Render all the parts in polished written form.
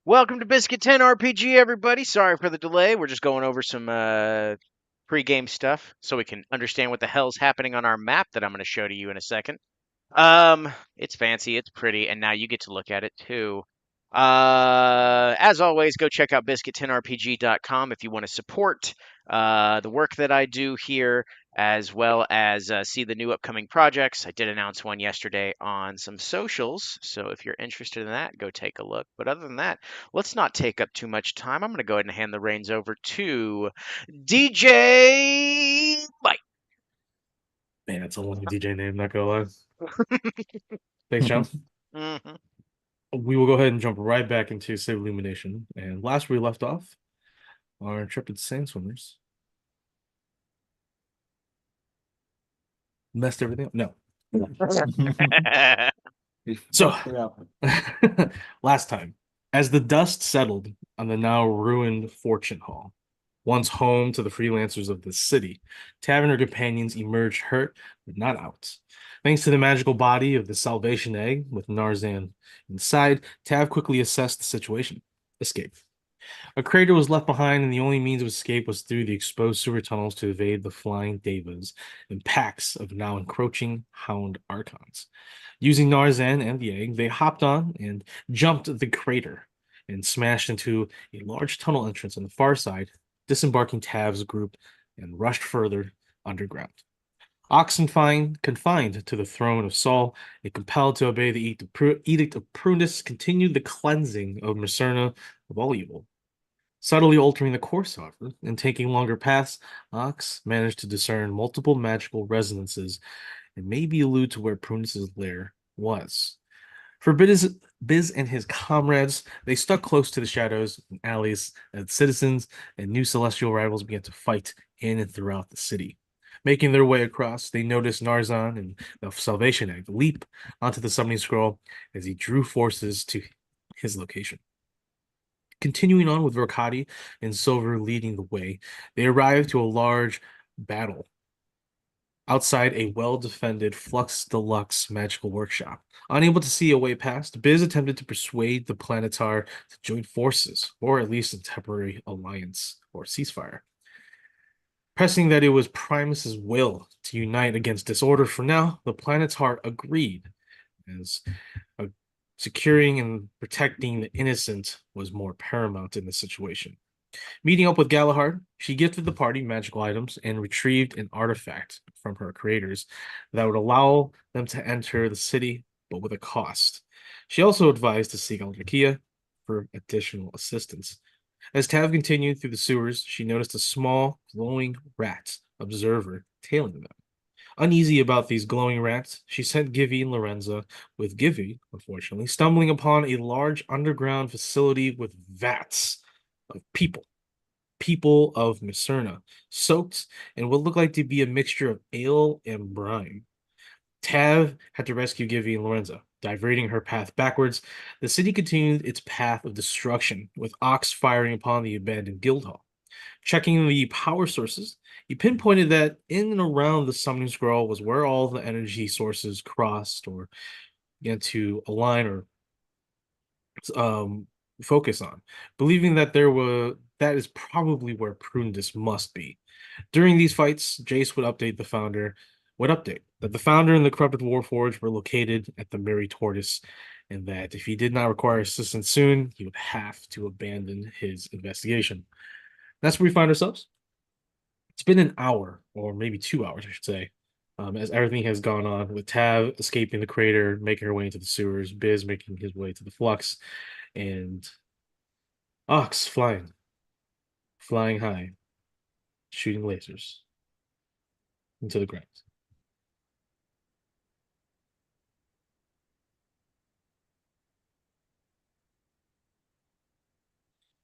Welcome to Biscuit 10 RPG, everybody. Sorry for the delay. We're just going over some pre-game stuff so we can understand what the hell's happening on our map that I'm going to show to you in a second. It's fancy, it's pretty, and now you get to look at it too. As always, go check out biscuit10rpg.com if you want to support the work that I do here, as well as see the new upcoming projects. I did announce one yesterday on some socials, so if you're interested in that, go take a look. But other than that, let's not take up too much time. I'm going to go ahead and hand the reins over to DJ Mike. Man, that's a long DJ name, not gonna lie. Thanks, John. Mhm. We will go ahead and jump right back into Save Illumination. And last we left off, our intrepid sand swimmers messed everything up. No. So, last time, as the dust settled on the now ruined Fortune Hall, once home to the freelancers of the city, Tav and her companions emerged hurt but not out. Thanks to the magical body of the Salvation Egg with Narzan inside, Tav quickly assessed the situation. Escape. A crater was left behind, and the only means of escape was through the exposed sewer tunnels to evade the flying devas and packs of now encroaching hound archons. Using Narzan and the egg, they hopped on and jumped the crater and smashed into a large tunnel entrance on the far side, disembarking Tav's group and rushed further underground. Oxenfine, confined to the throne of Saul and compelled to obey the Edict of Prunus, continued the cleansing of Mercerna of all evil. Subtly altering the course, however, and taking longer paths, Ox managed to discern multiple magical resonances and maybe allude to where Prunus's lair was. For Biz and his comrades, they stuck close to the shadows and alleys as citizens and new celestial rivals began to fight in and throughout the city. Making their way across, they noticed Narzan and the Salvation Egg leap onto the summoning scroll as he drew forces to his location. Continuing on with Rokati and Silver leading the way, they arrived to a large battle outside a well-defended Flux Deluxe magical workshop. Unable to see a way past, Biz attempted to persuade the Planetar to join forces, or at least a temporary alliance or ceasefire. Pressing that it was Primus's will to unite against disorder for now, the Planetar agreed, as securing and protecting the innocent was more paramount in the situation. Meeting up with Galahad, she gifted the party magical items and retrieved an artifact from her creators that would allow them to enter the city, but with a cost. She also advised to seek out Nakia for additional assistance. As Tav continued through the sewers, she noticed a small, glowing rat observer tailing them. Uneasy about these glowing rats, she sent Givy and Lorenza, with Givy, unfortunately, stumbling upon a large underground facility with vats of people of Macerna, soaked in what looked like to be a mixture of ale and brine. Tav had to rescue Givy and Lorenza. Diverting her path backwards, the city continued its path of destruction, with Ox firing upon the abandoned guild hall. Checking the power sources, he pinpointed that in and around the summoning scroll was where all the energy sources crossed or began to align or um, focus on, believing that that is probably where Prundus must be. During these fights, Jace would update that the founder and the corrupted Warforged were located at the Merry Tortoise, and that if he did not require assistance soon, he would have to abandon his investigation. That's where we find ourselves. It's been an hour, or maybe 2 hours, I should say, as everything has gone on with Tav escaping the crater, making her way into the sewers, Biz making his way to the flux, and Ox flying high, shooting lasers into the ground.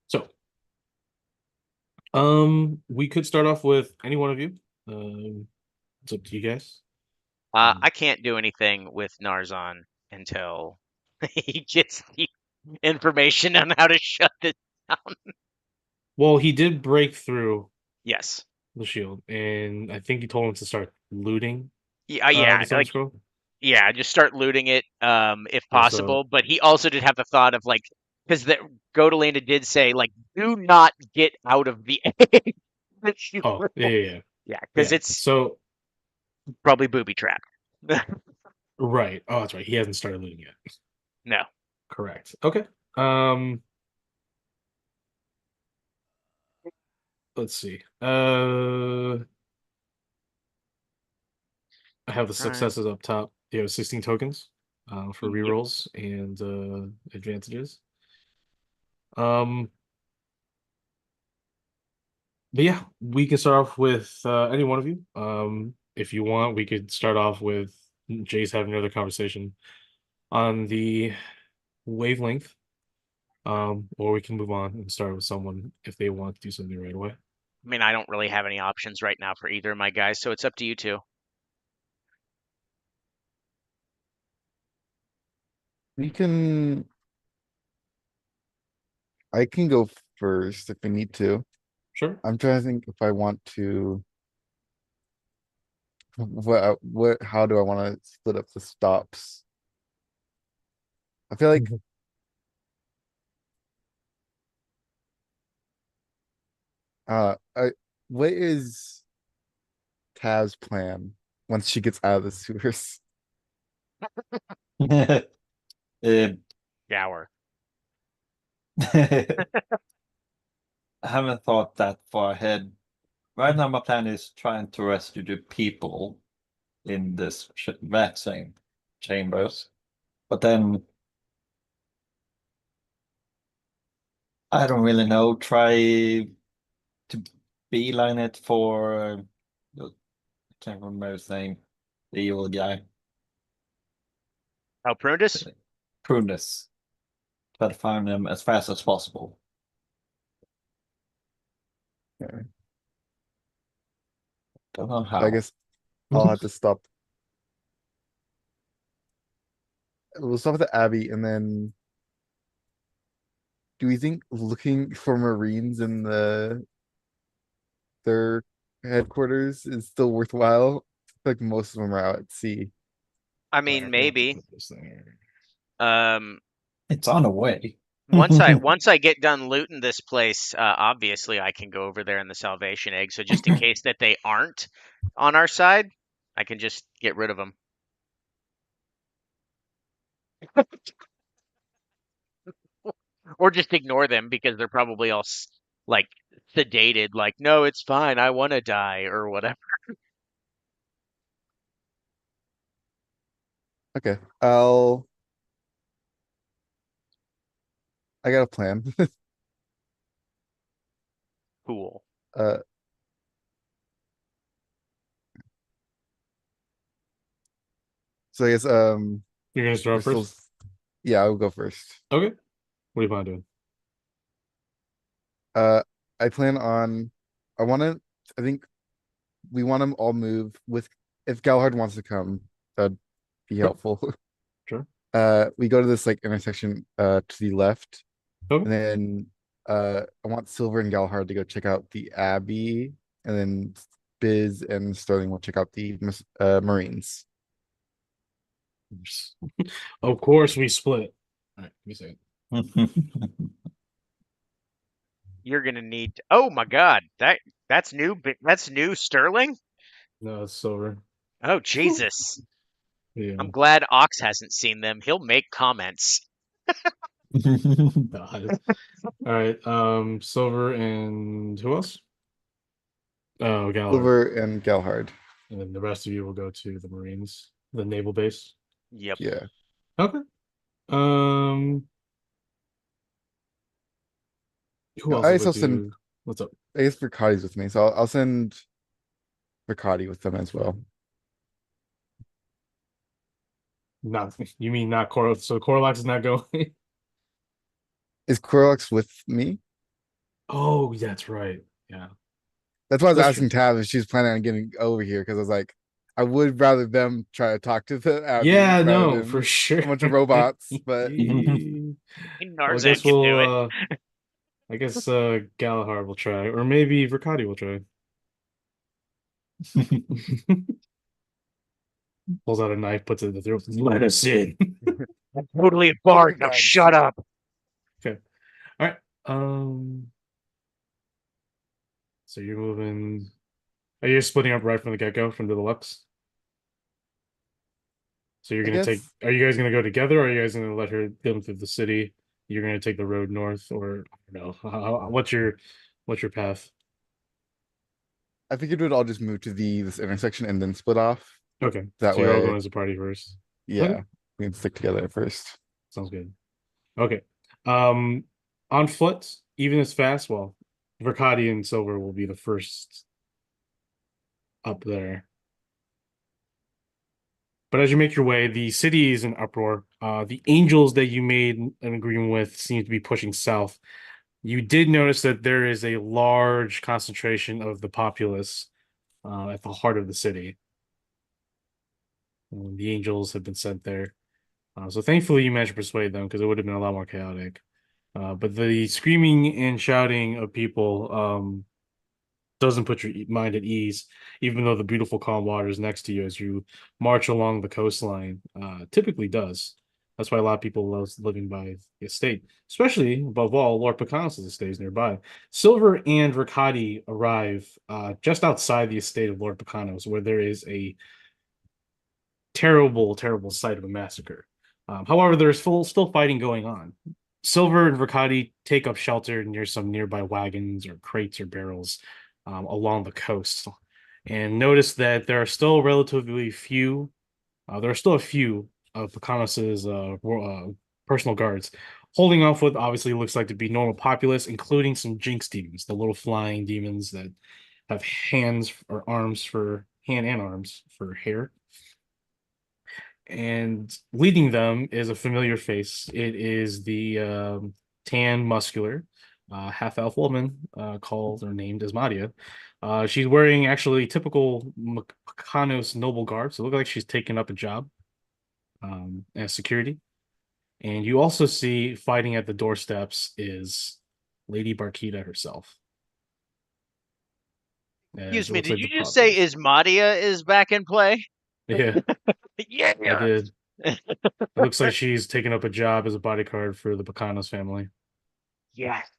So, we could start off with any one of you. It's up to you guys. I can't do anything with Narzan until he gets the information on how to shut this down. Well, he did break through Yes. the shield, and I think he told him to start looting Yeah, the yeah, Sun Scroll. yeah, just start looting it, if And so, possible. But he also did have the thought of like because the Godolanda did say like, do not get out of the egg. That she Oh, yeah, yeah, yeah. yeah, because Yeah. it's So, probably booby trapped. right. Oh, that's right. He hasn't started looting yet. No. Correct. Okay. Um, let's see. I have the Right. successes up top. You have 16 tokens for Yep. rerolls and advantages. Um, but yeah, we can start off with any one of you. If you want, we could start off with Jace having another conversation on the wavelength. Or we can move on and start with someone if they want to do something right away. I mean, I don't really have any options right now for either of my guys, so it's up to you two. We can. I can go first if we need to. Sure. I'm trying to think if I want to. What? How do I want to split up the stops? I feel like I. What is Tav's plan once she gets out of the sewers? Um, Gower. I haven't thought that far ahead. Right now, my plan is trying to rescue the people in this vaccine chambers, but then I don't really know. Try to beeline it for I can't remember his name, the evil guy, Oh, Prunus? Prunus. Try to find him as fast as possible. Okay. Don't know I how. guess I'll have to stop. We'll stop at the Abbey and then. Do we think looking for Marines in their headquarters is still worthwhile? Like most of them are out at sea. I All mean, right, we have to maybe. put this thing here. Um, It's on the way. once I get done looting this place, obviously I can go over there in the Salvation Egg. So just in case that they aren't on our side, I can just get rid of them. Or just ignore them because they're probably all like sedated, like, no, it's fine, I want to die or whatever. Okay, I got a plan. Cool. Uh, so I guess You're gonna start Crystal's. first. Yeah, I'll go first. Okay. What do you plan on doing? I plan on. I want to. I think we want to all move with. If Galahad wants to come, that'd be Sure. helpful. Sure. We go to this like intersection to the left, Okay. and then I want Silver and Galahad to go check out the Abbey, and then Biz and Sterling will check out the Marines. Of course, we split. All right, let me say it. You're gonna need. Oh my God, that's new. That's new, Sterling. No, it's silver. Oh Jesus. Yeah. I'm glad Ox hasn't seen them. He'll make comments. God. All right. Silver and who else? Oh, Gallagher. Silver and Galahad. And then the rest of you will go to the Marines, the naval base. Yep. Yeah. Okay. Who No, else I will guess go I'll send. to? What's up? I guess Verkati's with me, so I'll send Verkati with them as well. Not you mean not Cor? So Corlox is not going. Is Corlox with me? Oh, that's right. Yeah. That's why I was That's asking true. Tab if she's planning on getting over here because I was like, I would rather them try to talk to the Abbey Yeah, rather no, than for sure. a bunch of robots. But Maybe Well, I Narzan guess can do it. we'll I guess Galahad will try, or maybe Verkati will try. Pulls out a knife, puts it in the throat. Let us in. I'm totally a bard. Now shut up. Okay. So you're moving. Are you splitting up right from the get-go from the deluxe? So you're I gonna take. guess Are you guys gonna go together, or are you guys gonna let her go through the city? You're gonna take the road north, or no? What's your path? I figured we'd all just move to this intersection and then split off. Okay, That so you're all way, going as a party first. Okay, yeah, we can stick together at first. sounds good. Okay, um, on foot, even as fast. Well, Verkadi and Silver will be the first up there. But as you make your way, the city is in uproar. The angels that you made an agreement with seem to be pushing south. You did notice that there is a large concentration of the populace at the heart of the city. The angels have been sent there. So thankfully you managed to persuade them because it would have been a lot more chaotic. But the screaming and shouting of people doesn't put your mind at ease, even though the beautiful calm waters next to you as you march along the coastline typically does. That's why a lot of people love living by the estate, especially above all, Lord Pacanos' estate is nearby. Silver and Riccati arrive just outside the estate of Lord Pacanos, where there is a terrible, terrible sight of a massacre. However, there's still fighting going on. Silver and Riccati take up shelter near some nearby wagons or crates or barrels along the coast, and notice that there are still relatively few. There are still a few of Pacanos's personal guards holding off what obviously looks like to be normal populace, including some Jinx demons, the little flying demons that have hands or arms for hand and arms for hair. And leading them is a familiar face. It is the tan, muscular, half-elf woman called or named Asmadia. She's wearing actually typical Makanos noble garb, so it looks like she's taken up a job as security. And you also see fighting at the doorsteps is Lady Barkita herself. As Excuse it me, looks did like you the just say populace. Ismadia is back in play? Yeah, Yeah. I did. It looks like she's taken up a job as a bodyguard for the Pacanos family. Yes.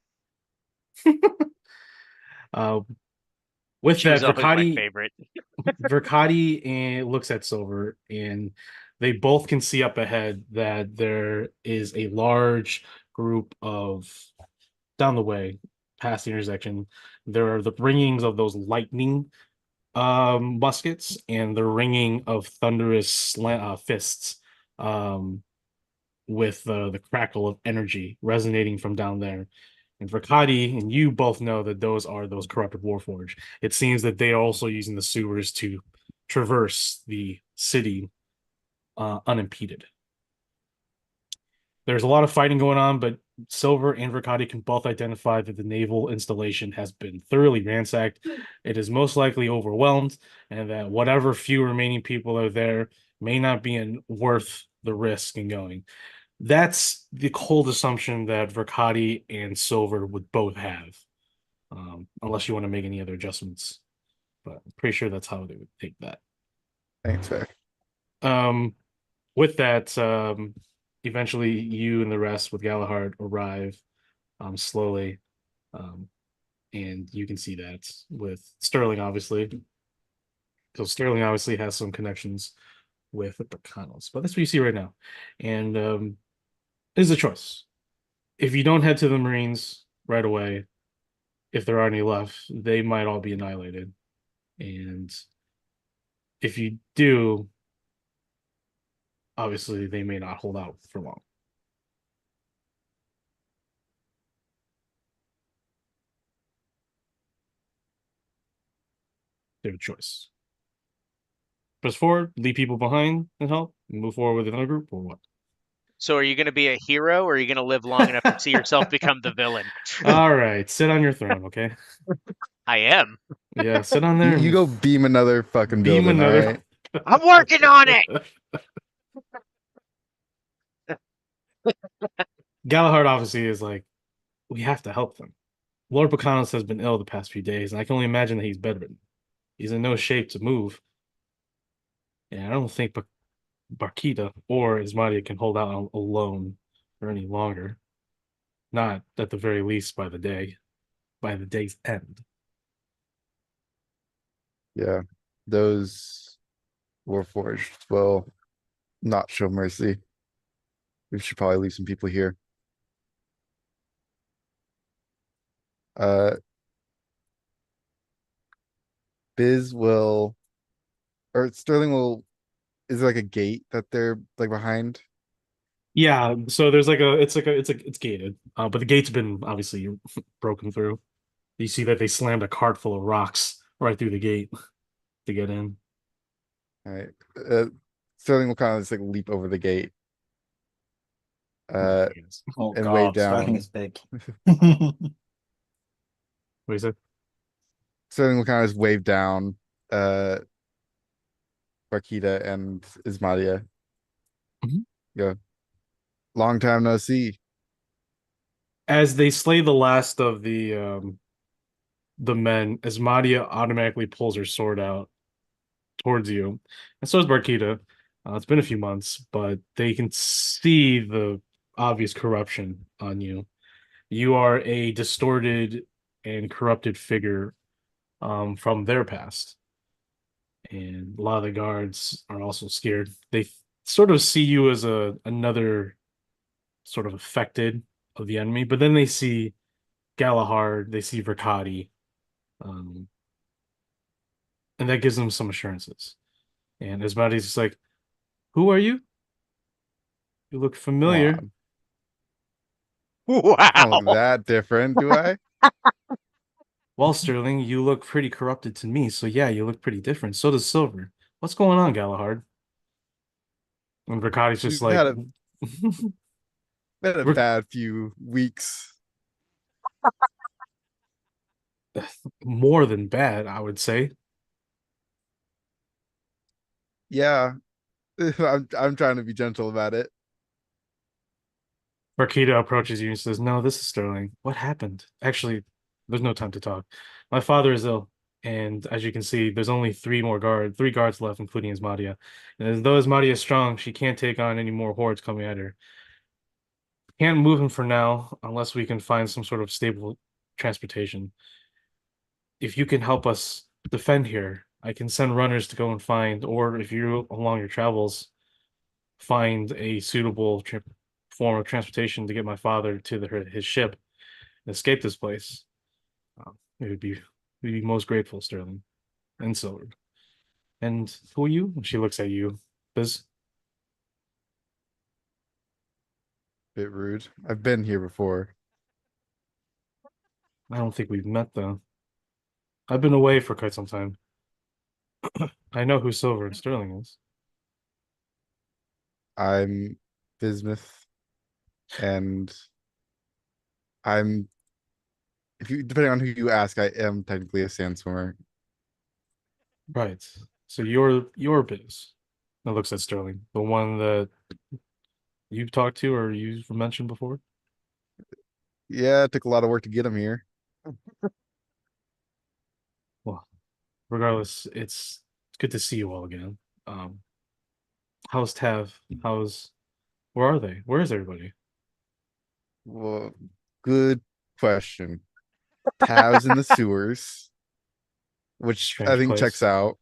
Uh, with She was that, always my favorite. Verkati and looks at Silver, and they both can see up ahead that there is a large group of down the way, past the intersection. There are the ringings of those lightning muskets and the ringing of thunderous fists with the crackle of energy resonating from down there. And Verkadi and you both know that those corrupted Warforged. It seems that they are also using the sewers to traverse the city unimpeded. There's a lot of fighting going on, but Silver and Verkadi can both identify that the naval installation has been thoroughly ransacked. It is most likely overwhelmed, and that whatever few remaining people are there may not be worth the risk in going. That's the cold assumption that Verkati and Silver would both have, unless you want to make any other adjustments. But I'm pretty sure that's how they would take that. Thanks, fair. Um, with that, eventually you and the rest with Galahad arrive slowly. And you can see that with Sterling, obviously. Because Sterling obviously has some connections with the Bacanos. But that's what you see right now. And there's a choice. If you don't head to the Marines right away, if there are any left, they might all be annihilated. And if you do, obviously they may not hold out for long. They have a choice. Press forward, leave people behind and help, and move forward with another group, or what? So are you going to be a hero or are you going to live long enough to see yourself become the villain? All right, sit on your throne, okay? I am. Yeah, sit on You, there. you go beam another fucking beam building, all another. right? I'm working on it. Galahad obviously is like, we have to help them. Lord Bacanos has been ill the past few days, and I can only imagine that he's bedridden. He's in no shape to move. And I don't think Barkita or Ismadia can hold out alone for any longer. Not at the very least by the day's end. Yeah, those Warforged will not show mercy. We should probably leave some people here. Uh, Biz will, or Sterling will, is there like a gate that they're like behind? Yeah, so there's like it's gated, but the gate's been obviously broken through. You see that they slammed a cart full of rocks right through the gate to get in. Alright, Sterling will kind of just like leap over the gate, uh, Yes. Oh and wave God, Sterling down. is big. What is it? Sterling will kind of just wave down, uh, Barkita and Ismadia. Mhm. Go, long time no see. As they slay the last of the men, Asmadia automatically pulls her sword out towards you, and so is Barkita. It's been a few months, but they can see the obvious corruption on you. You are a distorted and corrupted figure from their past, and a lot of the guards are also scared. They sort of see you as a another sort of affected of the enemy, but then they see Galahad, they see Verkadi, um, and that gives them some assurances. And Asmodi's just like, "Who are you? You look Come familiar." on, I don't look Wow. that different, do I? Well, Sterling, you look pretty corrupted to me, so yeah, you look pretty different. So does Silver. What's going on, Galahad? And Verkadi's just We've like, had a been a "We're bad few weeks. more than bad, I would say." Yeah, I'm trying to be gentle about it. Marquita approaches you and says, "No, this is Sterling. What happened? Actually, there's no time to talk. My father is ill, and as you can see, there's only three guards left, including Ismadia. And as though Ismadia is strong, she can't take on any more hordes coming at her. Can't move him for now unless we can find some sort of stable transportation. If you can help us defend here, I can send runners to go and find, or if you along your travels find a suitable form of transportation to get my father to his ship and escape this place. It would be we'd be most grateful, Sterling and Silver. And who are you?" She looks at you, Biz. Bit rude. I've been here before. I don't think we've met though. I've been away for quite some time. I know who Silver and Sterling is. I'm Bismuth, and I'm if you depending on who you ask, I am technically a sand swimmer. Right. So you're Biz. That looks at Sterling, the one that you've talked to or you've mentioned before. Yeah, it took a lot of work to get him here. Well, regardless, it's good to see you all again. Um, how's Tav? How's where are they? Where is everybody? Well, good question. Tav's in the sewers, which I Strange think checks place. out.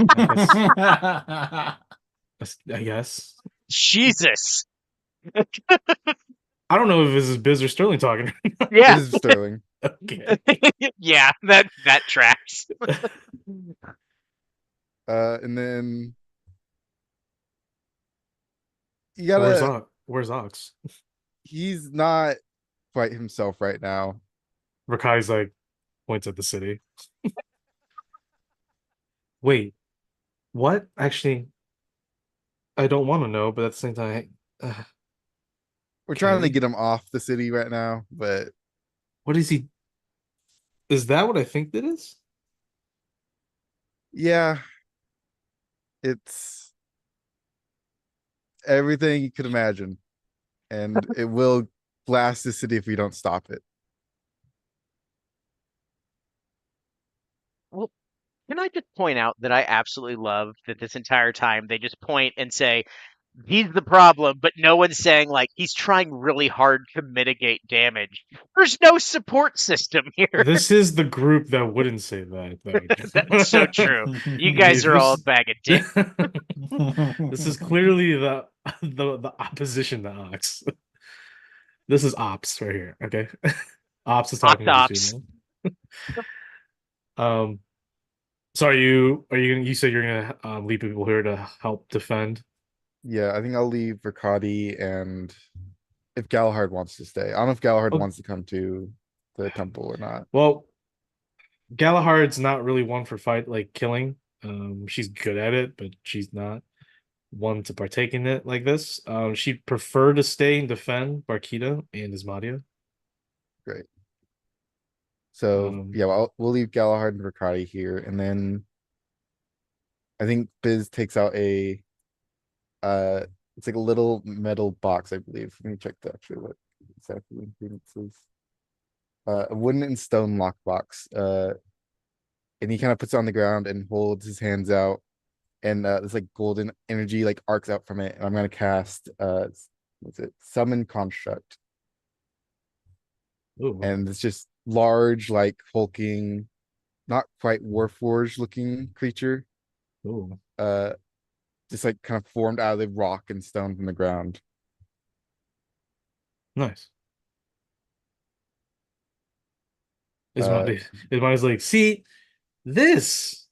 I guess. I guess. Jesus. I don't know if this is Biz or Sterling talking. Yeah. This is Sterling. Okay. Yeah, that tracks. And then you Where's gotta, Ox? Where's Ox? he's not quite himself right now. Rakai's like points at the city. Wait, what? Actually, I don't want to know, but at the same time, We're trying to okay. get him off the city right now, but What is he? Is that what I think it is? yeah, it's everything you could imagine. And it will blast the city if we don't stop it. Well, can I just point out that I absolutely love that this entire time they just point and say, He's the problem, but no one's saying like he's trying really hard to mitigate damage. There's no support system here. This is the group that wouldn't say that, That's so though. true. You guys are all a bag of dicks. This is clearly the opposition to Ox. This is Ops right here. Okay, Ops is talking to Ops. you. So you said you're gonna leave people here to help defend? Yeah, I think I'll leave Verkadi and if Galahad wants to stay. I don't know if Galahad Oh. wants to come to the temple or not. Well, Galahard's not really one for fight like killing. She's good at it, but she's not one to partake in it like this. She'd prefer to stay and defend Barkita and Ismadia. Great. So Um, yeah, well, we'll leave Galahad and Verkadi here, and then I think Biz takes out a it's like a little metal box, I believe. Let me check the actually what exactly it says. A wooden and stone lockbox. And he kind of puts it on the ground and holds his hands out, and this like golden energy like arcs out from it. And I'm gonna cast what's it? Summon Construct. ooh, And it's just large, like hulking, not quite Warforged looking creature. ooh. Just like kind of formed out of the rock and stone from the ground. Nice. Uh, Ismadia's like, see, this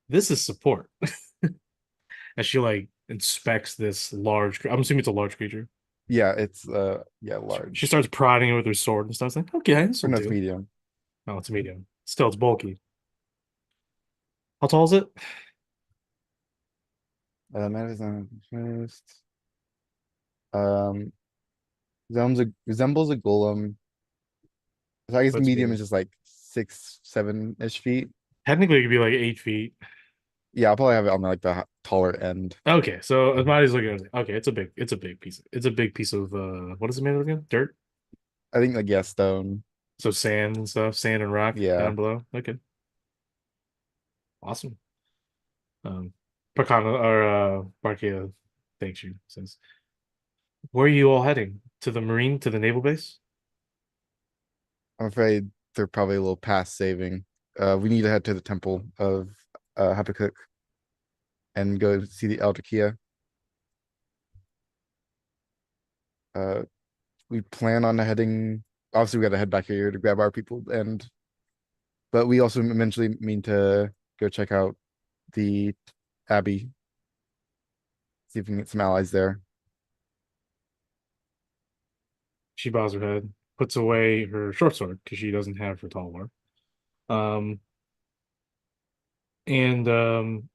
is support. And she like inspects this large. I'm assuming it's a large creature. Yeah, it's yeah, large. She starts prodding it with her sword and stuff. It's like, okay, this Or will no, it's do. medium. Oh, it's medium. Still, it's bulky. How tall is it? Matters on first. Um, resembles a golem. So I guess That's medium big. is just like 6, 7-ish feet. Technically, it could be like 8 feet. Yeah, I'll probably have it on like the taller end. Okay, so Asmadi's looking at it. Okay, it's a big piece. It's a big piece of what is it made of again? Dirt? I think like yeah, stone. So sand and stuff, sand and rock Yeah. down below. Okay. Awesome. Pakana or Barkia thanks you. Says, where are you all heading? To the marine, to the naval base? I'm afraid they're probably a little past saving. We need to head to the temple of Habakkuk and go see the Elder Kia. We plan on heading. Obviously, we got to head back here to grab our people, but we also eventually mean to go check out the Abbey, see if we can get some allies there. She bows her head, puts away her short sword because she doesn't have her tall war. And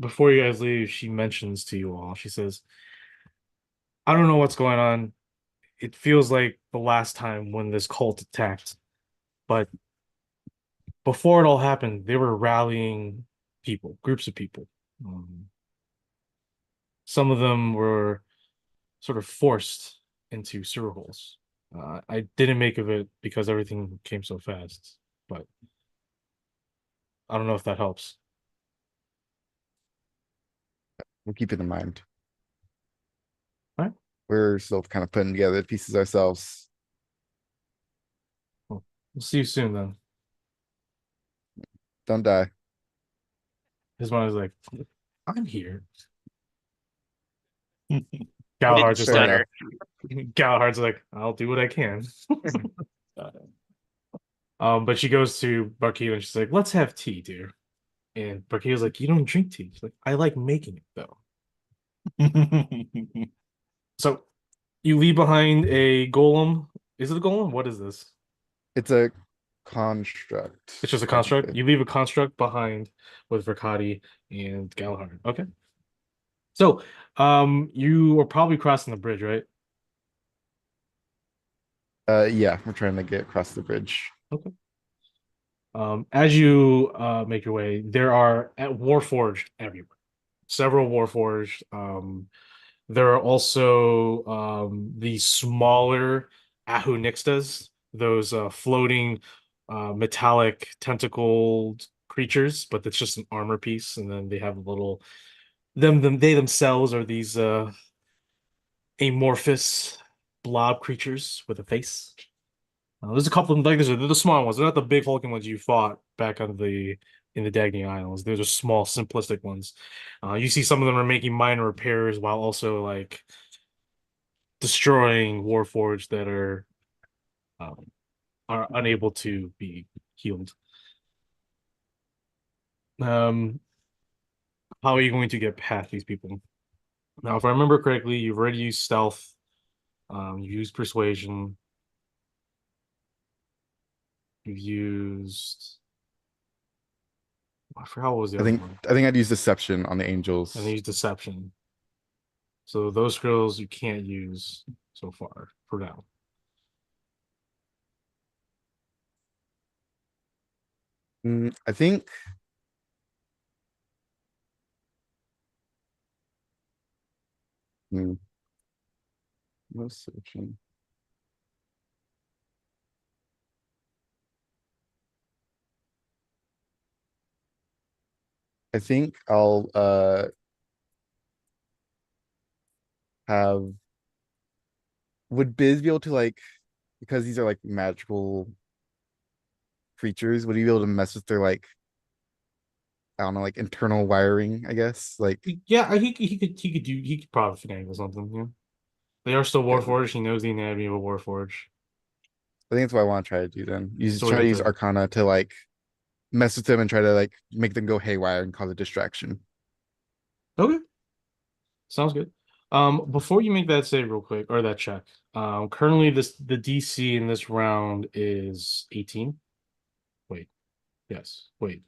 before you guys leave, she mentions to you all, she says, I don't know what's going on. It feels like the last time when this cult attacked, but before it all happened, they were rallying people, groups of people. Some of them were sort of forced into sewer holes. I didn't make of it because everything came so fast, but I don't know if that helps. We'll keep it in mind. Alright. We're still kind of putting together the pieces ourselves. We'll see you soon then. Don't die. His mom is like, I'm here. Didn't Galahard's just Fair stutter. like, Galahard's like, I'll do what I can. But she goes to Barkia and she's like, let's have tea, dear. And Barkia's like, you don't drink tea. She's like, I like making it though. So you leave behind a golem. Is it a golem? What is this? It's a construct. It's just a construct. technically. You leave a construct behind with Verkadi and Galahad. Okay. So, you are probably crossing the bridge, right? Yeah, we're trying to get across the bridge. As you make your way, there are at Warforged everywhere. Several Warforged. There are also the smaller Ahu Nixtas, those floating metallic tentacled creatures, but it's just an armor piece, and then they have a little they themselves are these amorphous blob creatures with a face. There's a couple of them, like they're the small ones. They're not the big hulking ones you fought back on the in the Dagny Islands. They're just small, simplistic ones. You see some of them are making minor repairs while also like destroying Warforged that are unable to be healed. How are you going to get past these people? Now, if I remember correctly, you've already used stealth. You've used persuasion. You've used. I forgot what was the I other think one. I think I'd use deception on the angels. And they use deception. So those skills you can't use so far for now. I think no searching. I think I'll have would Biz be able to like because these are like magical creatures, would he be able to mess with their like I don't know, like internal wiring, I guess? Like Yeah, he could probably finagle something. Yeah, they are still Yeah. Warforged. He knows the anatomy of a Warforged. I think that's what I want to try to do then. So Try you to use could- Arcana to like mess with them and try to like make them go haywire and cause a distraction. Okay, sounds good. Before you make that save real quick or that check, currently the DC in this round is 18. Wait, yes, wait,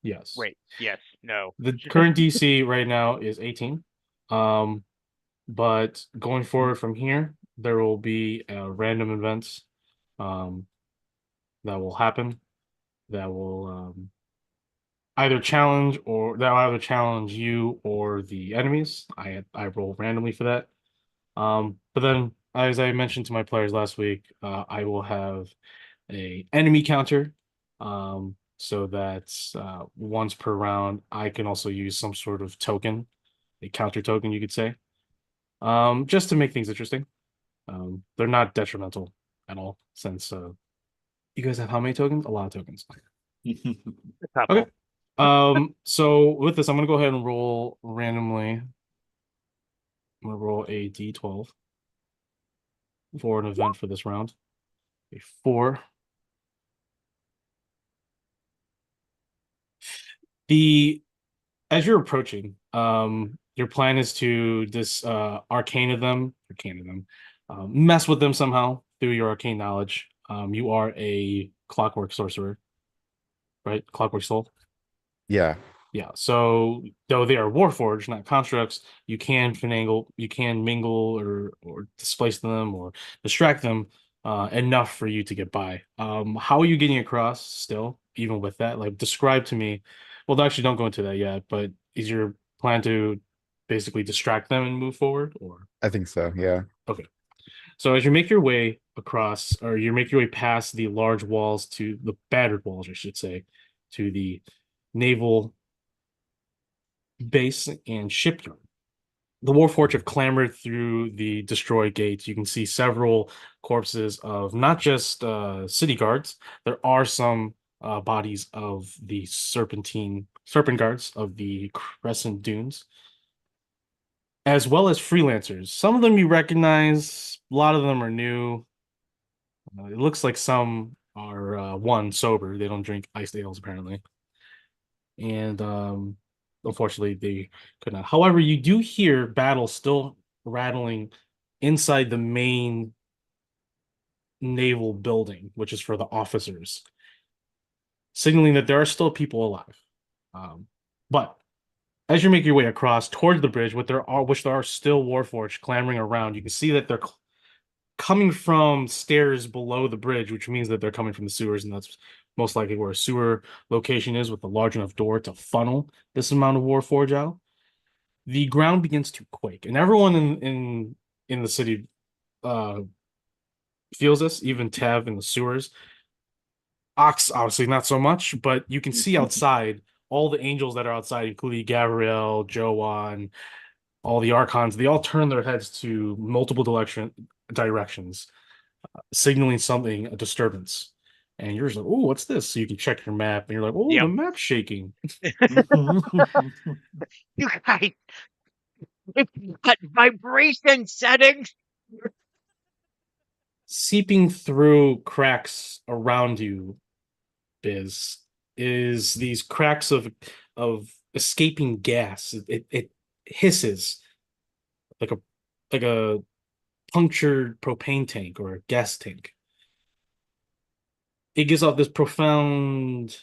yes. Wait, yes, no. The current DC right now is 18. But going forward from here, there will be random events that will happen that will either challenge you or the enemies. I roll randomly for that. But then as I mentioned to my players last week, I will have a enemy counter. So that once per round, I can also use some sort of token, a counter token, you could say, just to make things interesting. They're not detrimental at all, since you guys have how many tokens? A lot of tokens. Couple. Okay. So with this, I'm gonna go ahead and roll randomly. I'm gonna roll a d12 for an event for this round. A 4. As you're approaching, your plan is to arcana them, mess with them somehow through your arcane knowledge. You are a clockwork sorcerer, right? Clockwork soul. Yeah. Yeah. So though they are warforged, not constructs, you can finagle, you can mingle or displace them or distract them enough for you to get by. How are you getting across still, even with that? Like describe to me. Well, actually don't go into that yet, but is your plan to basically distract them and move forward or I think so. Yeah. okay. So as you make your way across, or you make your way past the large walls to the battered walls, I should say, to the naval base and shipyard. The Warforged have clambered through the destroyed gates. You can see several corpses of not just city guards. There are some bodies of the serpent guards of the Crescent Dunes, as well as freelancers. Some of them you recognize. A lot of them are new. It looks like some are one sober. They don't drink iced ales apparently, and unfortunately they could not. However, you do hear battle still rattling inside the main naval building, which is for the officers, signaling that there are still people alive. But as you make your way across towards the bridge, which there are still Warforged clamoring around, you can see that they're coming from stairs below the bridge, which means that they're coming from the sewers, and that's most likely where a sewer location is with a large enough door to funnel this amount of Warforged out. The ground begins to quake, and everyone in the city feels this, even Tev in the sewers. Ox, obviously not so much, but you can see outside all the angels that are outside, including Gabriel, Joan, all the archons, they all turn their heads to multiple directions, signaling something, a disturbance. And you're just like, oh, what's this? So you can check your map, and you're like, oh, Yep. the map's shaking. You guys, it's got vibration settings. Seeping through cracks around you, Biz, is these cracks of escaping gas. It hisses like a punctured propane tank or a gas tank. It gives off this profound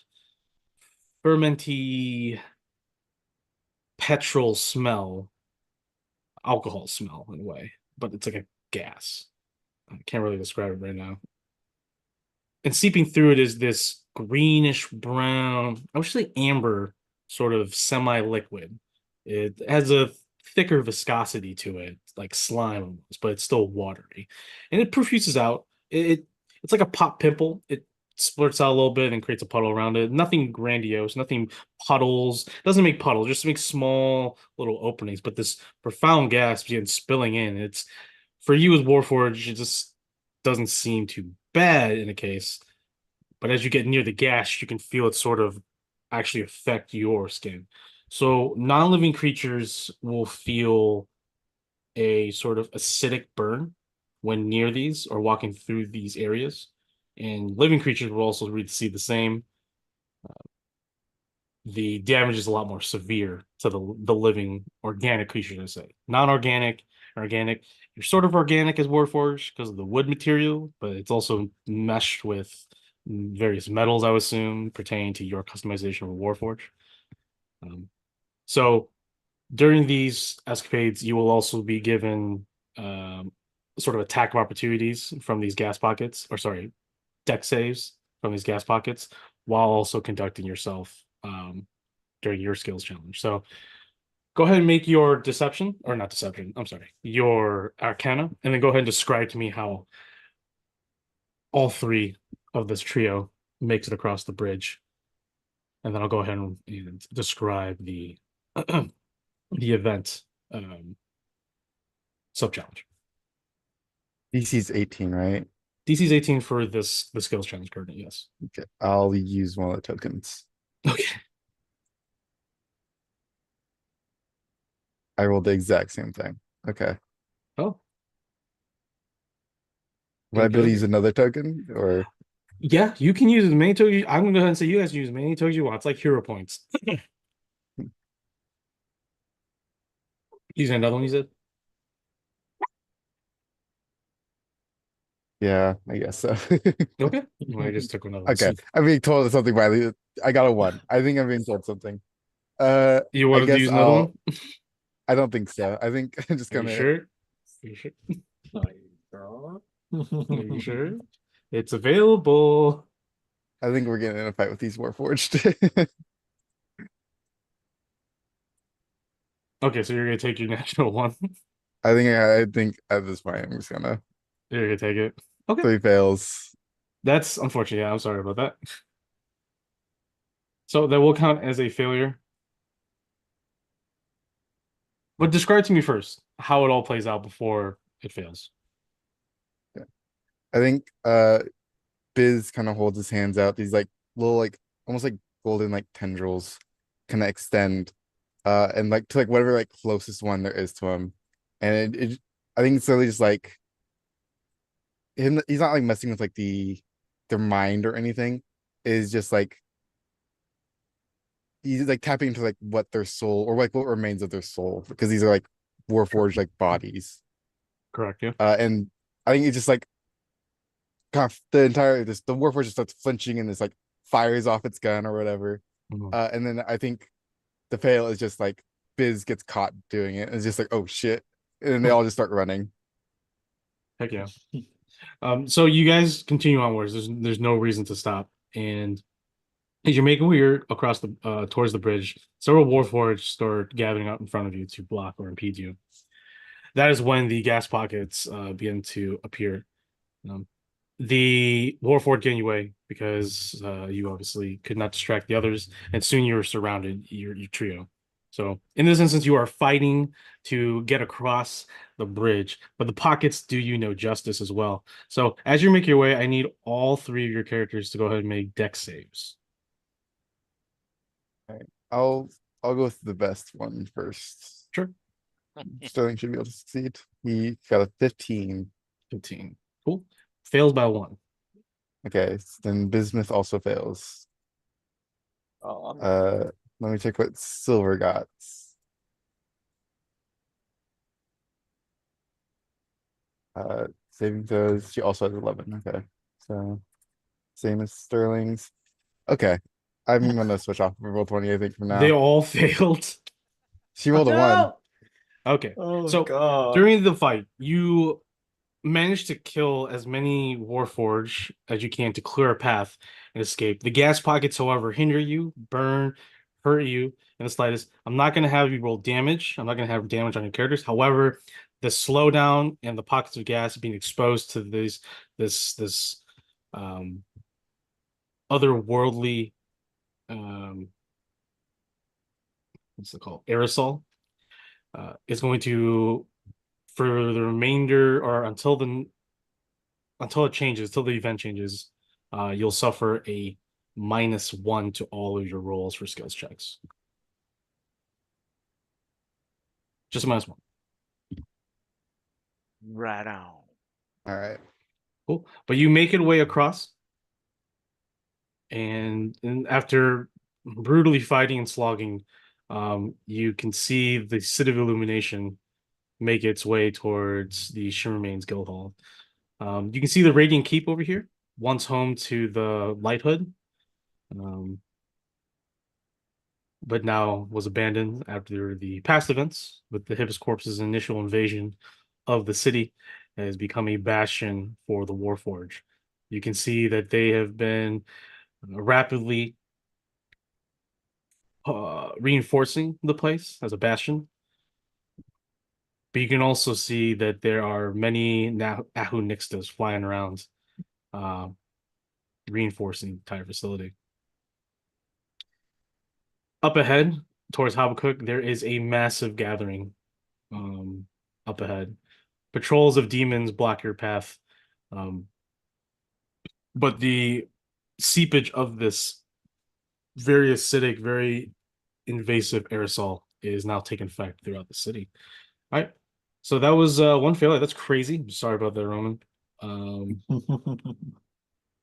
fermenty petrol smell, alcohol smell in a way, but it's like a gas. I can't really describe it right now. And seeping through it is this greenish brown, I would say amber sort of semi-liquid. It has a thicker viscosity to it, like slime almost, but it's still watery. And it proffuses out. It's like a pop pimple. It splurts out a little bit and creates a puddle around it. Nothing grandiose, nothing puddles. Doesn't make puddles, just makes small little openings. But this profound gas begins spilling in. It's for you as Warforged, it just doesn't seem too bad in a case. But as you get near the gas, you can feel it sort of actually affect your skin. So non-living creatures will feel a sort of acidic burn when near these or walking through these areas. And living creatures will also see the same. The damage is a lot more severe to the living organic creatures, I say. Non-organic, organic. You're sort of organic as Warforged because of the wood material, but it's also meshed with various metals, I would assume, pertaining to your customization of Warforged. So during these escapades, you will also be given sort of attack of opportunities from these gas pockets, or sorry, deck saves from these gas pockets, while also conducting yourself during your skills challenge. So go ahead and make your deception, or not deception, I'm sorry, your arcana, and then go ahead and describe to me how all three of this trio makes it across the bridge. And then I'll go ahead and describe the the event sub challenge. DC's 18, right? DC's 18 for the skills challenge currently, yes. Okay, I'll use one of the tokens. Okay. I rolled the exact same thing. Okay. Oh. Would I be able to Okay. use another token or Yeah, you can use as many tokens. I'm gonna go ahead and say you guys can use as many tokens you want. It's like hero points. Using another one, you said? yeah, I guess so. Okay. Well, I just took another one. Okay. I'm being told something by the I got a 1. I think I'm being told something. You I want to guess use another I'll one? I don't think so. I think I'm just Are you gonna sure? Are you sure? Are you sure? It's available. I think we're getting in a fight with these Warforged. Okay, so you're gonna take your natural one. I think at this point I'm just gonna You're gonna take it. Okay. 3 fails. That's unfortunate. Yeah, I'm sorry about that. So that will count as a failure. But describe to me first how it all plays out before it fails. I think Biz kind of holds his hands out. These like little like almost like golden like tendrils kind of extend and like to like whatever like closest one there is to him. And it I think it's really just like him, he's not like messing with like their mind or anything. Is just like he's like tapping into like what their soul or like what remains of their soul because these are like warforged like bodies. Correct, yeah. And I think it's just like kind of the entire the warforged just starts flinching and this like fires off its gun or whatever. Mhm. And then I think the fail is just like Biz gets caught doing it. And it's just like, oh shit. And then they all just start running. Heck yeah. So you guys continue onwards. There's no reason to stop. And as you're making your way across the towards the bridge, several warforged start gathering up in front of you to block or impede you. That is when the gas pockets begin to appear. the Warforged getting away because you obviously could not distract the others, and soon you were surrounded, your trio. So in this instance, you are fighting to get across the bridge, but the pockets do you no justice as well. So as you make your way, I need all three of your characters to go ahead and make dex saves. I'll I'll go with the best one first. Sure. Sterling should be able to succeed. He got a 15. 15. Cool. Fails by 1. Okay, then Bismuth also fails. Oh, Let me check what Silver got. Saving throws, she also has 11. Okay, so same as Sterling's. Okay, I'm gonna switch off from roll 20, I think, from They now. all failed. She rolled a 1. Okay. oh So God. during the fight, you manage to kill as many Warforged as you can to clear a path and escape. The gas pockets, however, hinder you, burn, hurt you in the slightest. I'm not going to have you roll damage. I'm not going to have damage on your characters. However, the slowdown and the pockets of gas being exposed to this um otherworldly um what's it called? Aerosol is going to for the remainder or until it changes, until the event changes, you'll suffer a -1 to all of your rolls for skills checks. Just a -1. Right on. All right. Cool. But you make it way across. And after brutally fighting and slogging, you can see the City of Illumination make its way towards the Shimmermane's Guild Hall. You can see the Radiant Keep over here, once home to the Light Hood, but now was abandoned after the past events with the Hibis Corpse's initial invasion of the city. It has become a bastion for the Warforged. You can see that they have been rapidly reinforcing the place as a bastion. But you can also see that there are many Ahu Nixtas flying around, uh, reinforcing the entire facility. Up ahead, towards Habakkuk, there is a massive gathering up ahead. Patrols of demons block your path. But the seepage of this very acidic, very invasive aerosol is now taking effect throughout the city. All right. So that was one failure. That's crazy. I'm sorry about that, Roman.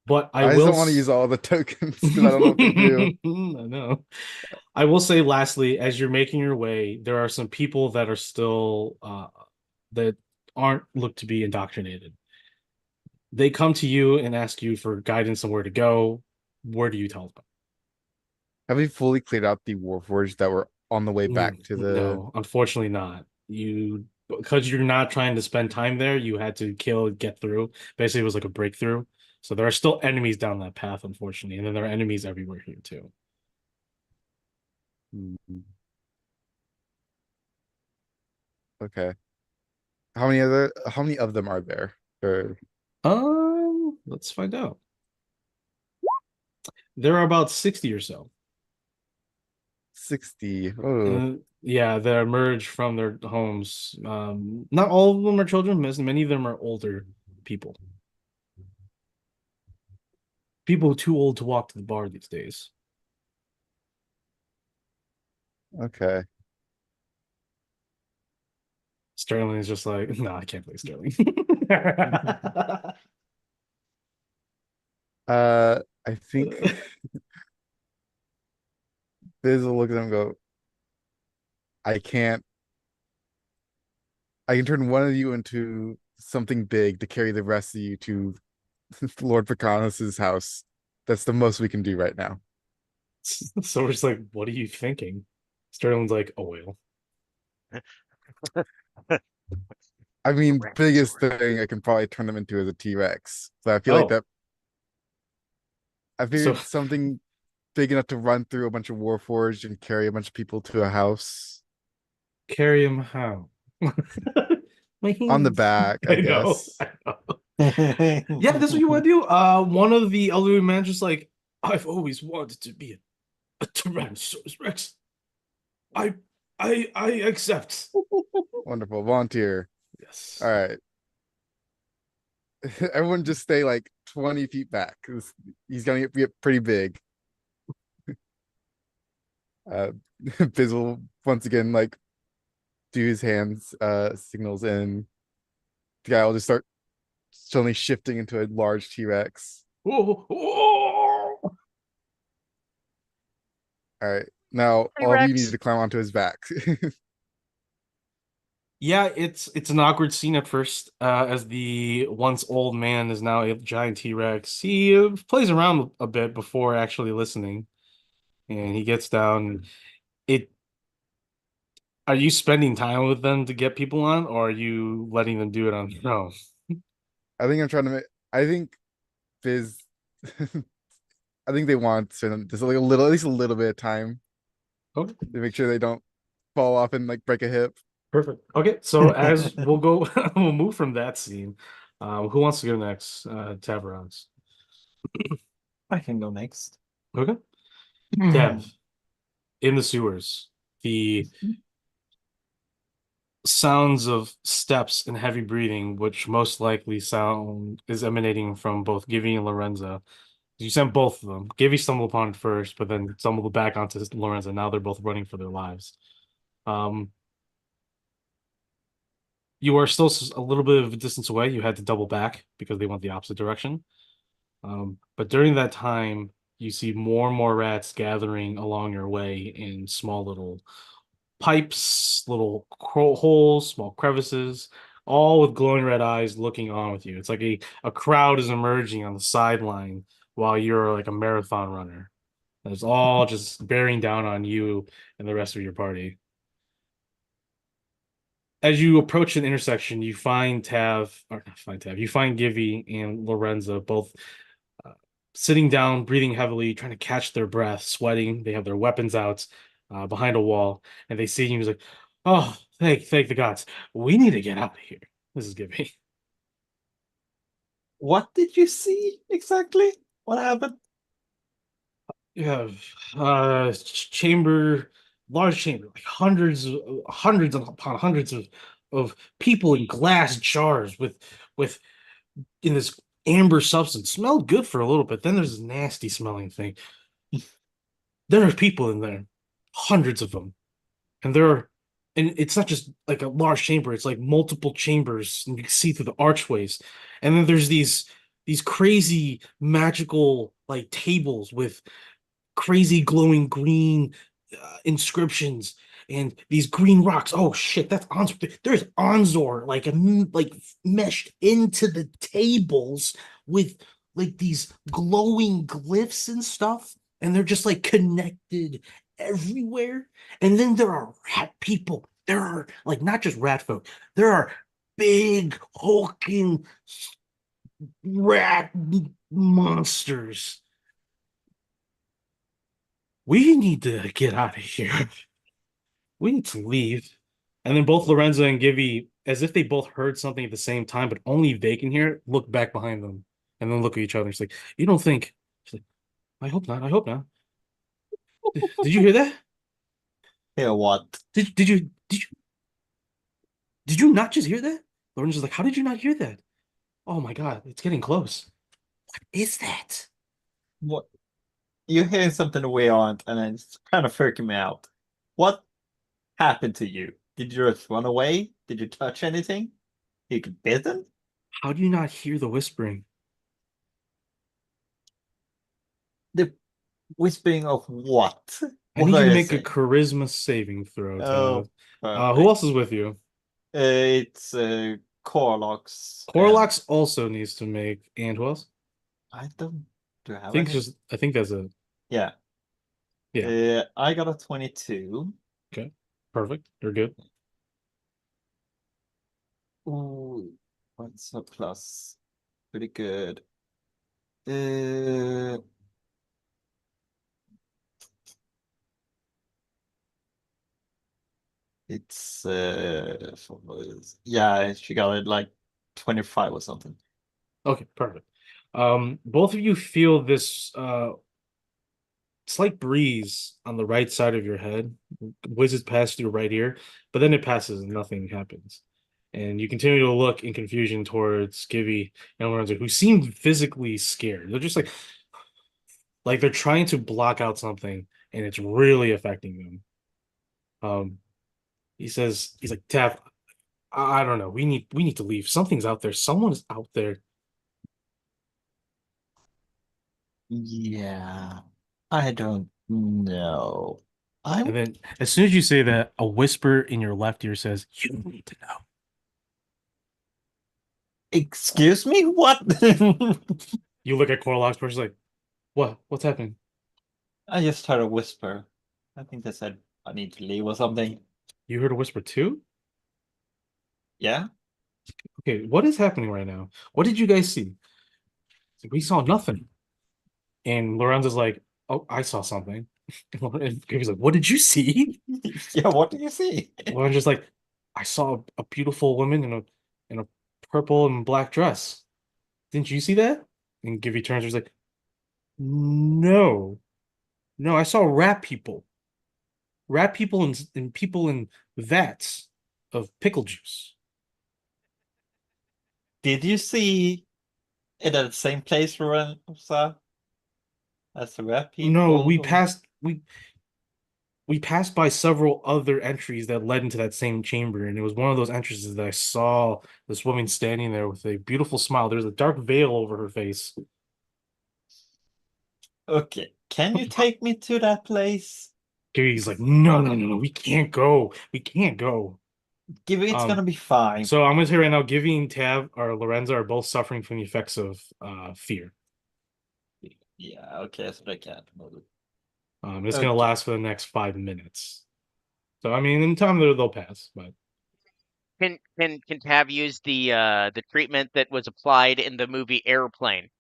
But I I just will don't want to use all the tokens because I don't know what to do. I know. I will say lastly, as you're making your way, there are some people that are still that aren't looked to be indoctrinated. They come to you and ask you for guidance on where to go. Where do you tell them? Have we fully cleared out the Warforged that were on the way back to the? No, unfortunately not. You because you're not trying to spend time there, you had to kill, get through. Basically, it was like a breakthrough. So there are still enemies down that path, unfortunately, and then there are enemies everywhere here too. Okay. How many of them are there? Or Let's find out. There are about 60 or so. 60? Oh, Yeah, that emerge from their homes. Not all of them are children, many of them are older people. People too old to walk to the bar these days. okay. Sterling is just like, no, I can't play Sterling. I think Biz will look at them and go, I can't. I can turn one of you into something big to carry the rest of you to Lord Pacanos's house. That's the most we can do right now. So we're just like, what are you thinking? Sterling's like, oil. I mean, biggest Tyrannosaurus. thing I can probably turn them into is a T-Rex. So I feel like that. I So figured something big enough to run through a bunch of Warforged and carry a bunch of people to a house carry him how? My on the hands. back, I I know. guess. I know. Yeah, that's what you want to do. One of the elderly men just like, I've always wanted to be a Tyrannosaurus Rex. I I accept. Wonderful. Volunteer. Yes. All right. Everyone just stay like 20 feet back. He's gonna get pretty big. Uh Biz will once again like do his hands signals, and the guy will just start suddenly shifting into a large T-Rex. Oh, oh. All right. Now all of you need T-Rex. to climb onto his back. Yeah, it's an awkward scene at first, as the once old man is now a giant T-Rex. He plays around a bit before actually listening, and he gets down. It Are you spending time with them to get people on, or are you letting them do it on their own? I think I'm trying to make I think Biz I think they want to just like a little, at least a little bit of time Okay, to make sure they don't fall off and like break a hip. perfect. Okay, so as we'll go, we'll move from that scene. Who wants to go next? Tavarons. I can go next. Okay, Tav, in the sewers. The sounds of steps and heavy breathing, which most likely sound is emanating from both Givy and Lorenza. You sent both of them. Givy stumbled upon it first, but then stumbled back onto Lorenza. Now they're both running for their lives. Um, you are still a little bit of a distance away. You had to double back because they went the opposite direction. But during that time, you see more and more rats gathering along your way in small little pipes, little holes, small crevices, all with glowing red eyes looking on with you. It's like a crowd is emerging on the sideline while you're like a marathon runner. And it's all just bearing down on you and the rest of your party. As you approach an intersection, you find Tav, or not find Tav, you find Givy and Lorenza both uh, sitting down, breathing heavily, trying to catch their breath, sweating. They have their weapons out behind a wall, and they see you. He's like, "Oh, thank the gods. We need to get out of here." This is Gibby. What did you see exactly? What happened? You have chamber, large chamber, like hundreds upon hundreds of people in glass jars with in this amber substance. Smelled good for a little bit. Then there's this nasty smelling thing. There are people in there, hundreds of them, and and it's not just like a large chamber. It's like multiple chambers, and you can see through the archways. And then there's these crazy magical like tables with crazy glowing green inscriptions and these green rocks. Oh shit, that's Anzor. There's Anzor like meshed into the tables with like these glowing glyphs and stuff, and they're just like connected everywhere. And then there are rat people. There are like not just rat folk. There are big hulking rat monsters. We need to get out of here. We need to leave. And then both Lorenzo and Givy, as if they both heard something at the same time, but only they can hear it, look back behind them and then look at each other. It's like, you don't think. She's like, I hope not. I hope not. Did you hear that? Hear what? Did you not just hear that? Lorenzo's like, how did you not hear that? Oh my God, it's getting close. What is that? What? You're hearing something we aren't, and it's kind of freaking me out. What happened to you? Did you just run away? Did you touch anything? You get bitten? How do you not hear the whispering? The whispering of what? I need What you to are you make a saying? charisma saving throw, Oh, Tav. Who perfect. else is with you? It's Corlox and Corlox also needs to make, and who else? I don't do I I have think any? just I think that's a Yeah. yeah. I got a 22. Okay, perfect. You're good. Ooh, what's a plus? Pretty good. Uh, it's yeah, she got it like 25 or something. Okay, perfect. Both of you feel this slight breeze on the right side of your head, whizzes past your right ear, but then it passes and nothing happens. And you continue to look in confusion towards Gibby and Lorenzo, who seem physically scared. They're just like they're trying to block out something, and it's really affecting them. He's like, Tav, I don't know. We need to leave. Something's out there. Someone is out there. Yeah, I don't know. I And then as soon as you say that, a whisper in your left ear says, "You need to know." Excuse me, what? You look at Corlock's person like, what? What's happening? I just heard a whisper. I think they said I need to leave or something. You heard a whisper too? Yeah? Okay, what is happening right now? What did you guys see? It's like, we saw nothing. And Lorenzo's like, oh, I saw something. And Gabe's like, what did you see? Yeah, what do you see? Lorenzo's like, I saw a beautiful woman in a purple and black dress. Didn't you see that? And Gibby turns, he's like, no, no, I saw rat people and people in vats of pickle juice. Did you see it at the same place, Lorenza, as the rat No, people? we passed by several other entries that led into that same chamber, and it was one of those entrances that I saw this woman standing there with a beautiful smile. There's a dark veil over her face. Okay, can you take me to that place? He's like, no, no, no, no, we can't go. We can't go. Give it, it's Um, gonna be fine. so I'm gonna tell you right now, Giving Tav or Lorenzo are both suffering from the effects of fear. Yeah, okay, so they can't move. It's gonna Okay. last for the next 5 minutes. So I mean, in time they'll pass, but Can Tav use the treatment that was applied in the movie Airplane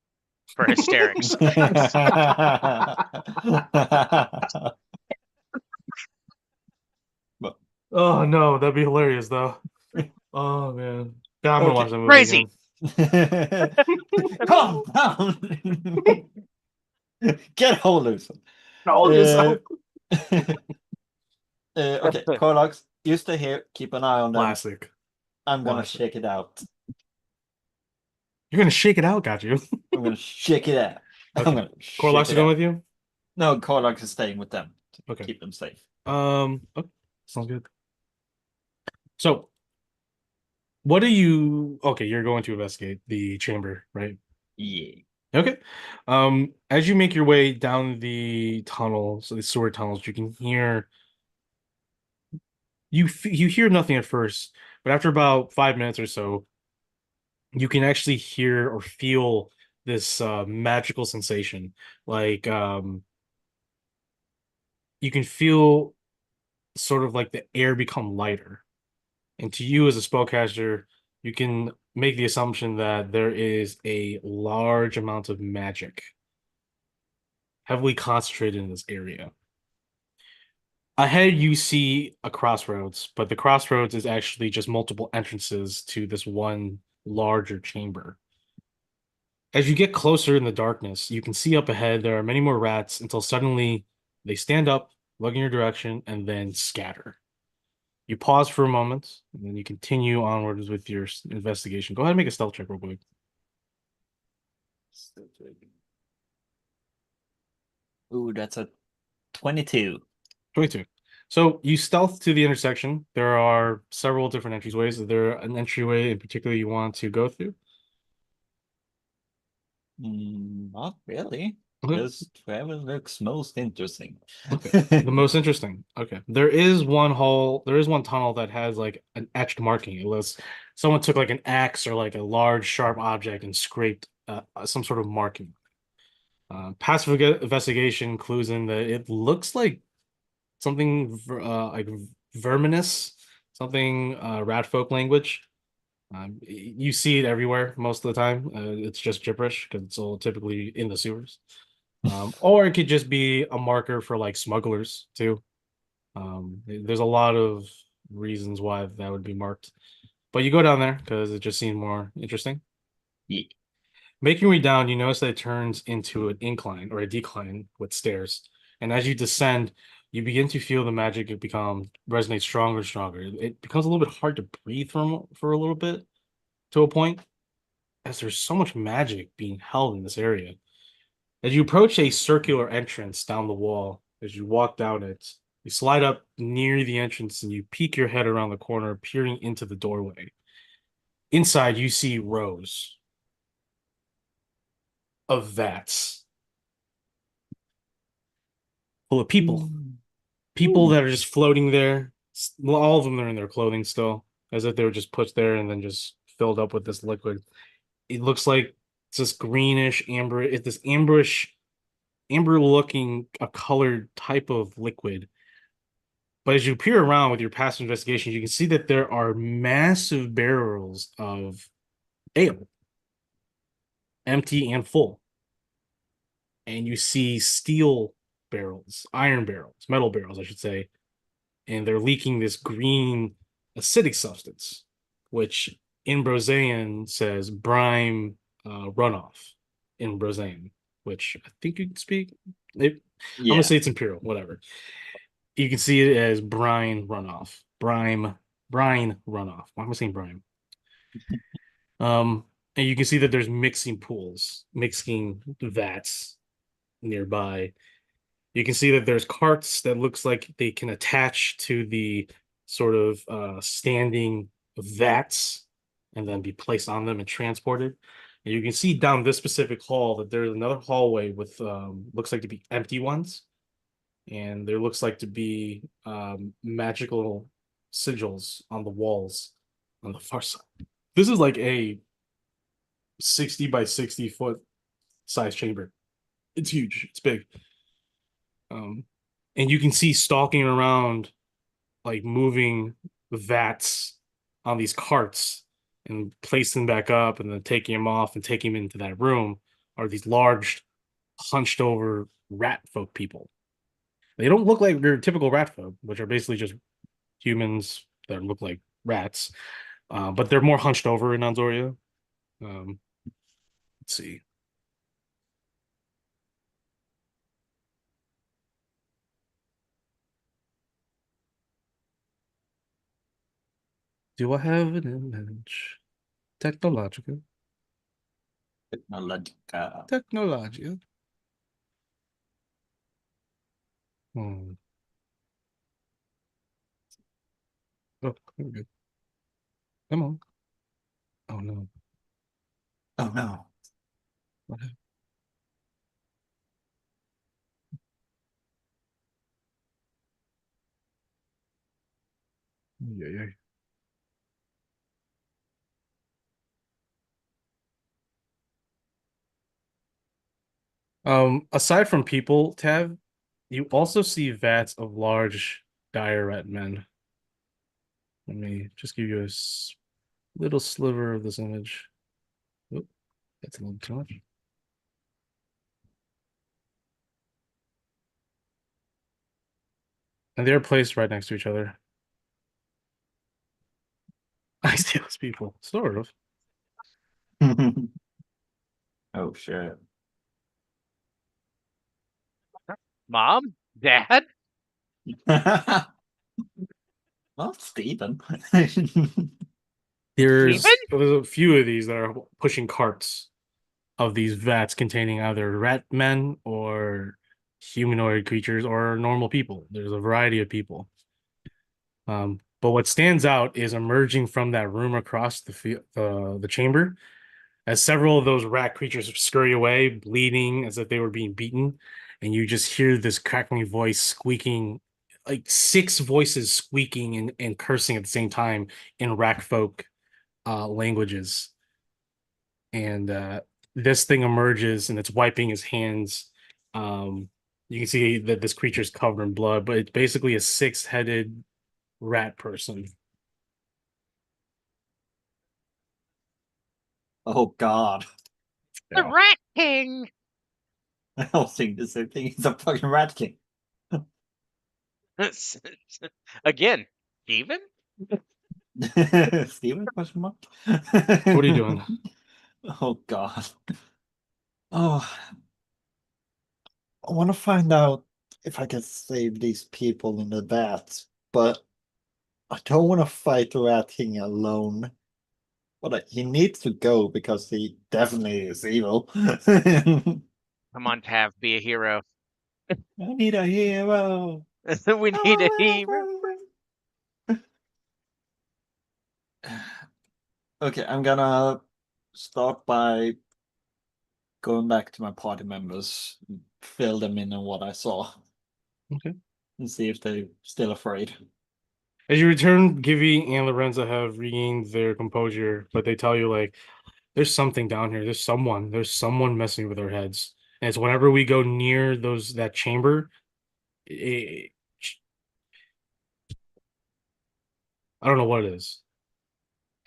for hysterics? But, oh no, that'd be hilarious though. Oh man. Yeah, I'm gonna watch okay. that movie Crazy. again. Calm down. Get hold of yourself. Hold yourself. Okay, Corlox, you stay here. Keep an eye on them. Classic. I'm gonna Classic. shake it out. You're gonna shake it out, got you. I'm gonna shake it out. I'm Okay. gonna shake Corlox it is going out. with you? No, Corlox is staying with them to Okay. keep them safe. Okay. Sounds good. So what do you okay, you're going to investigate the chamber, right? Yeah. Okay. As you make your way down the tunnels, the sewer tunnels, you can hear you hear nothing at first, but after about 5 minutes or so, you can actually hear or feel this magical sensation. Like you can feel sort of like the air become lighter. And to you as a spellcaster, you can make the assumption that there is a large amount of magic heavily concentrated in this area. Ahead, you see a crossroads, but the crossroads is actually just multiple entrances to this one larger chamber. As you get closer in the darkness, you can see up ahead there are many more rats until suddenly they stand up, look in your direction, and then scatter. You pause for a moment, and then you continue onwards with your investigation. Go ahead and make a stealth check real quick. Ooh, that's a 22. 22. So you stealth to the intersection. There are several different entryways. Is there an entryway in particular you want to go through? Not really. Okay. Just whoever looks most interesting. Okay. The most interesting. Okay. There is one hole, there is one tunnel that has like an etched marking. It was someone took like an axe or like a large sharp object and scraped some sort of marking. Passive investigation clues in that it looks like something like verminous, something rat folk language. You see it everywhere most of the time. It's just gibberish because it's all typically in the sewers. Or it could just be a marker for like smugglers too. There's a lot of reasons why that would be marked. But you go down there because it just seemed more interesting. Yeah. Making your way down, you notice that it turns into an incline or a decline with stairs. And as you descend, you begin to feel the magic become resonate stronger and stronger. It becomes a little bit hard to breathe for a little bit to a point, as there's so much magic being held in this area. As you approach a circular entrance down the wall, as you walk down it, you slide up near the entrance and you peek your head around the corner, peering into the doorway. Inside, you see rows of vats full of people. People that are just floating there. All of them are in their clothing still, as if they were just put there and then just filled up with this liquid. It looks like it's this greenish amber. It's this amber looking a colored type of liquid. But as you peer around with your past investigations, you can see that there are massive barrels of ale, empty and full. And you see steel barrels, iron barrels, metal barrels, I should say, and they're leaking this green acidic substance, which in Brosian says brine runoff in Brosian, which I think you can speak. I'm gonna say it's imperial, whatever. You can see it as brine runoff, brine runoff. Why am I saying brine? And you can see that there's mixing pools, mixing vats nearby. You can see that there's carts that looks like they can attach to the sort of standing vats and then be placed on them and transported. And you can see down this specific hall that there's another hallway with looks like to be empty ones. And there looks like to be magical sigils on the walls on the far side. This is like a 60 by 60 foot size chamber. It's huge. It's big. And you can see stalking around, like moving vats on these carts and placing them back up and then taking them off and taking them into that room are these large, hunched over rat folk people. They don't look like your typical rat folk, which are basically just humans that look like rats, but they're more hunched over in Anzoria. Let's see. Do I have an image? Technological. Technologica. Technologia. Hmm. Oh, very good. Come on. Oh no. Oh no. What happened? Yeah, yeah. Aside from people, Tav, you also see vats of large dire rat men. Let me just give you a little sliver of this image. Oop, that's a little too much. And they're placed right next to each other. I see those people, sort of. Oh shit. Mom? Dad? Not Stephen. There's Steven? a few of these that are pushing carts of these vats containing either rat men or humanoid creatures or normal people. There's a variety of people. But what stands out is emerging from that room across the chamber, as several of those rat creatures scurry away, bleeding as if they were being beaten, and you just hear this crackling voice squeaking, like six voices squeaking and cursing at the same time in rat folk languages. And this thing emerges and it's wiping his hands. You can see that this creature is covered in blood, but it's basically a six-headed rat person. Oh god. The Yeah. Rat King! I don't think the same thing. He's a fucking rat king. Again, Steven? Steven question mark? What are you doing? Oh god. Oh, I want to find out if I can save these people in the vat, but I don't want to fight the Rat King alone. But he needs to go because he definitely is evil. I Come on, Tav, be a hero. need a hero. We need a hero. Okay, I'm gonna start by going back to my party members, fill them in on what I saw. Okay. And see if they're still afraid. As you return, Givy and Lorenza have regained their composure, but they tell you like there's something down here. There's someone messing with our heads. And it's whenever we go near that chamber, it, I don't know what it is.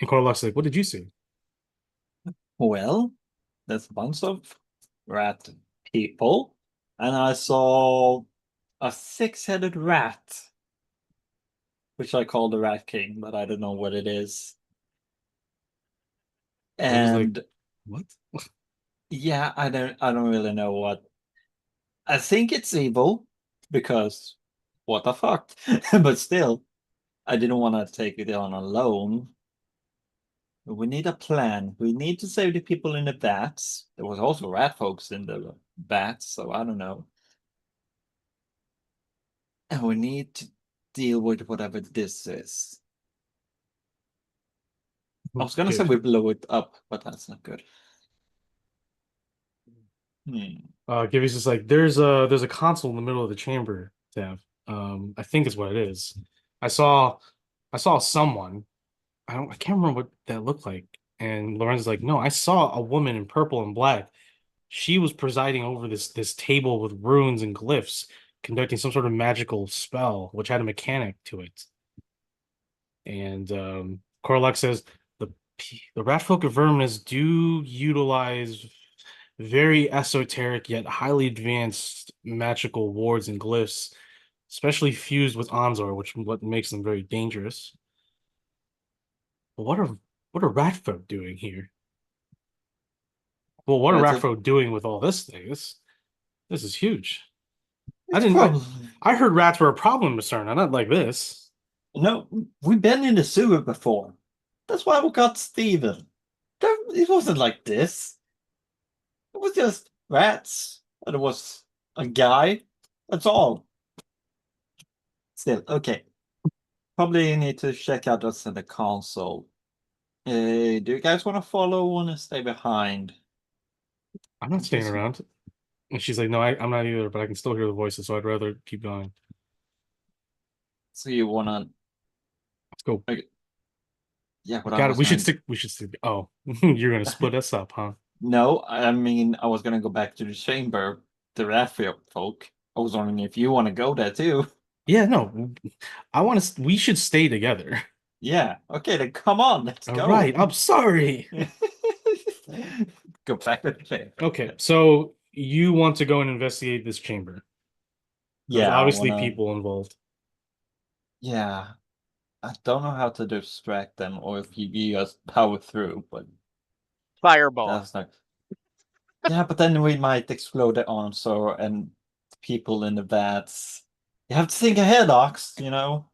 And Corlux like, what did you see? Well, there's a bunch of rat people, and I saw a six-headed rat, which I call the Rat King, but I don't know what it is. I was like, And what? yeah, I don't really know what. I think it's evil because what the fuck? But still, I didn't want to take it on alone. We need a plan. We need to save the people in the vats. There was also rat folks in the vats, so I don't know. And we need to deal with whatever this is. I was gonna say we blow it up, but that's not good. Givy's just like, there's a console in the middle of the chamber, Tav. I think is what it is. I saw someone. I can't remember what that looked like. And Lorenzo's like, no, I saw a woman in purple and black. She was presiding over this table with runes and glyphs, conducting some sort of magical spell, which had a mechanic to it. And Korlak says the Ratfolk of Verminus do utilize very esoteric yet highly advanced magical wards and glyphs, especially fused with Anzor, which what makes them very dangerous. But what are Ratfolk doing here? Well, what are That's a, Ratfolk doing with all this thing? This is huge. it's probably I heard rats were a problem, Miss Cerna, not like this. no. We've been in the sewer before. That's why we got Steven. It wasn't like this. It was just rats, and it was a guy. That's all. Still, okay. Probably need to check out what's in the console. Do you guys want to follow or want to stay behind? I'm not staying around. And she's like, no, I'm not either, but I can still hear the voices, so I'd rather keep going. So you want to? Let's go. Yeah, what I Got it. was We should going. stick. We should stick. Oh, you're gonna split us up, huh? No, I mean I was gonna go back to the chamber, the Raphael folk. I was wondering if you want to go there too. Yeah, no. I want to. We should stay together. Yeah. Okay, then come on, let's All go. right. I'm sorry. Go back to the chamber. Okay, so you want to go and investigate this chamber? There's Yeah, I obviously wanna. people involved. Yeah, I don't know how to distract them or if you just power through, but Fireball. that's not. Yeah, but then we might explode the answer and people in the vats. You have to think ahead, Ox, you know?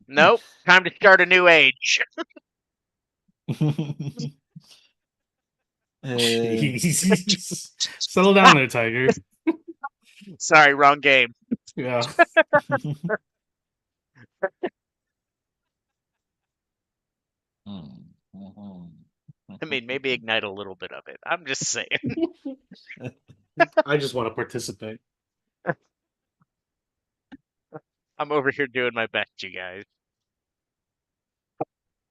Nope. Time to start a new age. Jeez. Settle down there, Tiger. Sorry, wrong game. Yeah. I mean, maybe ignite a little bit of it. I'm just saying. I just want to participate. I'm over here doing my best, you guys.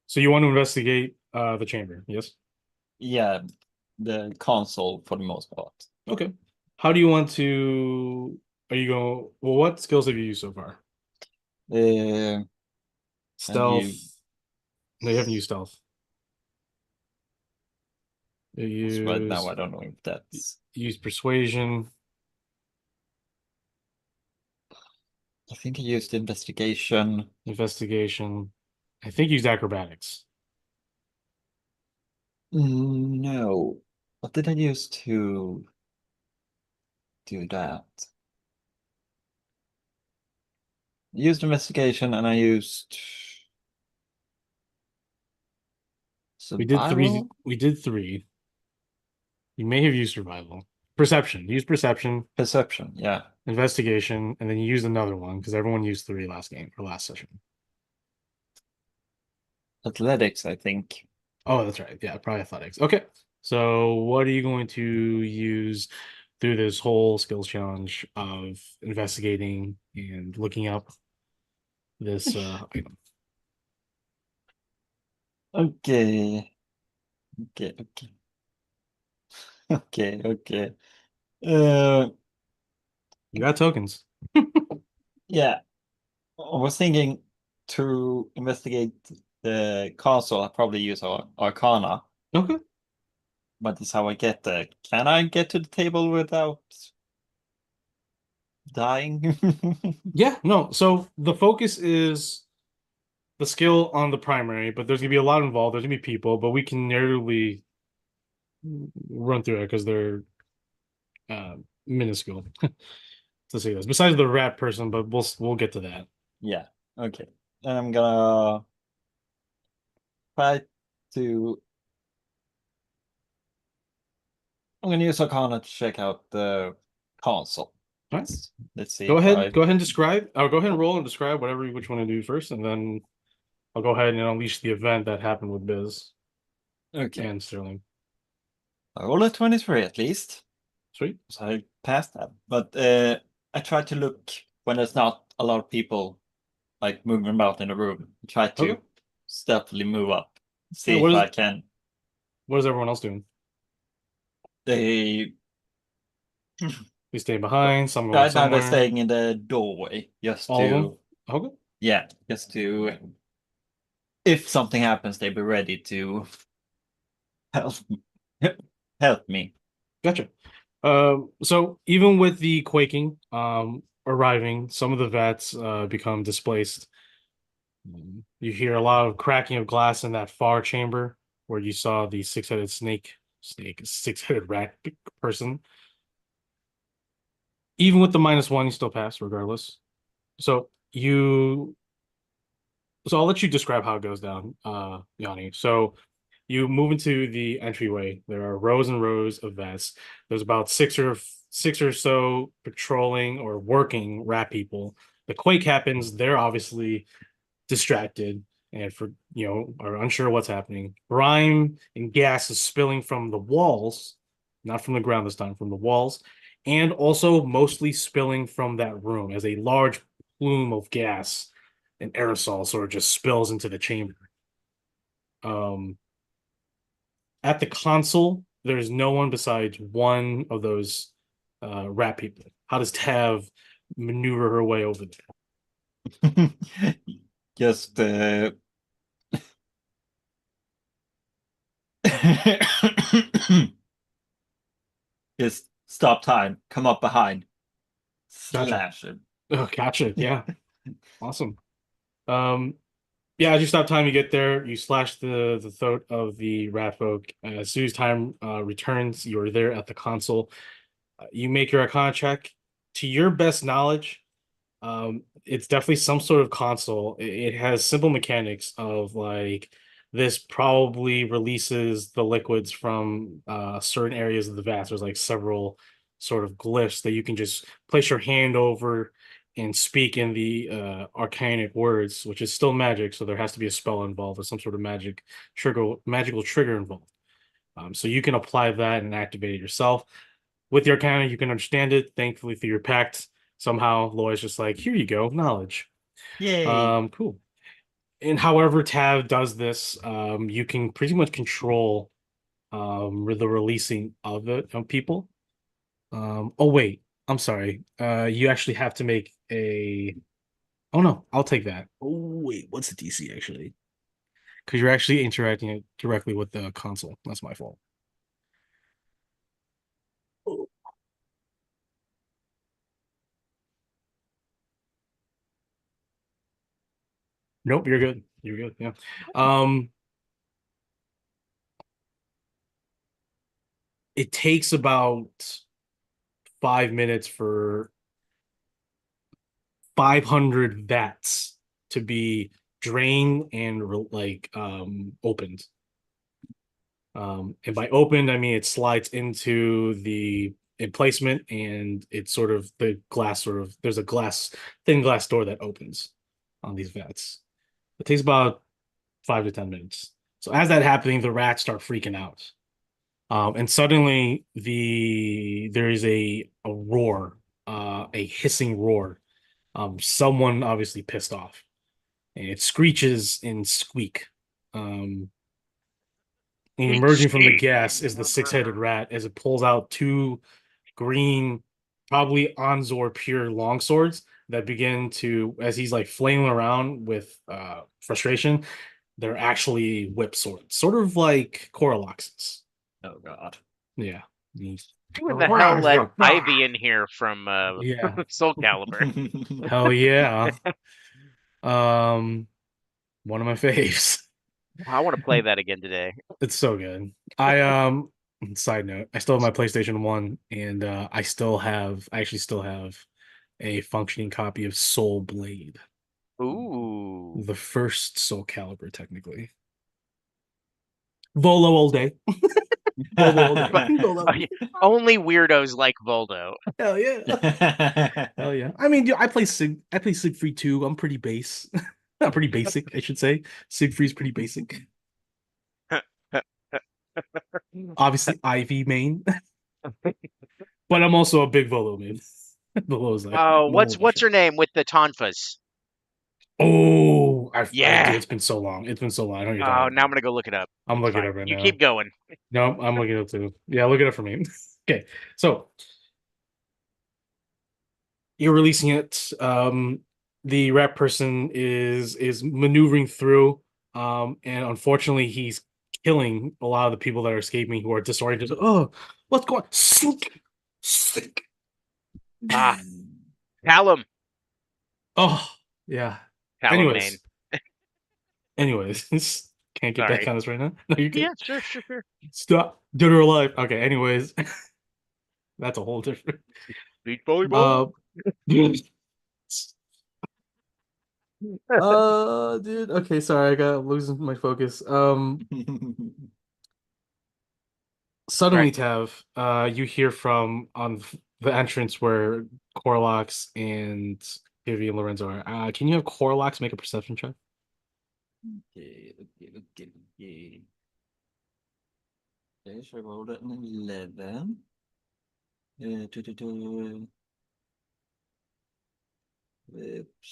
So you want to investigate the chamber, yes? Yeah, the console for the most part. Okay. How do you want to are you going well, what skills have you used so far? Stealth. you- No, you haven't used stealth. You right now, use I don't know if that's. use persuasion. I think I used investigation. Investigation. I think use acrobatics. No. What did I use to do that? I used investigation and I used We did three. survival. We did three. You may have used survival. Perception. Use perception, Perception, yeah. investigation, and then you used another one because everyone used three last game or last session. Athletics, I think. Oh, that's right. Yeah, probably athletics. Okay. So what are you going to use through this whole skills challenge of investigating and looking up this item? Okay. Okay. Okay. You got tokens. Yeah. I was thinking to investigate the castle, I probably use Arcana, Okay. but that's how I get there. Can I get to the table without dying? Yeah, no. So the focus is the skill on the primary, but there's gonna be a lot involved. There's gonna be people, but we can narrowly run through it because they're minuscule to say this. Besides the rat person, but we'll get to that. Yeah. Okay. And I'm gonna try to. I'm gonna use Arcana to check out the console. All right. Let's see Go if ahead. I. Go ahead and describe. I'll go ahead and roll and describe whatever which one to do first, and then I'll go ahead and unleash the event that happened with Biz Okay. and Sterling. I rolled a 23 at least. Sweet. So I passed that. But I try to look when there's not a lot of people like moving about in the room. Try to Okay. stealthily move up. See Yeah, if I can. what is everyone else doing? They We stay behind. Some going right now they're somewhere. staying in the doorway just All of them. to Okay. yeah, just to if something happens, they'll be ready to help help me. Gotcha. So even with the quaking arriving, some of the vets become displaced. You hear a lot of cracking of glass in that far chamber where you saw the six-headed six-headed rat person. Even with the -1, you still pass regardless. So I'll let you describe how it goes down, Yanni. So you move into the entryway. There are rows and rows of vets. There's about six or so patrolling or working rat people. The quake happens. They're obviously distracted and are unsure what's happening. Brine and gas is spilling from the walls, not from the ground this time, from the walls, and also mostly spilling from that room as a large plume of gas and aerosol sort of just spills into the chamber. Um, at the console, there's no one besides one of those rat people. How does Tav maneuver her way over there? Just just stop time, come up behind, Gotcha. slash it. Oh, gotcha. Yeah. Awesome. Yeah, as you stop time, you get there, you slash the throat of the rat folk. As soon as time returns, you're there at the console. You make your Arcana check. To your best knowledge, it's definitely some sort of console. It has simple mechanics of like this probably releases the liquids from certain areas of the vats. There's like several sort of glyphs that you can just place your hand over and speak in the arcanic words, which is still magic, so there has to be a spell involved or some sort of magical trigger involved. So you can apply that and activate it yourself. With your Arcana, you can understand it. Thankfully, through your pact, somehow Loy's just like, here you go, knowledge. Yay. Cool. And however Tav does this, you can pretty much control the releasing of it of people. Oh wait, I'm sorry. You actually have to make a. Oh no, I'll take that. Oh wait, what's the DC actually? Because you're actually interacting it directly with the console. That's my fault. Nope, you're good. You're good. Yeah. Um. it takes about 5 minutes for 500 vats to be drained and opened. And by opened, I mean it slides into the emplacement, and it's sort of the glass there's a thin glass door that opens on these vats. It takes about 5 to 10 minutes. So as that happening, the rats start freaking out. And suddenly there is a roar, a hissing roar. Someone obviously pissed off. And it screeches and squeak. And emerging from the gas is the six-headed rat as it pulls out two green, probably Anzor pure longswords that begin to, as he's like flailing around with frustration, they're actually whip swords, sort of like Coralox's. Oh god. Yeah. Who in the hell let Ivy in here from Yeah. Soul Calibur? Hell yeah. One of my faves. I want to play that again today. It's so good. Side note, I still have my PlayStation 1 and I actually still have a functioning copy of Soul Blade. Ooh. The first Soul Calibur, technically. Volo all day. Volo all day. Volo. Only weirdos like Voldo. Hell yeah. Hell yeah. I mean, I play Siegfried too. I'm pretty base. Not pretty basic, I should say. Siegfried's pretty basic. Obviously, Ivy main. But I'm also a big Volo main. Volo's like, Oh, what's her name with the tonfas? Oh, Yeah. It's been so long. It's been so long. I know you're Oh, talking now I'm about. gonna go look it up. I'm looking it Fine. up right You now. keep going. No, I'm looking it up too. Yeah, look it up for me. Okay, so you're releasing it. The rat person is maneuvering through. And unfortunately, he's killing a lot of the people that are escaping who are disoriented. Oh, what's going? Sink, sink. Ah, Callum. Oh, yeah. Callum Main. Anyways, can't get back Sorry. on this right now. No, you're good. Yeah, sure. Stop. Dead or alive. Okay, anyways. That's a whole different. Beach volleyball. Dude. Dude. Okay, sorry, I got losing my focus. Suddenly, Tav, you hear from on the entrance where Corlox and Vivi and Lorenzo are. Can you have Corlox make a perception check? Okay. Okay, so I rolled an 11.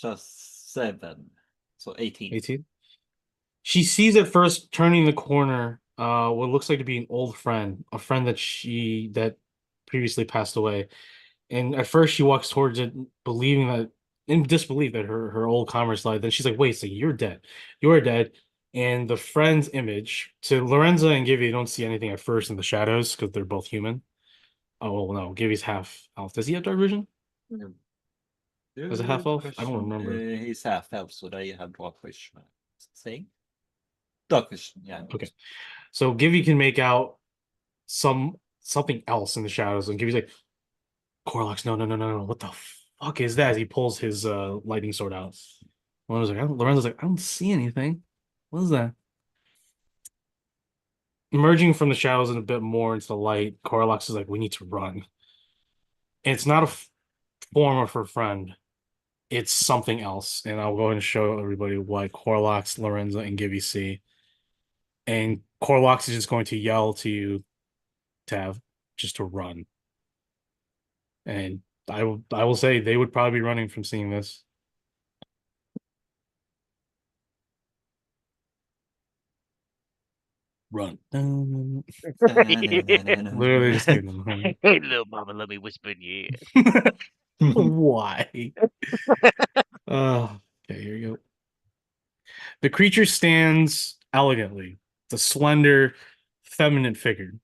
Plus 7. So 18. 18. She sees at first turning the corner, what looks like to be an old friend, a friend that previously passed away. And at first she walks towards it, believing that in disbelief that her old comrade died. Then she's like, wait a second, you're dead. You're dead. And the friend's image to Lorenza and Gibby, you don't see anything at first in the shadows because they're both human. Oh well, no, Gibby's half elf. Does he have dark vision? Was it half elf? I don't remember. He's half elf, so they have dark vision. Saying dark vision, yeah. Okay. So Gibby can make out something else in the shadows, and Gibby's like, Corlox, no. What the fuck is that? As he pulls his lightning sword out. Lorenzo's like, I don't see anything. What is that? Emerging from the shadows and a bit more into the light, Corlox is like, we need to run. And it's not a form of her friend. It's something else. And I'll go ahead and show everybody what Corlox, Lorenzo, and Gibby see. And Corlox is just going to yell to you, Tav, just to run. And I will say they would probably be running from seeing this. Run. Literally just gave them. Hey, little mama, let me whisper in your ear. Why? Okay, here you go. The creature stands elegantly. It's a slender, feminine figure.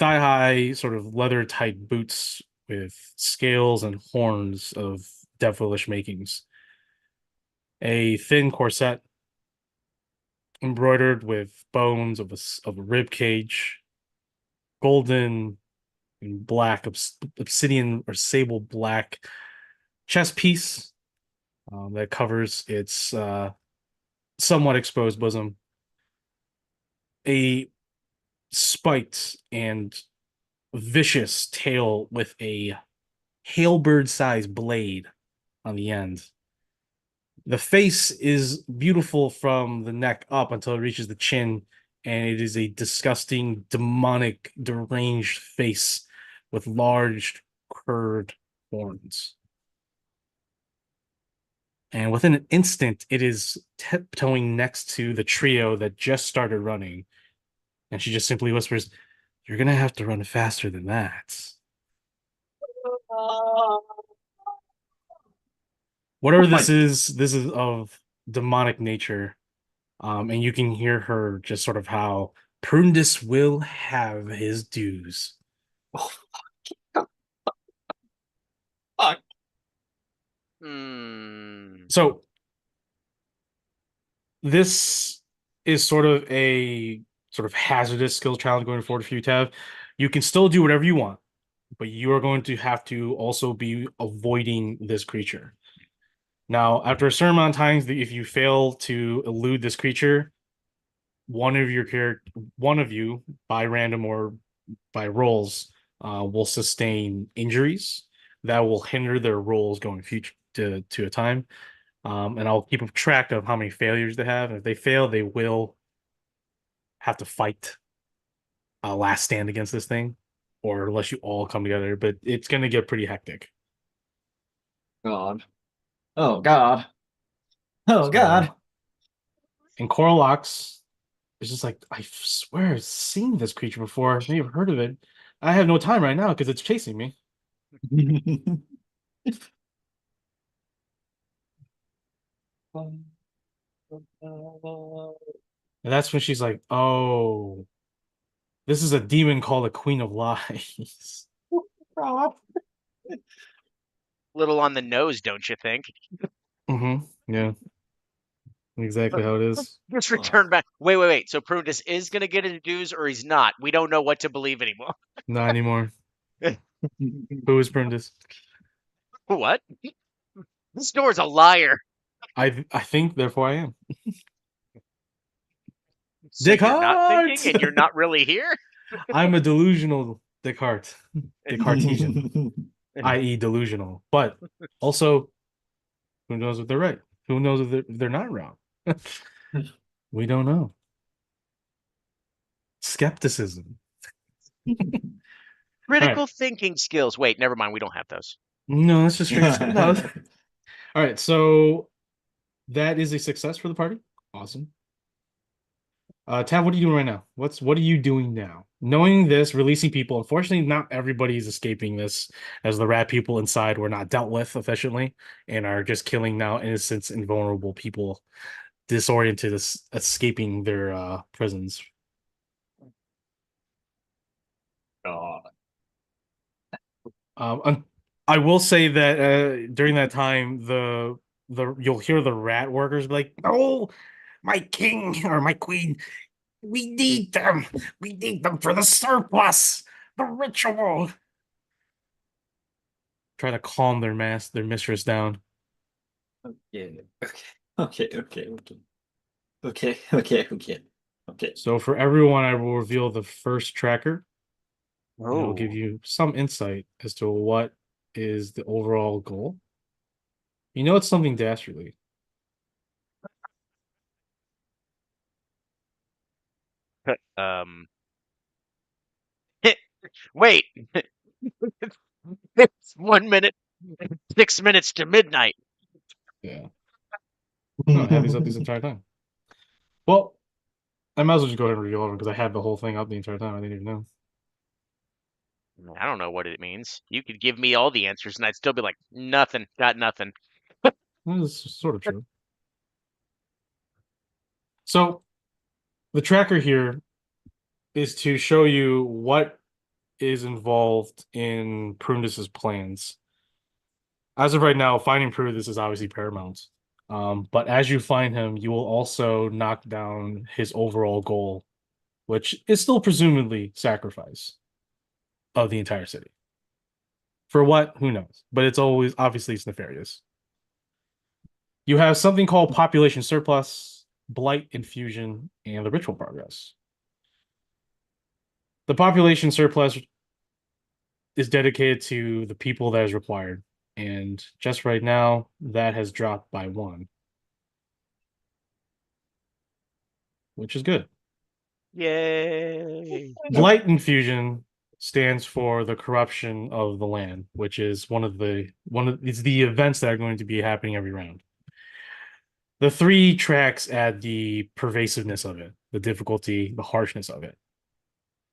Thigh-high, sort of leather-tight boots with scales and horns of devilish makings. A thin corset embroidered with bones of a rib cage golden and black obsidian or sable black chest piece that covers its somewhat exposed bosom. A spiked and vicious tail with a halberd-sized blade on the end. The face is beautiful from the neck up until it reaches the chin, and it is a disgusting, demonic, deranged face with large, curved horns. And within an instant, it is tiptoeing next to the trio that just started running. And she just simply whispers, "You're gonna have to run faster than that." Whatever this is of demonic nature. And you can hear her just sort of how Prundus will have his dues. Oh, fuck. Hmm. So this is sort of hazardous skill challenge going forward for you, Tav. You can still do whatever you want, but you are going to have to also be avoiding this creature. Now, after a certain amount of times, if you fail to elude this creature, one of you by random or by rolls will sustain injuries that will hinder their rolls going future to a time. And I'll keep track of how many failures they have. And if they fail, they will have to fight a last stand against this thing, or unless you all come together. But it's going to get pretty hectic. God. Oh God. Oh So, God. and Coralox is just like, I swear I've seen this creature before. Maybe I've heard of it. I have no time right now because it's chasing me. And that's when she's like, "Oh, this is a demon called the Queen of Lies." Little on the nose, don't you think? Yeah, exactly how it is. Just return back. Wait. So Prudence is gonna get his dues, or he's not. We don't know what to believe anymore. Not anymore. Who is Prentice? What? This door's a liar. I think, therefore I am. So you're not thinking, Descartes! and you're not really here. I'm a delusional Descartes. Descartesian, i.e. delusional. But also, who knows if they're right? Who knows if they're not wrong? We don't know. Skepticism. Critical thinking skills. Wait, never mind. We don't have those. No, that's just straight. No. All right, so that is a success for the party. Awesome. Tav, what are you doing right now? What are you doing now? Knowing this, releasing people. Unfortunately, not everybody is escaping this, as the rat people inside were not dealt with efficiently and are just killing now innocent and vulnerable people, disoriented, escaping their prisons. God. I will say that during that time, you'll hear the rat workers be like, "Oh, my king or my queen, we need them. We need them for the surplus, the ritual." Try to calm their mistress down. Okay. Okay. So for everyone, I will reveal the first tracker. And I'll Oh, give you some insight as to what is the overall goal. You know, it's something dastardly. um. Wait. It's 1 minute, 6 minutes to midnight. Yeah. No, I had these up this entire time. Well, I might as well just go ahead and reveal them because I had the whole thing up the entire time. I didn't even know. I don't know what it means. You could give me all the answers, and I'd still be like, nothing. Got nothing. That's sort of true. So the tracker here is to show you what is involved in Prudis's plans. As of right now, finding Prudis is obviously paramount. But as you find him, you will also knock down his overall goal, which is still presumably sacrifice. of the entire city. For what? Who knows? But it's always obviously it's nefarious. You have something called population surplus, blight infusion, and the ritual progress. The population surplus is dedicated to the people that is required. And just right now, that has dropped by 1, which is good. Yay! Blight infusion stands for the corruption of the land, which is it's the events that are going to be happening every round. The 3 tracks add the pervasiveness of it, the difficulty, the harshness of it.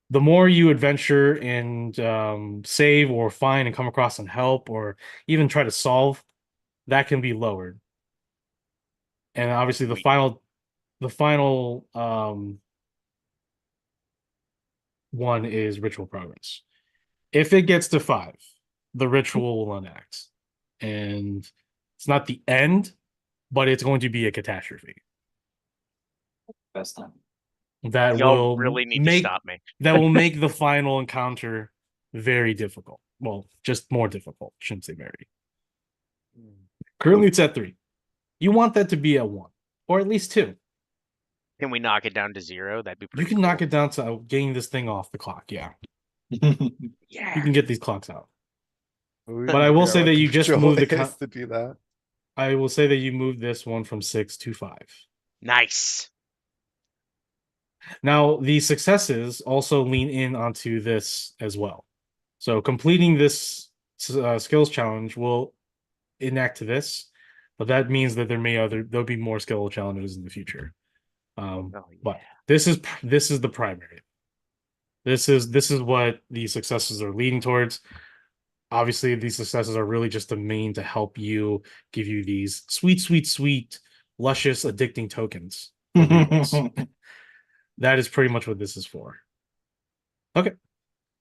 The more you adventure and save or find and come across some help or even try to solve, that can be lowered. And obviously the final one is ritual progress. If it gets to 5, the ritual will enact. And it's not the end, but it's going to be a catastrophe. Best time. That Y'all will really need to make stop me. that will make the final encounter very difficult. Well, just more difficult. Shouldn't say very. Currently, it's at 3. You want that to be at 1, or at least 2. Can we knock it down to 0? That'd be You pretty can cool. knock it down to getting this thing off the clock. Yeah, you Yeah. can get these clocks out. We But I will figure say out that what you just control moved the is to do that. I will say that you moved this one from 6 to 5. Nice. Now, the successes also lean in onto this as well. So completing this skills challenge will enact this, but that means that there'll be more skill challenges in the future. Oh, But yeah. this is the primary. This is what these successes are leading towards. Obviously, these successes are really just the main to help you give you these sweet, sweet, sweet, luscious, addicting tokens. for rerolls. That is pretty much what this is for. Okay.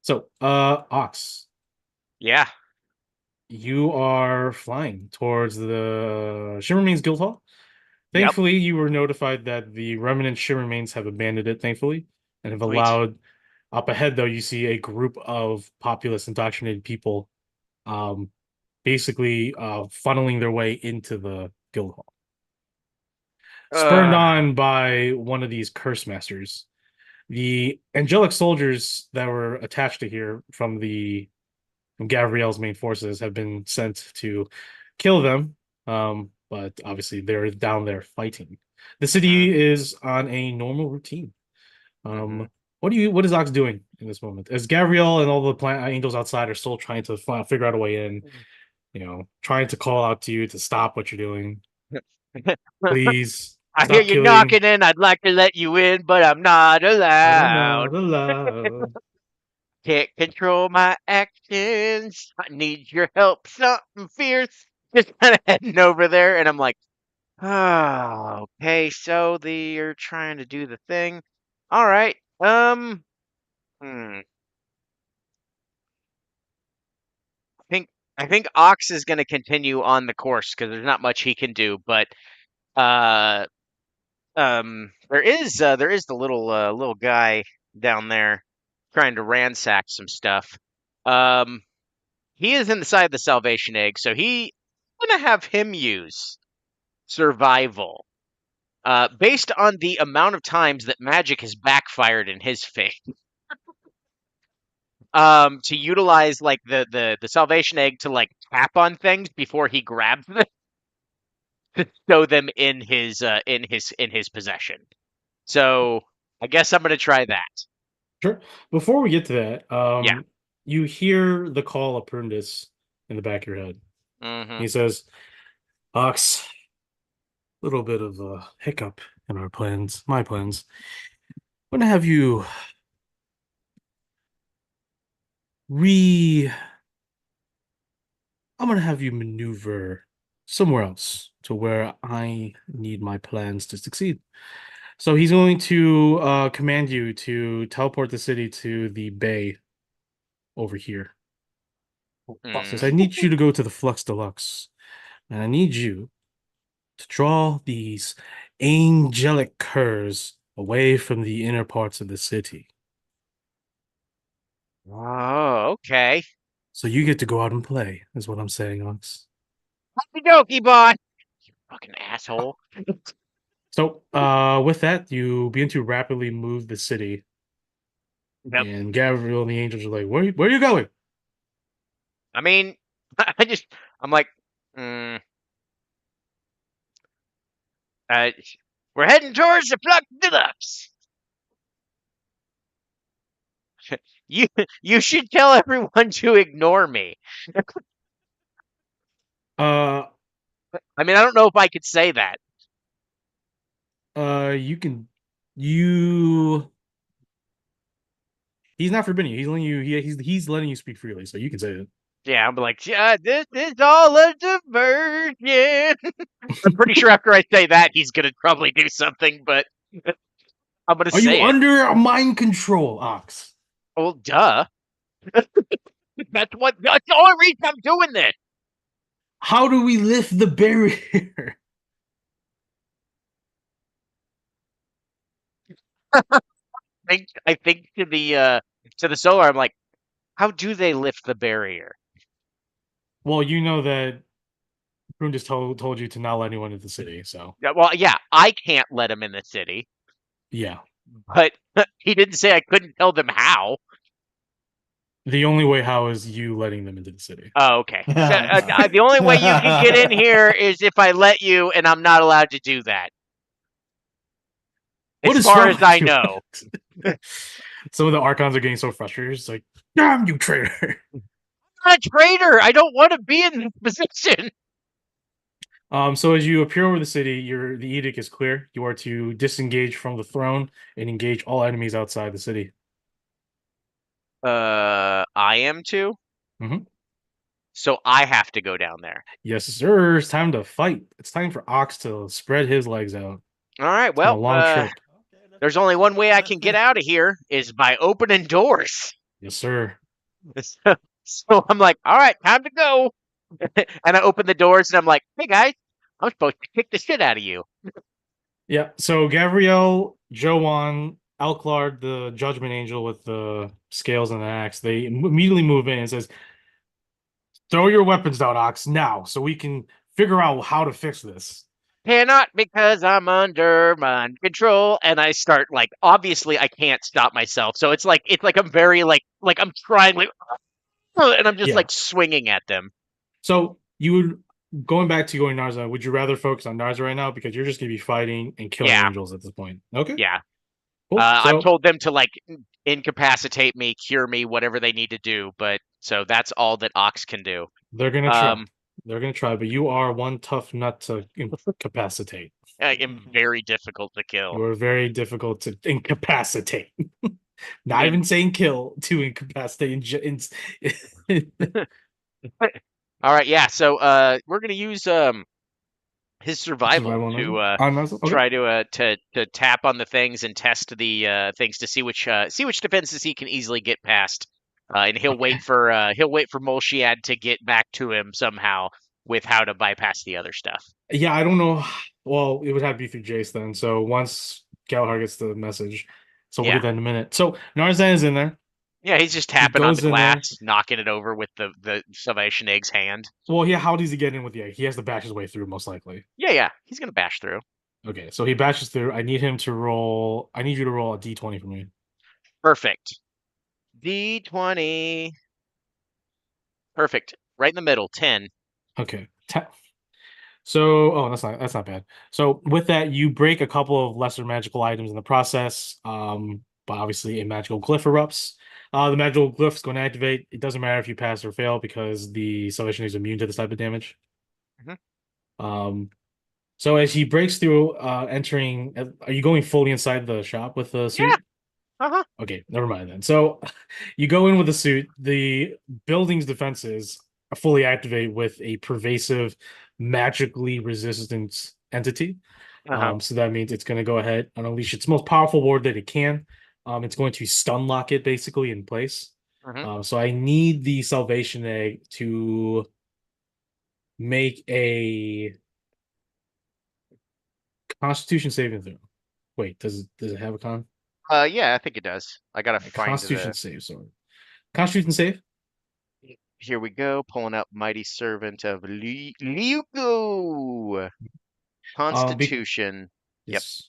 So, Ox, Yeah. you are flying towards the Shimmermanes Guild Hall. Yep. Thankfully, you were notified that the remnant Shimmermanes have abandoned it, thankfully, and have Sweet. allowed. Up ahead, though, you see a group of populous, indoctrinated people, basically funneling their way into the guild hall. Spurned on by one of these curse masters, the angelic soldiers that were attached to here from Gavriel's main forces have been sent to kill them. But obviously they're down there fighting. The city is on a normal routine. What is Ox doing in this moment? As Gavriel and all the plant angels outside are still trying to figure out a way in, trying to call out to you to stop what you're doing. Please. I hear you knocking in. I'd like to let you in, but I'm not allowed. I'm not allowed. Can't control my actions. I need your help. Something fierce. Just kind of heading over there, and I'm like, oh, okay. So you're trying to do the thing. All right. I think Ox is going to continue on the course because there's not much he can do. But uh, there is the little guy down there trying to ransack some stuff. He is inside the Salvation Egg, so he's gonna have him use survival. Based on the amount of times that magic has backfired in his face. To utilize like the Salvation Egg to like tap on things before he grabs them to show them in his possession. So I guess I'm gonna try that. Sure. Before we get to that, Yeah. you hear the call of Prundus in the back of your head. He says, Ox, little bit of a hiccup in our plans, my plans. I'm gonna have you I'm gonna have you maneuver somewhere else to where I need my plans to succeed. So he's going to command you to teleport the city to the bay over here. Says, I need you to go to the Flux Deluxe, and I need you to draw these angelic curs away from the inner parts of the city. Oh, okay. So you get to go out and play, is what I'm saying, Ox. Okie dokie, boss. You fucking asshole. So, with that, you begin to rapidly move the city, Yep. and Gabriel and the angels are like, where are you going?" I mean, I'm like, mm, uh, we're heading towards the Flux Deluxe. You you should tell everyone to ignore me. Uh, I mean, I don't know if I could say that. you can, you. He's not forbidding you. He's letting you. He's letting you speak freely, so you can say it. Yeah, I'm like, yeah, this is all a diversion. I'm pretty sure after I say that, he's gonna probably do something, but I'm gonna Are you say it. under a mind control, Ox? Well, duh. That's the only reason I'm doing this. How do we lift the barrier? I think to the solar, I'm like, how do they lift the barrier? Well, you know that Prune just told you to not let anyone into the city, so Yeah, well, yeah, I can't let him in the city, yeah. but he didn't say I couldn't tell them how. The only way how is you letting them into the city. Oh, okay. So, the only way you can get in here is if I let you, and I'm not allowed to do that. What As is far wrong as with I you, know. Ox? Some of the Archons are getting so frustrated. It's like, damn you, traitor! I'm not a traitor. I don't want to be in this position. So as you appear over the city, the edict is clear. You are to disengage from the throne and engage all enemies outside the city. I am too. Mhm. So I have to go down there. Yes, sir. It's time to fight. It's time for Ox to spread his legs out. All right. It's been a Well, long trip. there's only one way I can get out of here is by opening doors. Yes, sir. So I'm like, all right, time to go. And I open the doors and I'm like, hey guys, I'm supposed to kick the shit out of you. Yeah. So Gabrielle, Joan, Alclard, the Judgment Angel with the scales and the axe, they immediately move in and says, "Throw your weapons down, Ox, now, so we can figure out how to fix this." Cannot because I'm under mind control. And I start like, obviously I can't stop myself. So it's like I'm very like I'm trying like, and I'm just Yeah. like swinging at them. So you would going back to going Narza, would you rather focus on Narza right now because you're just gonna be fighting and killing Yeah, angels at this point? Okay, yeah. cool. I've So told them to like incapacitate me, cure me, whatever they need to do. But so that's all that Ox can do. they're gonna try. Um, They're gonna try, but you are one tough nut to incapacitate. I am very difficult to kill. You are very difficult to incapacitate. I Not mean, even saying kill, to incapacitate. all right, yeah. So we're gonna use his survival Survival to on Narza. Okay. try to tap on the things and test the things to see which defenses he can easily get past. And he'll Okay. wait for Molshiad to get back to him somehow with how to bypass the other stuff. Yeah, I don't know. Well, it would have to be through Jace then. So once Galahad gets the message, so we'll Yeah. get that in a minute. So Narzan is in there. Yeah, he's just tapping on goes the in there. glass, knocking it over with the Salvation Egg's hand. Well, yeah, how does he get in with the egg? He has to bash his way through, most likely. Yeah, he's gonna bash through. Okay, so he bashes through. I need him to roll. I need you to roll a d20 for me. Perfect. D20. Perfect. Right in the middle. 10. Okay. So, oh, that's not bad. So with that, you break a couple of lesser magical items in the process. But obviously a magical glyph erupts. The magical glyph is going to activate. It doesn't matter if you pass or fail because the salvation is immune to this type of damage. Mhm. So as he breaks through, entering, are you going fully inside the shop with the suit? Yeah. Uh-huh. Okay, never mind then. So you go in with the suit. The building's defenses fully activate with a pervasive, magically resistant entity. Uh-huh. So that means it's going to go ahead and unleash its most powerful ward that it can. It's going to stun lock it basically in place. Mhm. So I need the Salvation Egg to make a Constitution saving throw. Wait, does it have a con? Yeah, I think it does. I gotta A find Constitution the. save, sorry. Constitution save. Here we go. Pulling up Mighty Servant of Liuko. Be- Constitution. Yep. yes.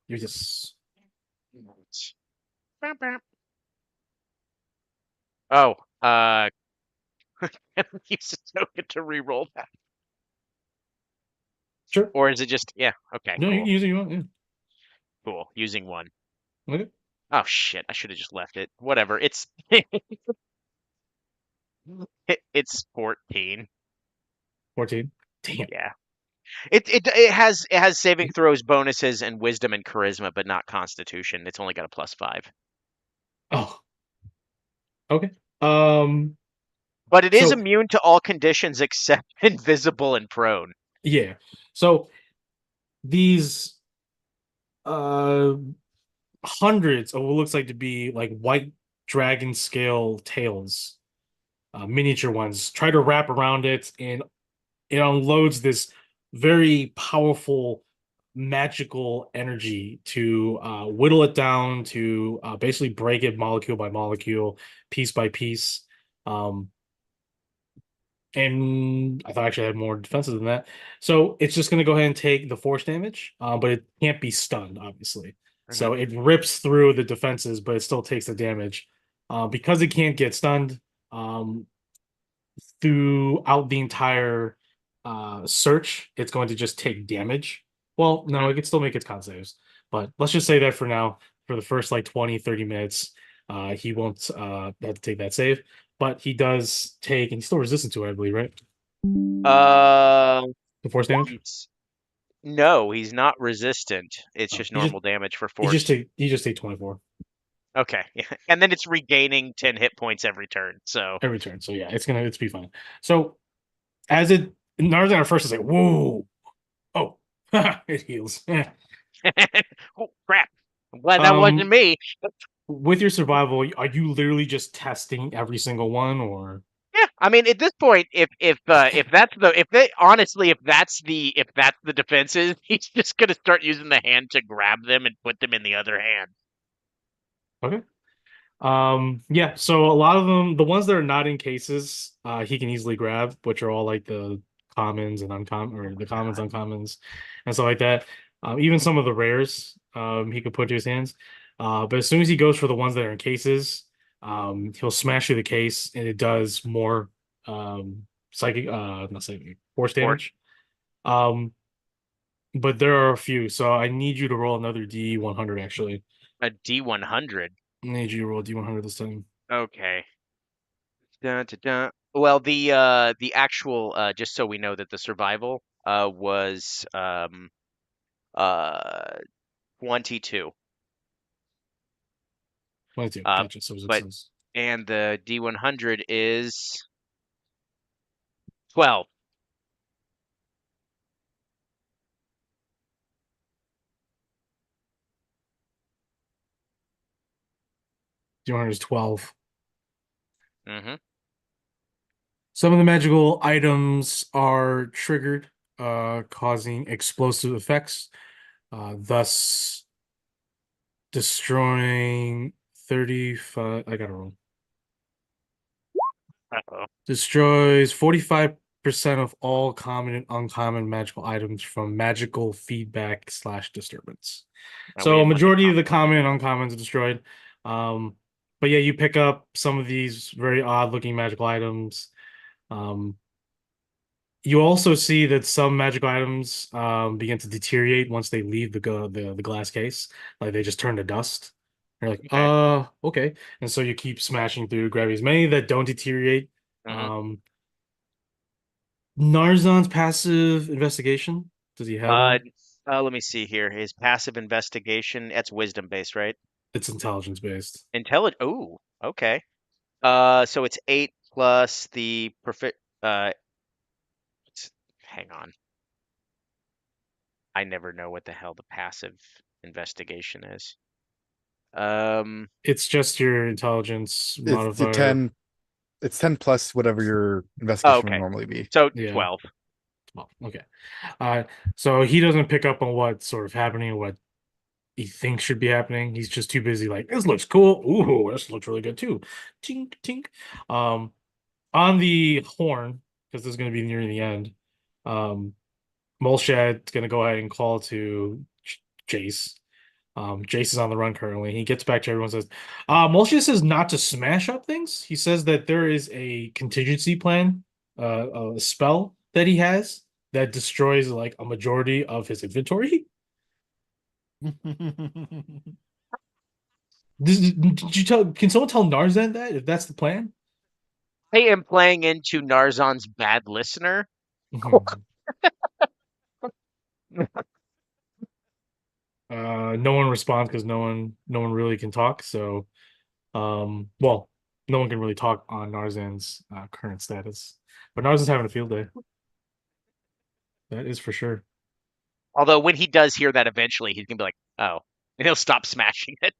Yes. Oh, can I use a token to re-roll that? Sure. Or is it just, yeah, okay, No, you cool. can use it. You want? Yeah. Cool. Using one. Okay. Oh shit, I should have just left it. Whatever. It's it's 14. 14. Damn. Yeah. It has saving throws, bonuses, and wisdom and charisma, but not constitution. It's only got a +5. Oh. Okay. Um. But it is So immune to all conditions except invisible and prone. yeah. So these uh hundreds of what looks like to be like white dragon scale tails, miniature ones, try to wrap around it, and it unloads this very powerful magical energy to whittle it down to basically break it molecule by molecule, piece by piece. Um, and I thought actually I had more defenses than that. So it's just going to go ahead and take the force damage, but it can't be stunned, obviously. Mhm. So it rips through the defenses, but it still takes the damage. Because it can't get stunned um, throughout the entire search, it's going to just take damage. Well, no, it can still make its con saves. But let's just say that for now, for the first like 20, 30 minutes, he won't have to take that save. But he does take, and he's still resistant to it, I believe, right? Uh, The force damage. no, he's not resistant. It's Oh, just normal damage for force. he just take 24 Okay, yeah. And then it's regaining 10 hit points every turn. So every turn. So yeah, it's be fine. So as it Naruto at first is like, whoa, oh, it heals. oh crap. I'm glad that wasn't me. With your survival, are you literally just testing every single one, or Yeah, I mean at this point, if that's the if they honestly if that's the defenses, he's just gonna start using the hand to grab them and put them in the other hand. okay? Yeah. So a lot of them, the ones that are not in cases, he can easily grab, which are all like the commons and uncommon, or the commons, uncommons, and stuff like that. Even some of the rares, he could put to his hands. But as soon as he goes for the ones that are in cases, he'll smash through the case, and it does more psychic, not psychic, force Or damage. Um, but there are a few, so I need you to roll another D100 actually. a D100. I need you to roll D100 this time. Okay. Dun, dun, dun. Well, the actual just so we know that the survival was uh 22. 22. Uh Gotcha. So but it's and the D100 is 12. D100 is 12. Mhm. Some of the magical items are triggered, causing explosive effects, thus destroying 35. I gotta roll. Uh-oh. Destroys 45% of all common and uncommon magical items from magical feedback / disturbance. Oh, we So a didn't want the majority of the common common and uncommons are destroyed. Um, but yeah, you pick up some of these very odd looking magical items. Um, you also see that some magical items begin to deteriorate once they leave the glass case. Like they just turn to dust. You're like, Okay. okay. And so you keep smashing through, grabbing as many that don't deteriorate. Mhm. Narzan's passive investigation. Does he have Uh, one? let me see here. His passive investigation, that's wisdom based, right? It's intelligence based. Intelligent. Ooh, okay. So it's 8 plus the perfect. Hang on. I never know what the hell the passive investigation is. Um. It's just your intelligence It's the modifier. 10. It's 10 plus whatever your Oh, investigation would okay. normally be. So Yeah. 12. Well, okay. So he doesn't pick up on what's sort of happening, what he thinks should be happening. He's just too busy like, this looks cool. Ooh, this looks really good too. Tink, tink. Um, on the horn, because this is going to be near the end, Molshad's going to go ahead and call to Jace. Jace is on the run currently. He gets back to everyone and says, Molshad says not to smash up things. He says that there is a contingency plan, a spell that he has that destroys like a majority of his inventory. Did you tell? Can someone tell Narzan that if that's the plan? I am playing into Narzan's bad listener. No one responds because no one really can talk. So, well, no one can really talk on Narzan's current status. But Narzan's having a field day. That is for sure. Although when he does hear that eventually, he's gonna be like, oh, and he'll stop smashing it.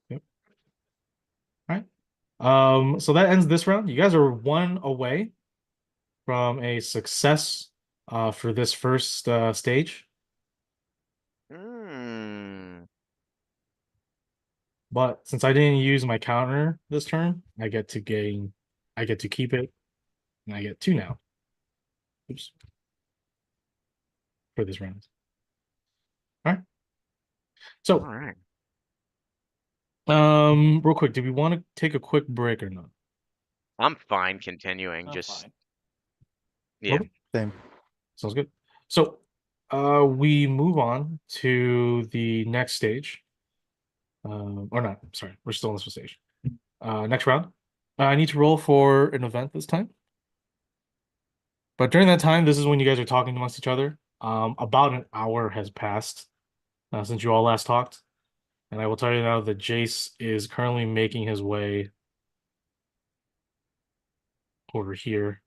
Yep. All right. So that ends this round. You guys are one away from a success for this first stage. Hmm. But since I didn't use my counter this turn, I get to keep it, and I get 2 now. Oops. For this round. All right. All So, right. real quick, do we want to take a quick break or not? I'm fine continuing. I'm Just fine. yeah. Okay. Same. Sounds good. So, we move on to the next stage. Or not, sorry, we're still in this stage. Next round. I need to roll for an event this time. But during that time, this is when you guys are talking amongst each other. About an hour has passed since you all last talked. And I will tell you now that Jace is currently making his way over here.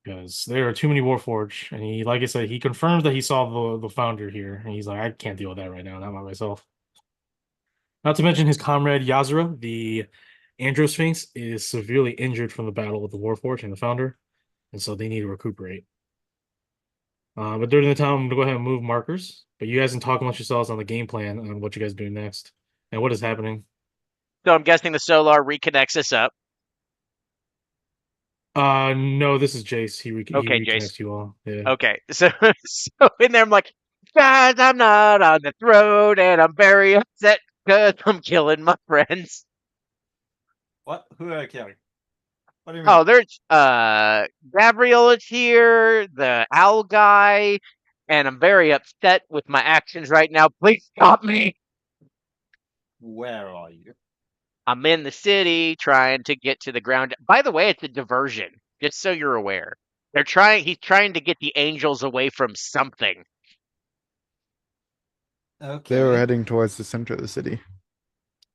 Because there are too many Warforged. And he, like I said, he confirms that he saw the founder here. And he's like, I can't deal with that right now, not by myself. Not to mention his comrade Yazra, the Androsphinx, is severely injured from the battle with the Warforged and the founder. And so they need to recuperate. But during the time, I'm going to go ahead and move markers. But you guys can talk amongst yourselves on the game plan on what you guys are doing next and what is happening. So I'm guessing the Solar reconnects us up. No, this is Jace. He Okay, reconnects Jace. you all. Yeah. Okay, so in there I'm like, guys, I'm not on the throne, and I'm very upset because I'm killing my friends. What? Who are you killing? What do you mean? Oh, there's Gabriel is here, the owl guy, and I'm very upset with my actions right now. Please stop me. Where are you? I'm in the city trying to get to the ground. By the way, it's a diversion, just so you're aware. He's trying to get the angels away from something. Okay. They were heading towards the center of the city.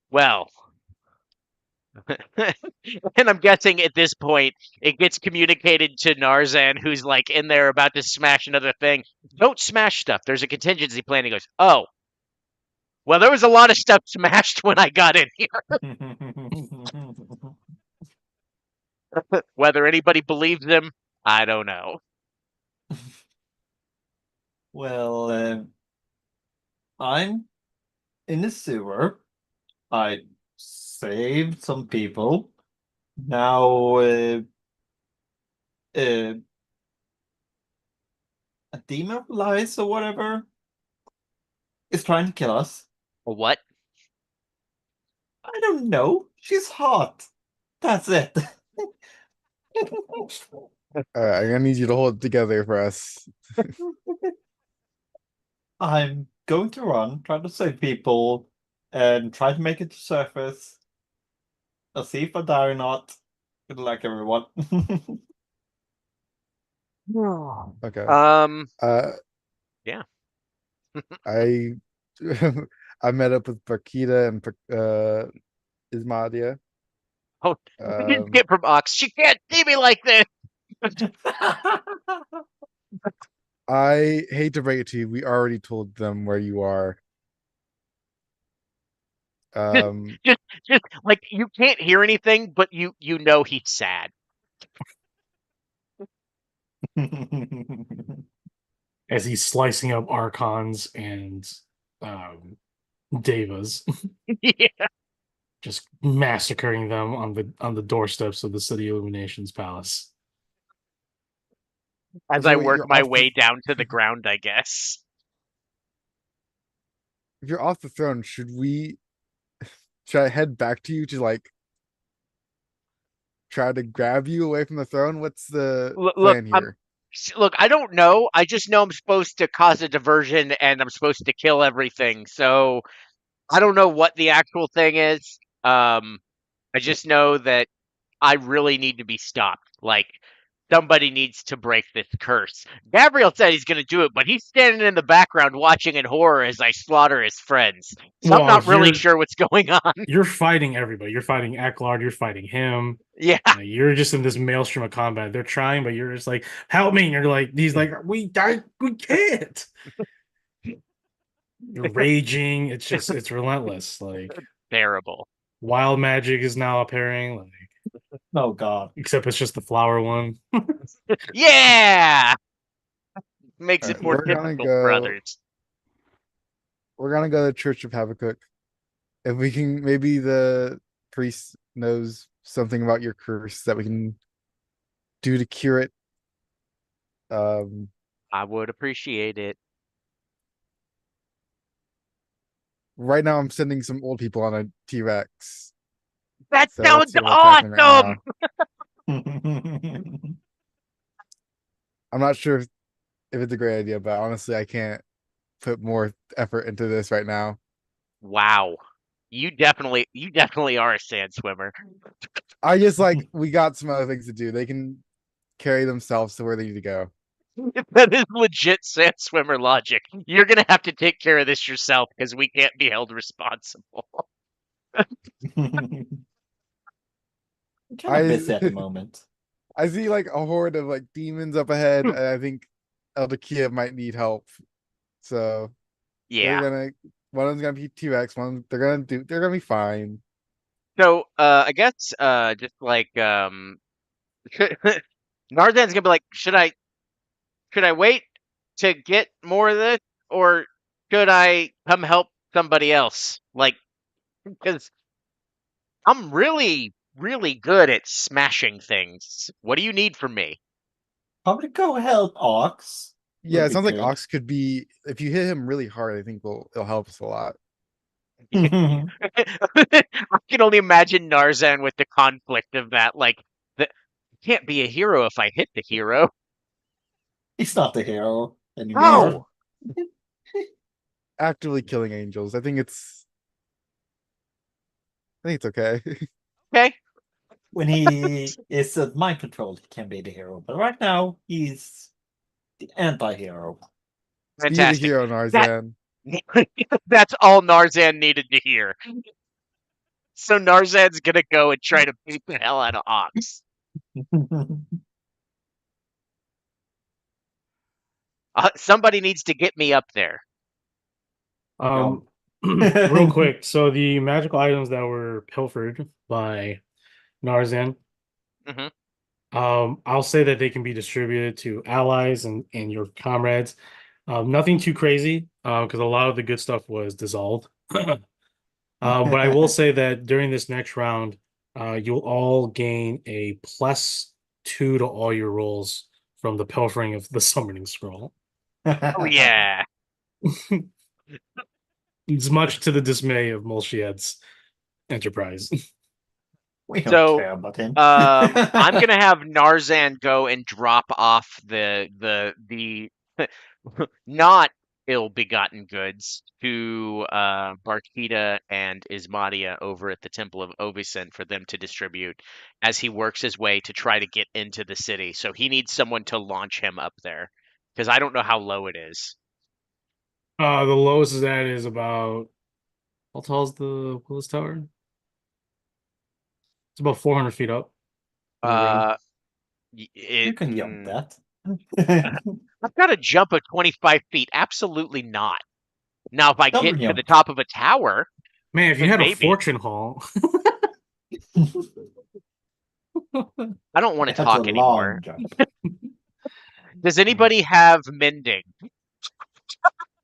Well, and I'm guessing at this point it gets communicated to Narzan, who's like in there about to smash another thing. Don't smash stuff. There's a contingency plan. He goes, oh, well, there was a lot of stuff smashed when I got in here. Whether anybody believes him, I don't know. Well, I'm in the sewer. I saved some people. Now, a demon of lies or whatever is trying to kill us. What? I don't know. She's hot. That's it. I'm gonna need you to hold it together for us. I'm going to run, try to save people, and try to make it to surface. I'll see if I die or not. Good luck, everyone. Okay. Yeah. I I met up with Bakita and Ismadia. Oh, I didn't get from Ox. She can't see me like this. I hate to break it to you, we already told them where you are. Just like you can't hear anything, but you know he's sad. As he's slicing up Archons and Devas. Yeah. just massacring them on the doorsteps of the City Illuminations Palace. As So I wait, work you're my off way the down to the ground, I guess. if you're off the throne, should I head back to you to like try to grab you away from the throne? What's the Look, plan here? look, I don't know. I just know I'm supposed to cause a diversion and I'm supposed to kill everything. So I don't know what the actual thing is. I just know that I really need to be stopped. Like somebody needs to break this curse. Gabriel said he's going to do it, but he's standing in the background watching in horror as I slaughter his friends. So I'm Well, not really sure what's going on. you're fighting everybody. You're fighting Eklard. You're fighting him. Yeah, You're just in this maelstrom of combat. They're trying, but you're just like, help me. And you're like, he's like, we can't. You're raging. It's relentless. Like terrible. wild magic is now appearing. Like Oh God. except it's just the flower one. Yeah, makes it Alright, more difficult for others. we're gonna go to Church of Habakkuk. If we can, maybe the priest knows something about your curse that we can do to cure it. I would appreciate it. Right now I'm sending some old people on a T-Rex. That So let's sounds see what's happening right awesome. now. I'm not sure if it's a great idea, but honestly, I can't put more effort into this right now. Wow. You definitely are a sand swimmer. I just like we got some other things to do. They can carry themselves to where they need to go. That is legit sand swimmer logic. You're gonna have to take care of this yourself because we can't be held responsible. Kind I- of busy at the moment. I see like a horde of like demons up ahead, and I think Elder Kia might need help. So Yeah. one of them's gonna be T-Rex, they're gonna be fine. So I guess just like Narzan's gonna be like, should I wait to get more of this, or should I come help somebody else? Like, because I'm really, really good at smashing things. What do you need from me? Probably go help Ox. Yeah, Would it be sounds like good. Ox could be if you hit him really hard, I think it'll help us a lot. I can only imagine Narzan with the conflict of that. Like, the can't be a hero if I hit the hero. He's not the hero anymore. No. Actively killing angels. I think it's okay. Okay. When he is mind controlled, he can be the hero. But right now, he's the anti-hero. Be the Fantastic. hero, Narzan. That's all Narzan needed to hear. So Narzan's gonna go and try to beat the hell out of Ox. Somebody needs to get me up there. Real quick. So the magical items that were pilfered by Narzan, Mhm. I'll say that they can be distributed to allies and your comrades. Nothing too crazy, because a lot of the good stuff was dissolved. But I will say that during this next round, you'll all gain a +2 to all your rolls from the pilfering of the summoning scroll. Oh yeah. It's much to the dismay of Molchied's enterprise. We don't So, care about him. I'm gonna have Narzan go and drop off the not ill-begotten goods to Barkita and Ismadia over at the Temple of Ovisen for them to distribute as he works his way to try to get into the city. So he needs someone to launch him up there because I don't know how low it is. The lowest is at is about how tall is the Willis Tower? It's about 400 feet up. from the ground. You can jump that. I've got a jump of 25 feet. Absolutely not. Now, if I Double get to jump. the top of a tower, Man, if you then had a maybe. fortune hall, I don't want to That's a talk anymore. long jump. Does anybody have mending?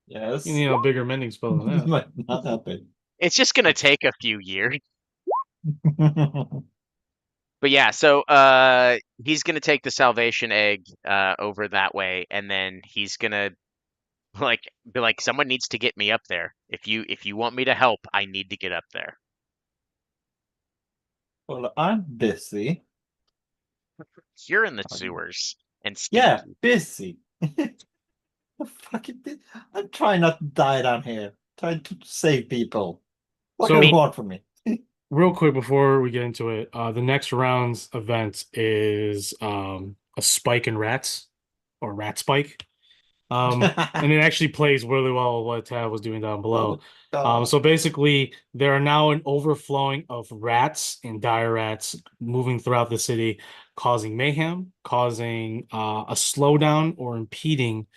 Yes. you need a bigger mending spell than that. Might not happen. It's just going to take a few years. But yeah, so he's gonna take the salvation egg over that way, and then he's gonna like be like, someone needs to get me up there. If you want me to help, I need to get up there. Well, I'm busy. You're in the Um, sewers and Yeah, stinky. busy. Fucking, I'm trying not to die down here. Trying to save people. What So- I do you mean, want from me? Real quick before we get into it, the next round's event is a spike in rats or rat spike. And it actually plays really well what Tad was doing down below. Oh, God. So basically, there are now an overflowing of rats and dire rats moving throughout the city, causing mayhem, causing a slowdown or impeding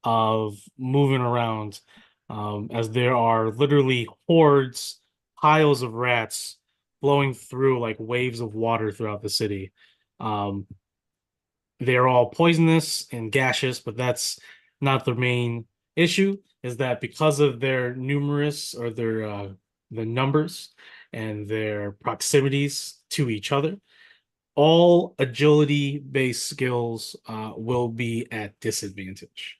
of moving around, as there are literally hordes, piles of rats flowing through like waves of water throughout the city. Um, they're all poisonous and gaseous, but that's not the main issue. Is that because of their numerous or their the numbers and their proximities to each other, all agility-based skills will be at disadvantage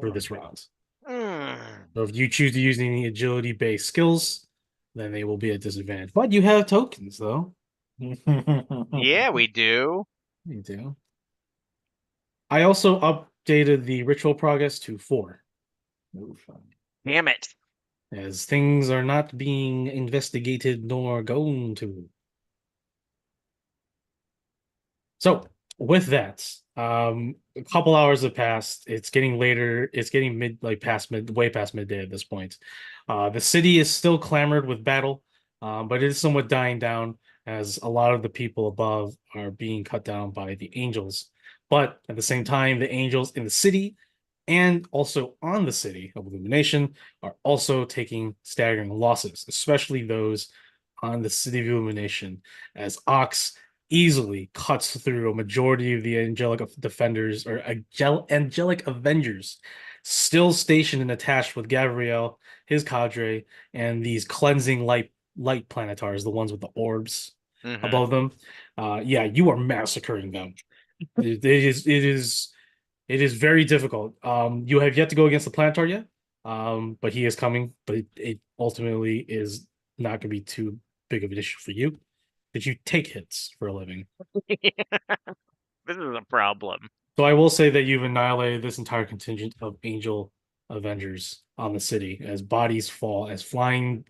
for this round. mm, So if you choose to use any agility-based skills, then they will be at disadvantage. But you have tokens, though. yeah, we do. You do. I also updated the ritual progress to 4, Damn it. as things are not being investigated nor going to. So with that, a couple hours have passed. It's getting later. It's getting like past way past midday at this point. The city is still clamored with battle, but it is somewhat dying down as a lot of the people above are being cut down by the angels. But at the same time, the angels in the city and also on the city of Illumination are also taking staggering losses, especially those on the city of Illumination, as Ox easily cuts through a majority of the angelic defenders or angelic avengers still stationed and attached with Gabriel, his cadre, and these cleansing light planetars, the ones with the orbs Hmm. above them. Yeah, you are massacring them. It is very difficult. You have yet to go against the Planetar yet, but he is coming. But it ultimately is not going to be too big of an issue for you. Did you take hits for a living? This is a problem. So I will say that you've annihilated this entire contingent of Angel Avengers on the city as bodies fall, as flying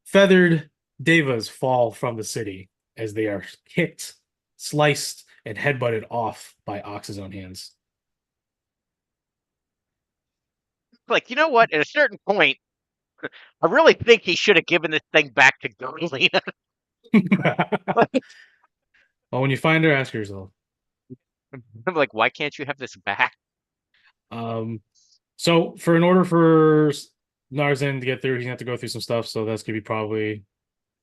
feathered devas fall from the city as they are kicked, sliced, and headbutted off by Ox's own hands. Like, you know what? At a certain point, I really think he should have given this thing back to Galena. Well, when you find her, ask yourself. I'm like, why can't you have this back? Um, so for in order for Narzan to get through, he's gonna have to go through some stuff. So that's gonna be probably his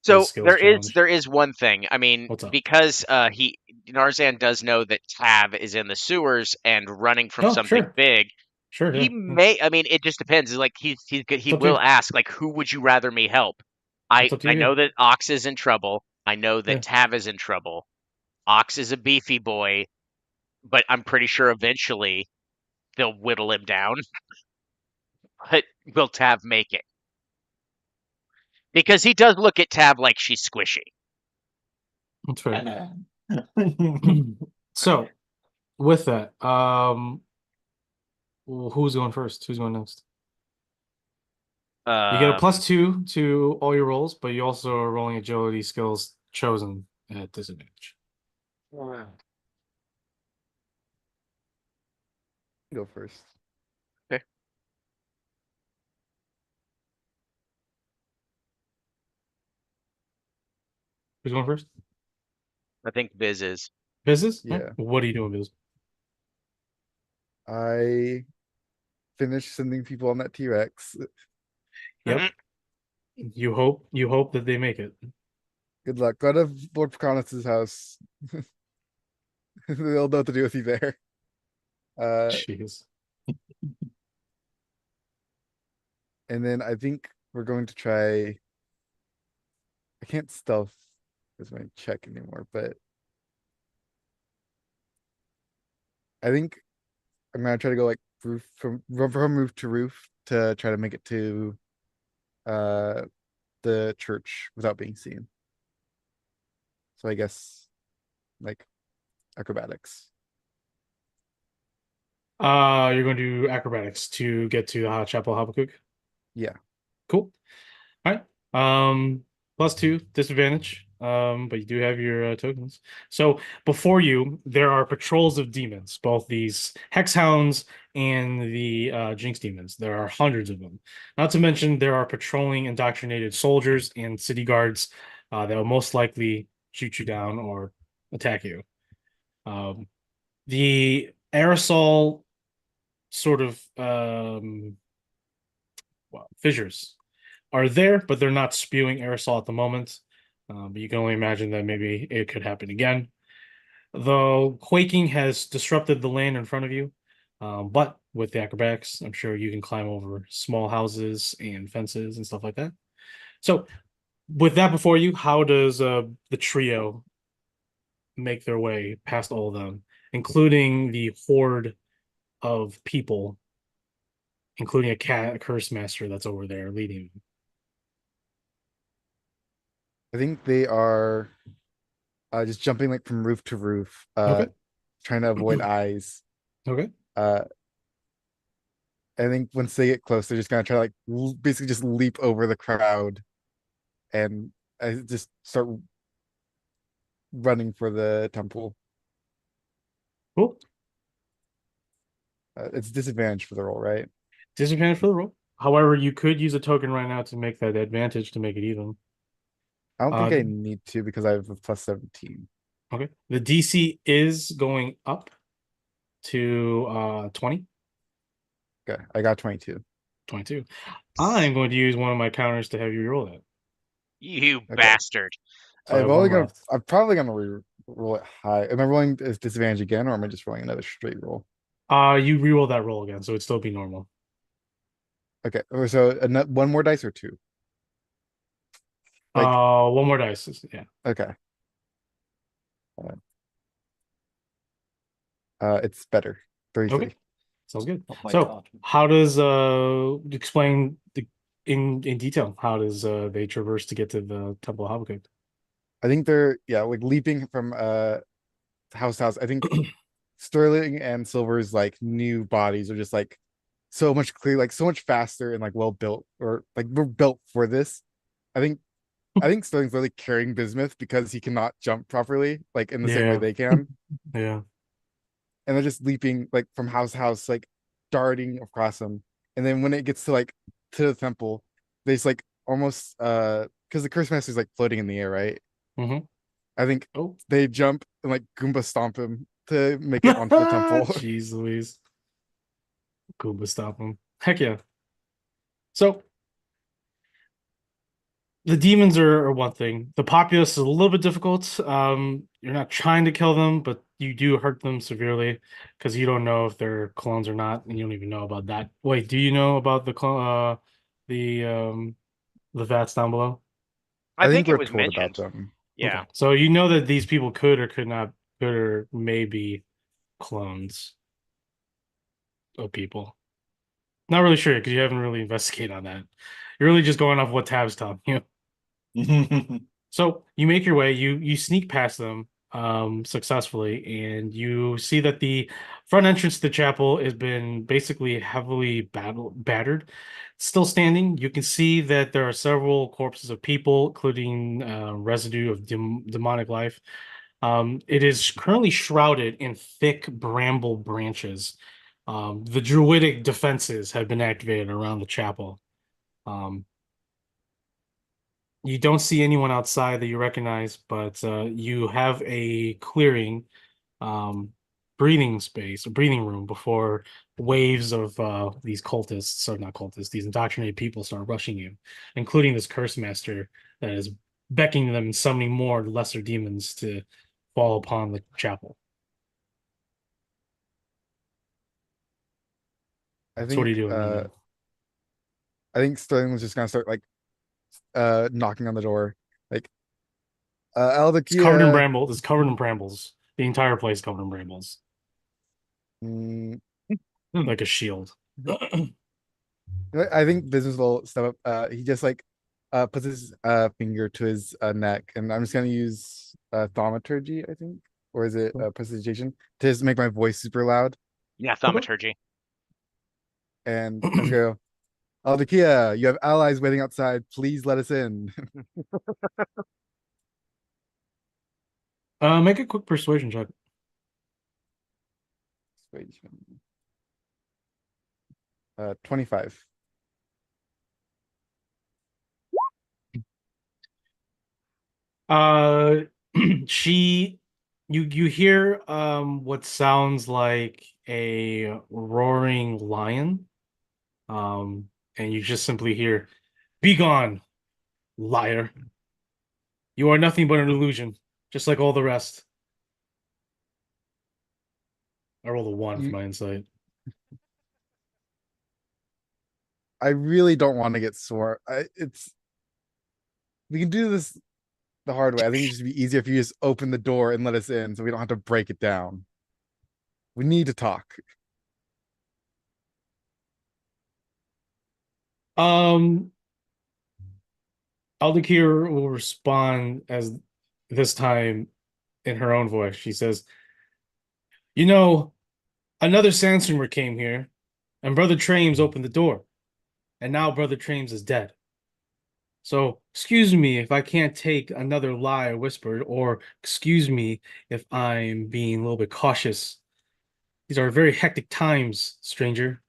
So skills there is challenge. there is one thing. I mean, What's up? because he Narzan does know that Tav is in the sewers and running from Oh, something sure, big. sure, He yeah. may. I mean, it just depends. Like he It's up to will you. ask like, who would you rather me help? It's I up to I you. know that Ox is in trouble. I know Yeah. that Tav is in trouble. Ox is a beefy boy, but I'm pretty sure eventually they'll whittle him down. But will Tav make it? Because he does look at Tav like she's squishy. That's fair. So with that, who's going first? Who's going next? You get a Um, +2 to all your rolls, but you also are rolling agility skills chosen at disadvantage. Go first. okay. Who's going first? I think Biz is. Business? Yeah. What are you doing, Biz? I finished sending people on that T-Rex. Yep. You hope that they make it. Good luck. Go to Lord Proconus' house. They'll know what to do with you there. Jeez. And then I think we're going to try. I can't stealth as my check anymore, but I think I'm gonna try to go like run from roof to roof to try to make it to uh the church without being seen. So I guess like acrobatics. You're going to do acrobatics to get to the Chapel Habakkuk. Yeah. Cool. All right. +2 disadvantage. But you do have your tokens. So before you, there are patrols of demons, both these hex hounds and the jinx demons. There are hundreds of them. Not to mention there are patrolling indoctrinated soldiers and city guards that will most likely shoot you down or attack you. The aerosol sort of fissures are there, but they're not spewing aerosol at the moment. But you can only imagine that maybe it could happen again. Though quaking has disrupted the land in front of you, but with the acrobatics, I'm sure you can climb over small houses and fences and stuff like that. So, with that before you, how does the trio make their way past all of them, including the horde of people, including a curse master that's over there leading them? I think they are just jumping like from roof to roof, Okay. trying to avoid eyes. Okay. I think once they get close, they're just gonna try to like basically just leap over the crowd and just start running for the temple. Cool. It's disadvantage for the roll, right? Disadvantage for the roll. However, you could use a token right now to make that advantage to make it even. I don't think Uh, I need to because I have a +17. Okay. The DC is going up to 20, Okay, I got 22. 22. I'm going to use one of my counters to have you roll that. You Okay. bastard. So I have one left. I'm probably gonna roll it high. Am I rolling as disadvantage again, or am I just rolling another straight roll? You re-roll that roll again, so it'd still be normal. Okay, so one more dice or two? Like, One more dice. Yeah. okay. It's better. 33. Okay. Sounds good. Oh my So God. how does explain in detail how does they traverse to get to the Temple of Habakkuk? I think they're like leaping from house to house. I think Sterling and Silver's like new bodies are just like so much clear, like so much faster and like well built, or like we're built for this. I think Sterling's really carrying Bismuth because he cannot jump properly, like in the same way Yeah. they can. Yeah. And they're just leaping like from house to house, like darting across them. And then when it gets to like to the temple, they just like almost because the curse master's like floating in the air, right? Mm-hmm. I think Oh. they jump and like Goomba stomp him to make it onto the temple. Jeez Louise. Goomba stop him. Heck yeah. So the demons are one thing. The populace is a little bit difficult. You're not trying to kill them, but you do hurt them severely because you don't know if they're clones or not, and you don't even know about that. Wait, do you know about the um the vats down below? I I think think it we're was told about mentioned. them. Yeah. Okay. So you know that these people could or could not, could or may be clones of people. Not really sure because you haven't really investigated on that. You're really just going off what Tab's telling you. So you make your way, you sneak past them successfully, and you see that the front entrance to the chapel has been basically heavily battered. Still standing, you can see that there are several corpses of people, including residue of demonic life. It is currently shrouded in thick bramble branches. The druidic defenses have been activated around the chapel. Um, you don't see anyone outside that you recognize, but you have a clearing, um, breathing space, a breathing room before waves of these cultists, or not cultists, these indoctrinated people start rushing you, including this curse master that is beckoning them and summoning more lesser demons to fall upon the chapel. I So what are you think doing right now? I think Sterling was just gonna start like knocking on the door, like It's covered in Aldakia. brambles. It's covered in brambles. The entire place is covered in brambles, Mm, like a shield. I think business will step up. He just like puts his finger to his neck, and I'm just gonna use thaumaturgy, I think, or is it prestidigitation, to just make my voice super loud. Yeah, thaumaturgy. And I just go, Aldakia, you have allies waiting outside. Please let us in. Make a quick persuasion check. Persuasion. 25. Uh, she, you hear what sounds like a roaring lion, and you just simply hear, "Be gone, liar! You are nothing but an illusion, just like all the rest." I rolled a 1 for You, my insight. I really don't want to get sore. It's we can do this the hard way. I think it'd just be easier if you just open the door and let us in, so we don't have to break it down. We need to talk. Um, Aldakir will respond as this time in her own voice. She says, "You know, another Sandstormer came here, and Brother Trames opened the door, and now Brother Trames is dead. So excuse me if I can't take another lie whispered, or excuse me if I'm being a little bit cautious. These are very hectic times, stranger."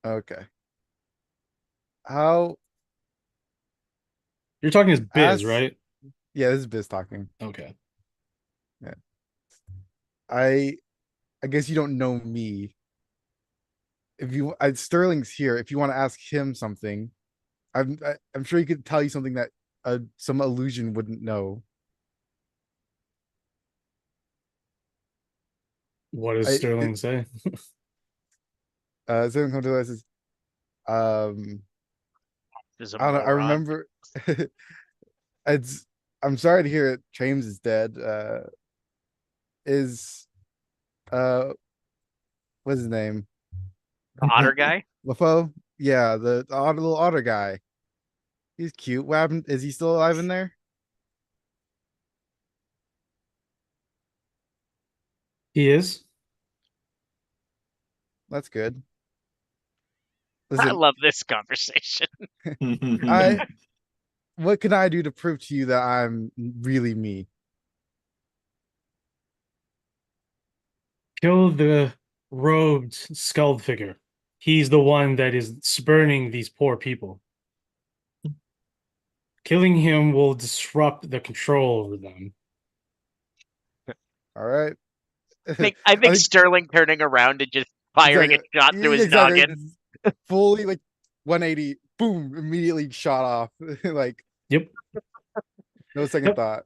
Okay. How You're talking as Biz, as right? Yeah, this is Biz talking. Okay. Yeah. I I guess you don't know me. If you Sterling's here, if you want to ask him something, I'm sure he could tell you something that some illusion wouldn't know. What does I Sterling say? Sterling comes to us says, um This is a I don't know, I moron. remember it's I'm sorry to hear it. James is dead. Is uh what's his name? The otter guy? LaFoe? Yeah, the otter, little otter guy. He's cute. What happened? Is he still alive in there? He is. That's good. I Listen, love this conversation. I what can I do to prove to you that I'm really me? Kill the robed skull figure. He's the one that is spurning these poor people. Killing him will disrupt the control over them. All right. I I think think Sterling turning around and just firing a exactly, shot through his exactly, noggin. fully like 180, boom, immediately shot off. Like Yep. no second Yep. thought.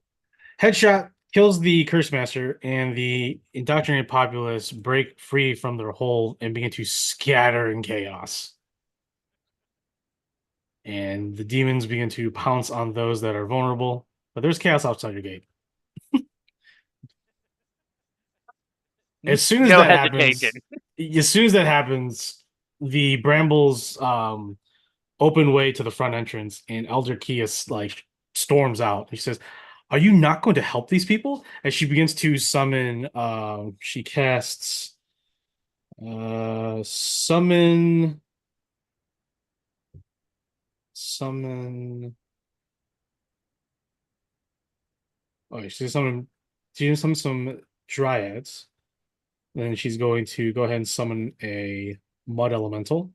Headshot kills the Curse Master, and the indoctrinated populace break free from their hold and begin to scatter in chaos. And the demons begin to pounce on those that are vulnerable. But there's chaos outside your gate. As soon as No that hesitation. happens, the brambles open way to the front entrance, and Elder Kias like storms out. He says, "Are you not going to help these people?" And she begins to summon. She casts summon summon. Oh, she's summon some dryads. Then she's going to go ahead and summon a mud elemental.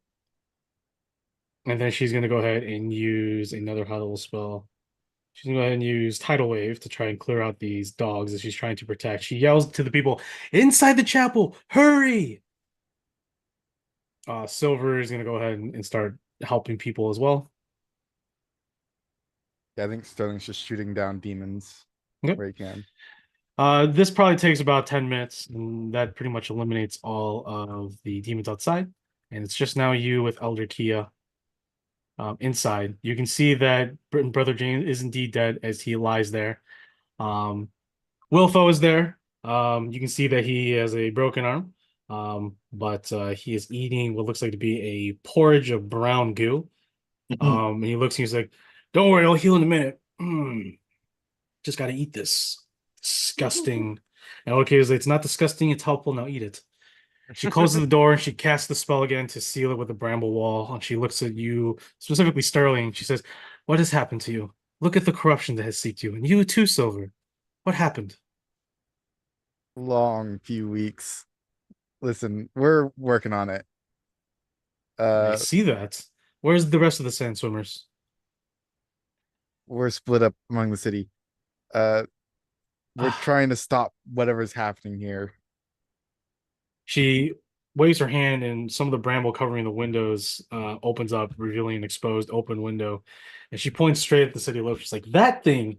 And then she's going to go ahead and use another high level spell. She's going to go ahead and use Tidal Wave to try and clear out these dogs that she's trying to protect. She yells to the people inside the chapel, "Hurry!" Silver is going to go ahead and start helping people as well. Yeah, I think Sterling's just shooting down demons Okay. where he can. This probably takes about 10 minutes, and that pretty much eliminates all of the demons outside. And it's just now you with Elder Kia. inside. You can see that Brother James is indeed dead as he lies there. Um, Wilfo is there. You can see that he has a broken arm, but he is eating what looks like to be a porridge of brown goo. And he looks and he's like, "Don't worry, I'll heal in a minute. Just got to eat this. Disgusting." And okay, it's not disgusting, it's helpful. Now eat it. She closes the door and she casts the spell again to seal it with a bramble wall. And she looks at you, specifically Sterling. She says, "What has happened to you? Look at the corruption that has seeped you. And you too, Silver. What happened?" Long few weeks. Listen, we're working on it. I Uh, see that. Where's the rest of the sand swimmers? we're split up among the city. Uh, we're trying to stop whatever's happening here. She waves her hand, and some of the bramble covering the windows opens up, revealing an exposed open window. And she points straight at the city limits. She's like, that thing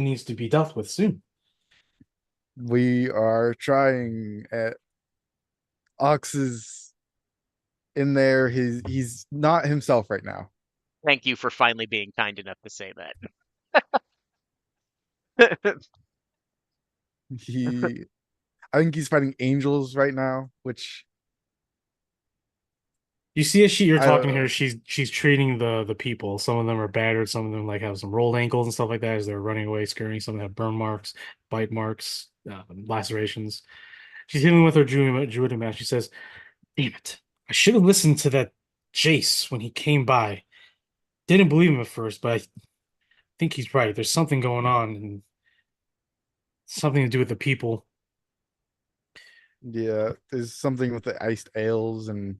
needs to be dealt with soon." We are trying at Ox is in there. He's not himself right now. Thank you for finally being kind enough to say that. He I think he's fighting angels right now, which You see, as you're I don't talking to know. her, she's treating the people. Some of them are battered, some of them like have some rolled ankles and stuff like that as they're running away, scurrying. Some have burn marks, bite marks, lacerations. She's healing with her druid mask. She says, "Damn it! I should have listened to that Jace when he came by. Didn't believe him at first, but I think he's right. There's something going on, and something to do with the people. Yeah, there's something with the iced ales, and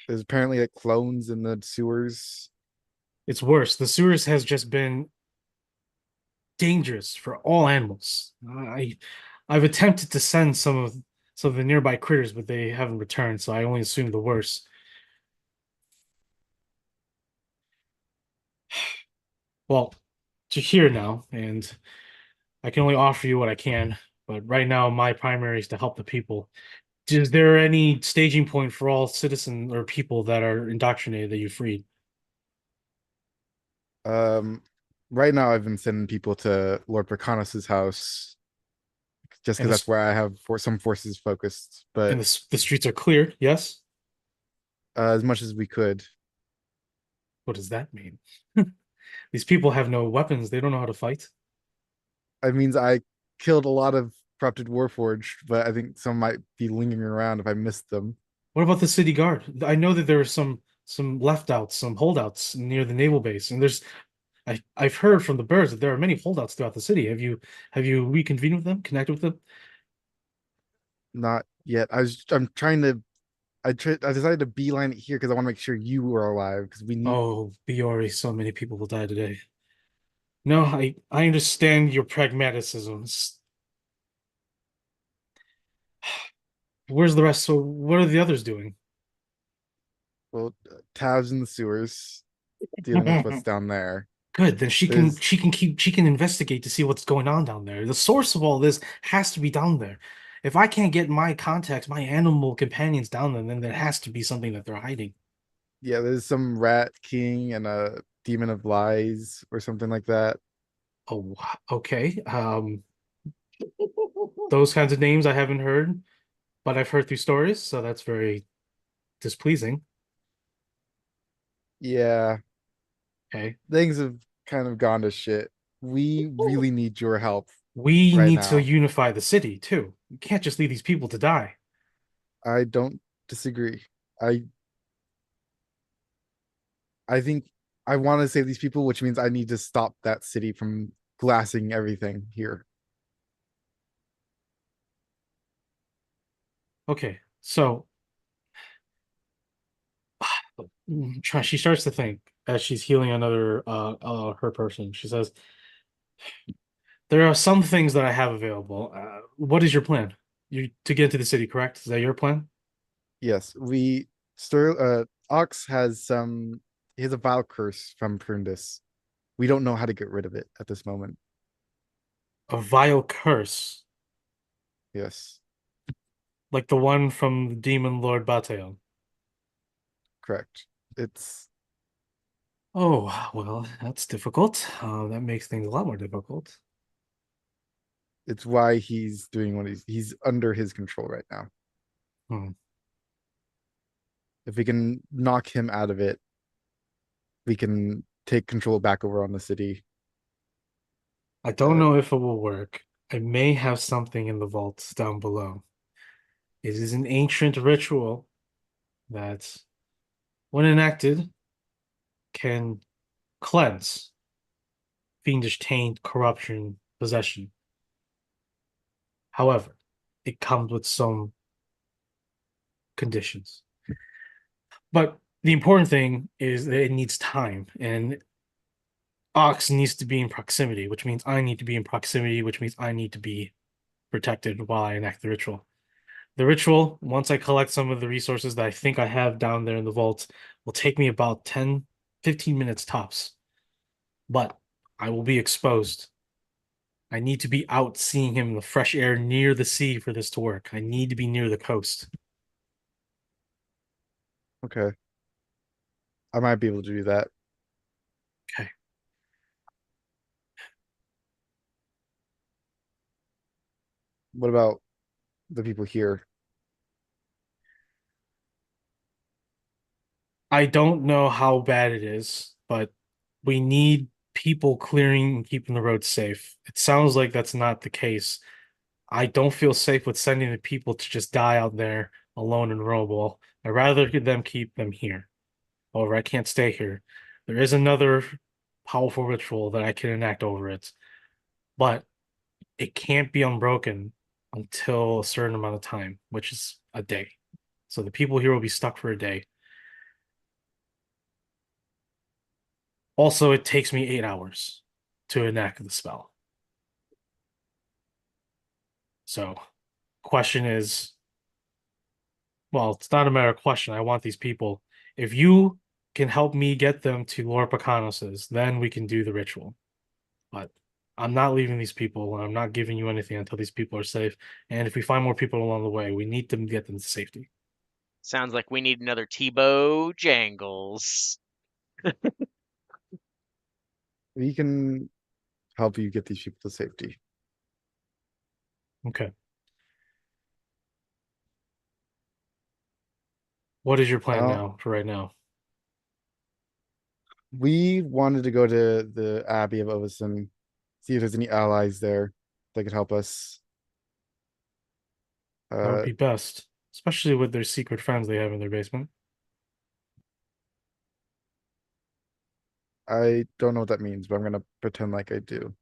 there's apparently like clones in the sewers. It's worse. The sewers has just been dangerous for all animals. I've attempted to send some of the nearby critters, but they haven't returned, so I only assume the worst. Well, you're here now, and I can only offer you what I can. But right now, my primary is to help the people. Is there any staging point for all citizen or people that are indoctrinated that you freed? Um, right now I've been sending people to Lord Pracanos's house just And because that's where I have for some forces focused, but the streets are clear, yes? as much as we could. What does that mean? These people have no weapons. They don't know how to fight. I means I killed a lot of corrupted Warforged, but I think some might be lingering around if I missed them. What about the city guard? I know that there are some left outs, some holdouts near the naval base, and I've heard from the birds that there are many holdouts throughout the city. Have you reconvened with them, connected with them? Not yet. I'm trying to I decided to beeline it here because I want to make sure you were alive because we need Oh, Biori, so many people will die today. No, I understand your pragmatism. Where's the rest? So what are the others doing? well tabs in the sewers dealing with what's down there. Good, then There's she can investigate to see what's going on down there. The source of all this has to be down there. If I can't get my contacts, my animal companions down there, then there has to be something that they're hiding. yeah, there's some rat king and a demon of lies or something like that. Oh, okay. Those kinds of names I haven't heard, but I've heard through stories, so that's very displeasing. Yeah, Okay. things have kind of gone to shit. We really need your help We right need to now. unify the city too. We can't just leave these people to die. I don't disagree. I I think I want to save these people, which means I need to stop that city from glassing everything here. Okay, so she starts to think as she's healing another her person. She says, "There are some things that I have available. What is your plan? You to get into the city, correct? Is that your plan? Yes, we Ster Ox has some he has a vile curse from Prundus. We don't know how to get rid of it at this moment. A vile curse, Yes, like the one from the demon Lord Batael." correct. It's Oh, well, that's difficult. That makes things a lot more difficult. It's why he's doing what he's under his control right now. Hmm. If we can knock him out of it, we can take control back over on the city. I don't Uh, know if it will work. I may have something in the vaults down below. It is an ancient ritual that, when enacted, can cleanse fiendish taint, corruption, possession. However, it comes with some conditions. But the important thing is that it needs time, and Ox needs to be in proximity, which means I need to be in proximity, which means I need to be protected while I enact the ritual. The ritual, once I collect some of the resources that I think I have down there in the vault, will take me about 10, 15 minutes tops. But I will be exposed. I need to be out seeing him in the fresh air near the sea for this to work. I need to be near the coast. okay, I might be able to do that. Okay. What about the people here? I don't know how bad it is, but we need people clearing and keeping the roads safe. It sounds like that's not the case. I don't feel safe with sending the people to just die out there alone in Robo. I'd rather them keep them here. However, I can't stay here. There is another powerful ritual that I can enact over it, but it can't be unbroken until a certain amount of time, which is a day. So the people here will be stuck for a day. Also, it takes me 8 hours to enact the spell. So, question is, well, it's not a matter of question. I want these people. If you can help me get them to Lord Pacanos's, then we can do the ritual. But I'm not leaving these people, and I'm not giving you anything until these people are safe. And if we find more people along the way, we need to get them to safety. Sounds like we need another Tebow Jangles. We can help you get these people to safety. Okay. What is your plan Uh, now for right now? we wanted to go to the Abbey of Ovison, see if there's any allies there that could help us. That would Uh, be best, especially with their secret friends they have in their basement. I don't know what that means, but I'm gonna pretend like I do.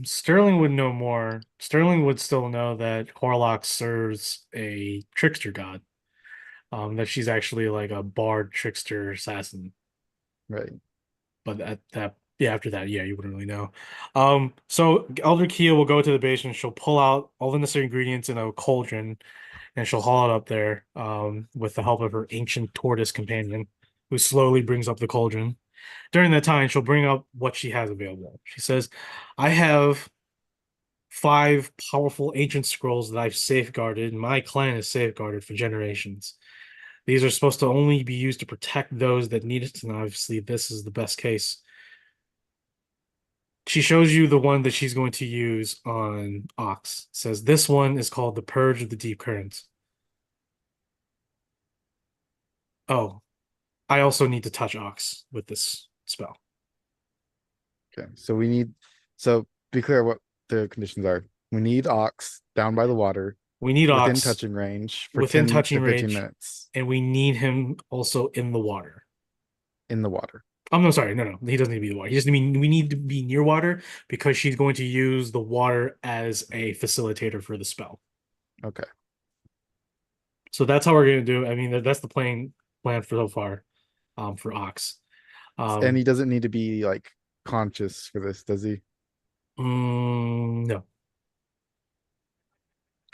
Sterling would know more. Sterling would still know that Horlock serves a trickster god. That she's actually like a bard trickster assassin. Right. But yeah, after that, yeah, you wouldn't really know. So Elder Kia will go to the basement. She'll pull out all the necessary ingredients in a cauldron, and she'll haul it up there. With the help of her ancient tortoise companion, who slowly brings up the cauldron. During that time, she'll bring up what she has available. She says, "I have 5 powerful ancient scrolls that I've safeguarded. My clan has safeguarded for generations. These are supposed to only be used to protect those that need it, and obviously this is the best case." She shows you the one that she's going to use on Ox. Says this one is called the Purge of the Deep Current. Oh, I also need to touch Ox with this spell. Okay. So be clear what the conditions are. We need Ox down by the water We need within Ox touching range for within 10 touching to 15 range, minutes and we need him also in the water. in the water. I'm no sorry, no. He doesn't need to be the water. He just mean we need to be near water because she's going to use the water as a facilitator for the spell. Okay. So that's how we're gonna do it. I mean, that's the plan for so far, for Ox. And he doesn't need to be like conscious for this, does he? No.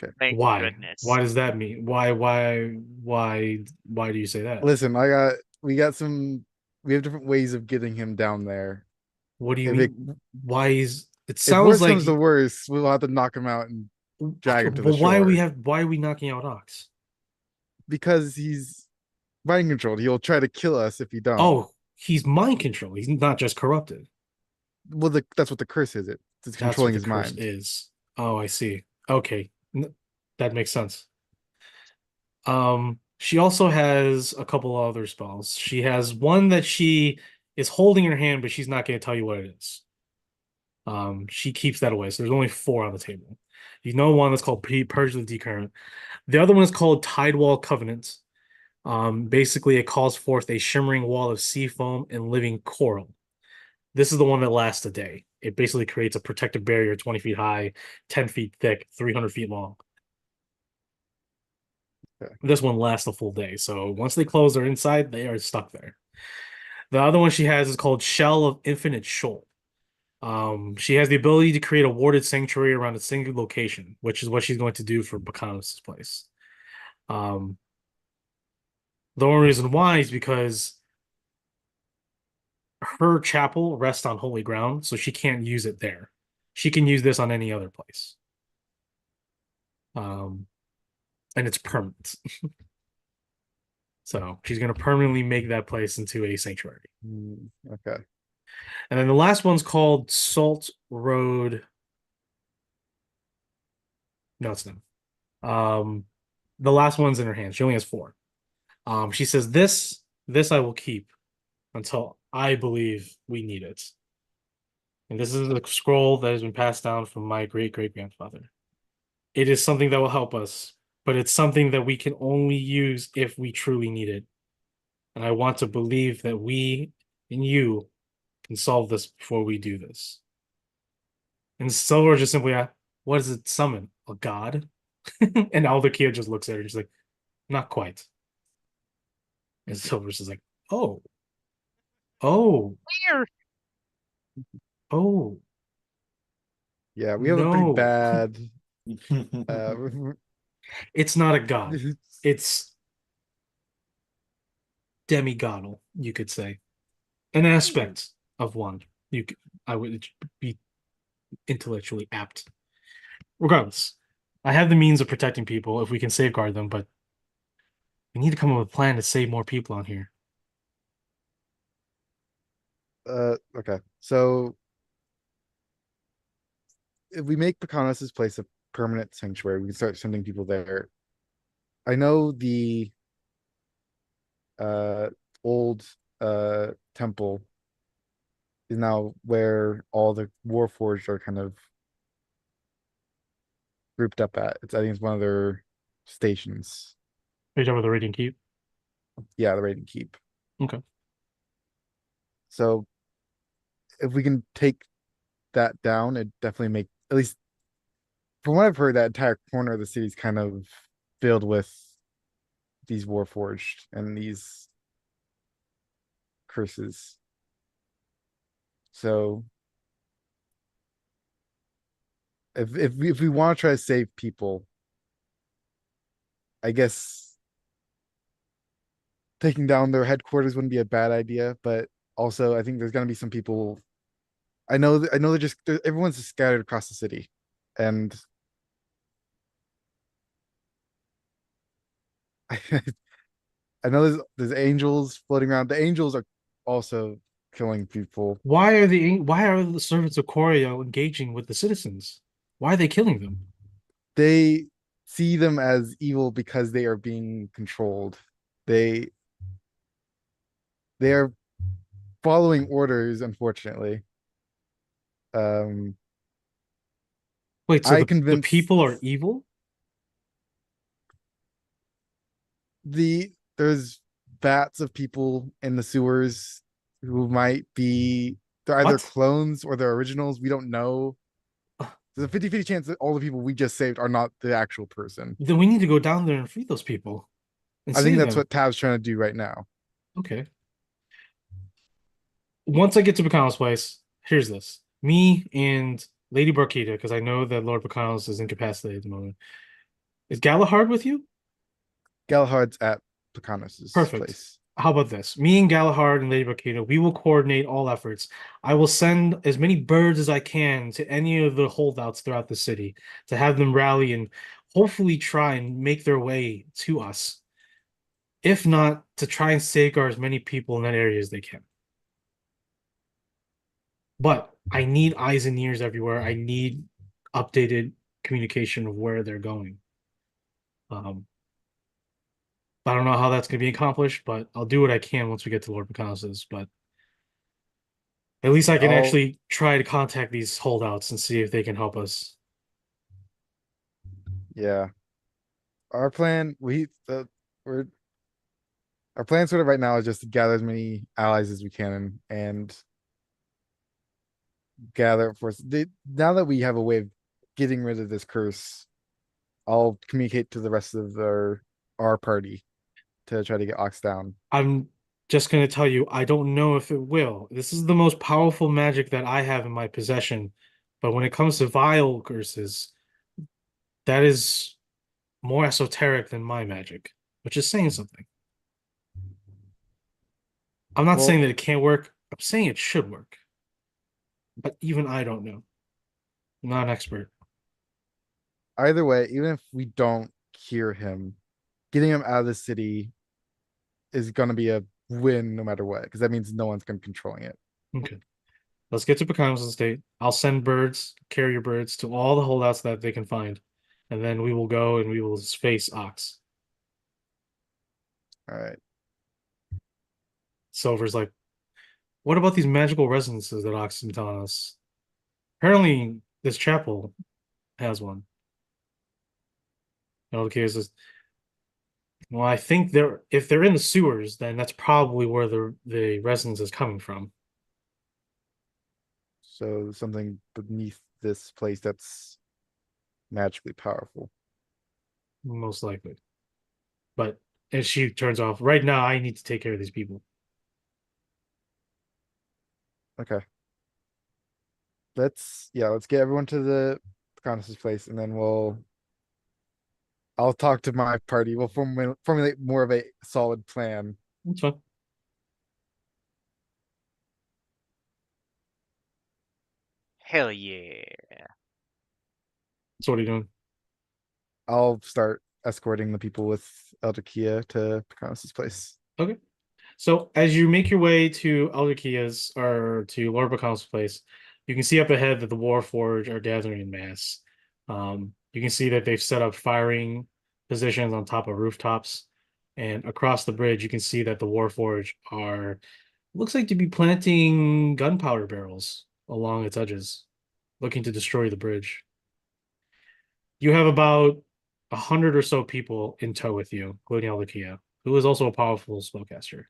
Okay. Thank Why? goodness. Why does that mean? Why do you say that? Listen, we have different ways of getting him down there. What do you If it mean? Why is it if sounds worst like comes to worst, we'll have to knock him out and drag him to the but shore why are we knocking out Ox? because he's mind controlled. He'll try to kill us if you don't. Oh, he's mind control. He's not just corrupted. Well, that's what the curse is. It's That's controlling what his the curse mind. is. Oh, I see. Okay. That makes sense. She also has a couple other spells. She has one that she is holding in her hand, but she's not going to tell you what it is. She keeps that away. So there's only 4 on the table. You know one that's called Purge the Decurrent. The other one is called Tidewall Covenant. Basically, it calls forth a shimmering wall of sea foam and living coral. This is the one that lasts a day. It basically creates a protective barrier 20 feet high, 10 feet thick, 300 feet long. Okay. This one lasts a full day. So once they close their inside, they are stuck there. The other one she has is called Shell of Infinite Shoal. She has the ability to create a warded sanctuary around a single location, which is what she's going to do for Bacchus' place. The only reason why is because her chapel rests on holy ground, so she can't use it there. She can use this on any other place. And it's permanent. So she's going to permanently make that place into a sanctuary. Okay. And then the last one's called Salt Road. No, it's not. The last one's in her hand. She only has 4. She says, this I will keep until I believe we need it. And this is a scroll that has been passed down from my great-great-grandfather. It is something that will help us, but it's something that we can only use if we truly need it. And I want to believe that we and you can solve this before we do this. And Silver just simply asked, what does it summon? A god? And Aldakia just looks at her and she's like, not quite. And Silver's just like, oh. Weird. Oh. Yeah, we have a pretty No. bad. It's not a god. It's demigodal, you could say. An aspect of one. I would be intellectually apt. Regardless, I have the means of protecting people if we can safeguard them, but we need to come up with a plan to save more people on here. Okay. So if we make Pekanos's place a permanent sanctuary, we can start sending people there. I know the old temple is now where all the Warforged are kind of grouped up at. I think it's one of their stations. Are you talking about the Radiant Keep? Yeah, the Radiant Keep. Okay. So if we can take that down, it definitely make, at least from what I've heard, that entire corner of the city is kind of filled with these Warforged and these curses. So if we want to try to save people, I guess taking down their headquarters wouldn't be a bad idea, but also I think there's gonna be some people. I know everyone's just scattered across the city, and I know there's angels floating around. The angels are also killing people. Why are the servants of Corio engaging with the citizens? Why are they killing them? They see them as evil because they are being controlled. They are following orders, unfortunately. Wait, so I the convinced people are evil? there's vats of people in the sewers who might be, they're either What? clones or they're originals. We don't know. There's a 50-50 chance that all the people we just saved are not the actual person. Then we need to go down there and free those people. And I think save that's them. what Tab's trying to do right now. Okay. Once I get to Bacano's place, here's this. Me and Lady Barkita, because I know that Lord Bacano's is incapacitated at the moment. Is Galahad with you? Galahad's at Plakanos's Perfect. place. How about this? Me and Galahad and Lady Barkita, we will coordinate all efforts. I will send as many birds as I can to any of the holdouts throughout the city to have them rally and hopefully try and make their way to us. If not, to try and safeguard as many people in that area as they can. But I need eyes and ears everywhere. I need updated communication of where they're going. Um, I don't know how that's going to be accomplished, but I'll do what I can once we get to Lord Picanos's. But at least I can I'll actually try to contact these holdouts and see if they can help us. yeah. Our plan we're our plan sort of right now is just to gather as many allies as we can and gather for now that we have a way of getting rid of this curse, I'll communicate to the rest of our party to try to get Ox down. I'm just going to tell you, I don't know if it will. This is the most powerful magic that I have in my possession. But when it comes to vile curses, that is more esoteric than my magic, which is saying something. I'm not saying Well, that it can't work. I'm saying it should work. But even I don't know. I'm not an expert. either way, even if we don't cure him, getting him out of the city is gonna be a win no matter what, because that means no one's gonna be controlling it. Okay. Let's get to Pecano's estate. I'll send birds, carrier birds, to all the holdouts that they can find. And then we will go and we will face Ox. All right. Silver's like, what about these magical resonances that Ox is telling us? Apparently, this chapel has one. Okay, says, well, I think they're if they're in the sewers, then that's probably where the resonance is coming from. So something beneath this place that's magically powerful. Most likely. But as she turns off, right now I need to take care of these people. Okay. Let's get everyone to the Conus' place, and then I'll talk to my party. We'll formulate more of a solid plan. That's fine. Hell yeah. So what are you doing? I'll start escorting the people with Elder Kia to Conus' place. Okay. So as you make your way to Elder Kia's or to Lord Bakal's place, you can see up ahead that the Warforged are gathering in mass. You can see that they've set up firing positions on top of rooftops, and across the bridge, you can see that the Warforged are looks like to be planting gunpowder barrels along its edges, looking to destroy the bridge. You have about 100 or so people in tow with you, including Elder Kia, who is also a powerful spellcaster.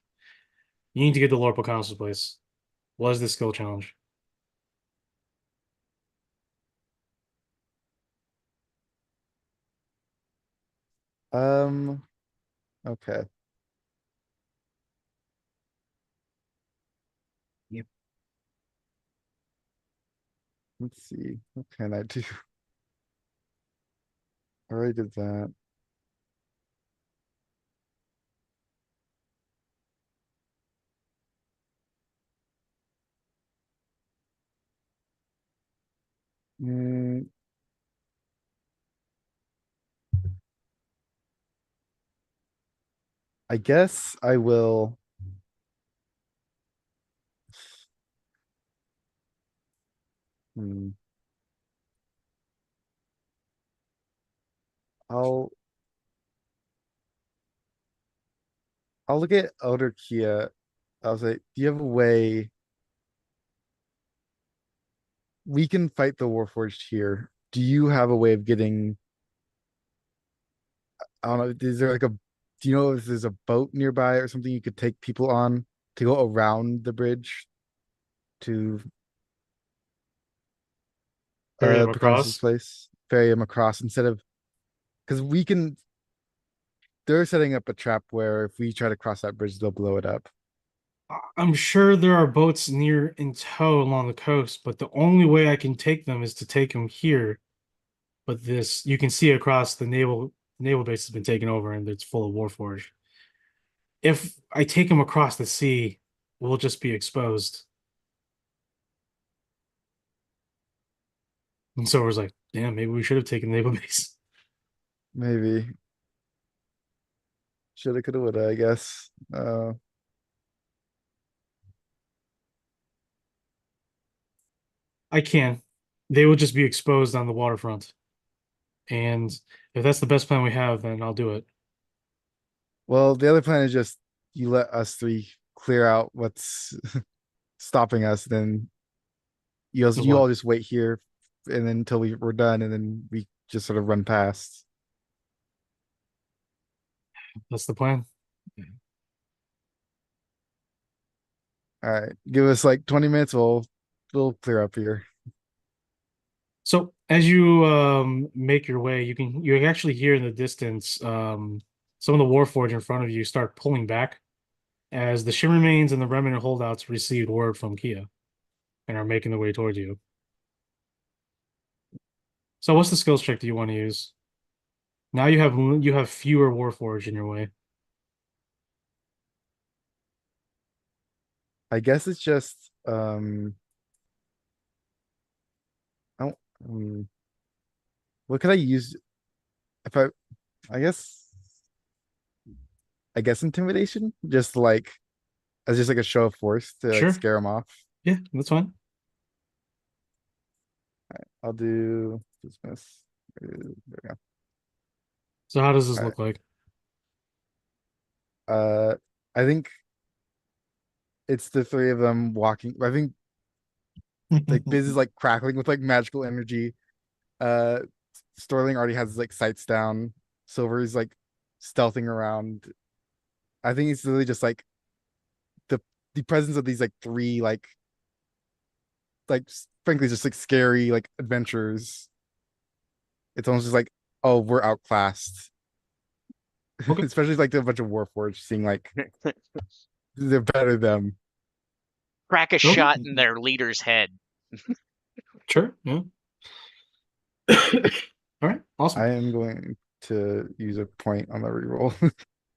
You need to get to Lord Picanos's place. What is the skill challenge? Um, okay. Yep. Let's see. What can I do? I already did that. Mm, I guess I will. Hmm, I'll I'll look at Elder Kia. I'll say, do you have a way we can fight the Warforged here? Do you have a way of getting? I don't know. Is there like a? Do you know if there's a boat nearby or something you could take people on to go around the bridge to Carry them Pecanus's across. place? Ferry them across instead of because we can. They're setting up a trap where if we try to cross that bridge, they'll blow it up. I'm sure there are boats near in tow along the coast, but the only way I can take them is to take them here. But this, you can see across the naval base has been taken over and it's full of Warforged. If I take them across the sea, we'll just be exposed. And so I was like, damn, maybe we should have taken the naval base. Maybe. Shoulda, coulda, woulda, I guess. I can. They will just be exposed on the waterfront. And if that's the best plan we have, then I'll do it. Well, the other plan is just you let us three clear out what's stopping us, then The you what? all just wait here and then until we're done, and then we just sort of run past. That's the plan. All right, give us like 20 minutes, we'll clear up here. So as you make your way, you can actually hear in the distance some of the Warforged in front of you start pulling back as the Shimmermains and the Remnant holdouts received word from Kia and are making their way towards you. So what's the skills check do you want to use? Now you have fewer Warforged in your way. I guess it's just I don't what could I use if I guess intimidation, just like as just like a show of force to like Sure. scare them off. Yeah, that's fine. I'll do dismiss. There we go. So how does this All right. look like? I think it's the three of them walking. I think like Biz is like crackling with like magical energy. Uh Sterling already has like sights down. Silver is like stealthing around. I think it's really just like the presence of these like three frankly just like scary like adventures. It's almost just like, oh, we're outclassed. Okay. Especially like the bunch of Warforged seeing like they're better than Crack a Okay. shot in their leader's head. Sure. Yeah. All right. Awesome. I am going to use a point on the reroll.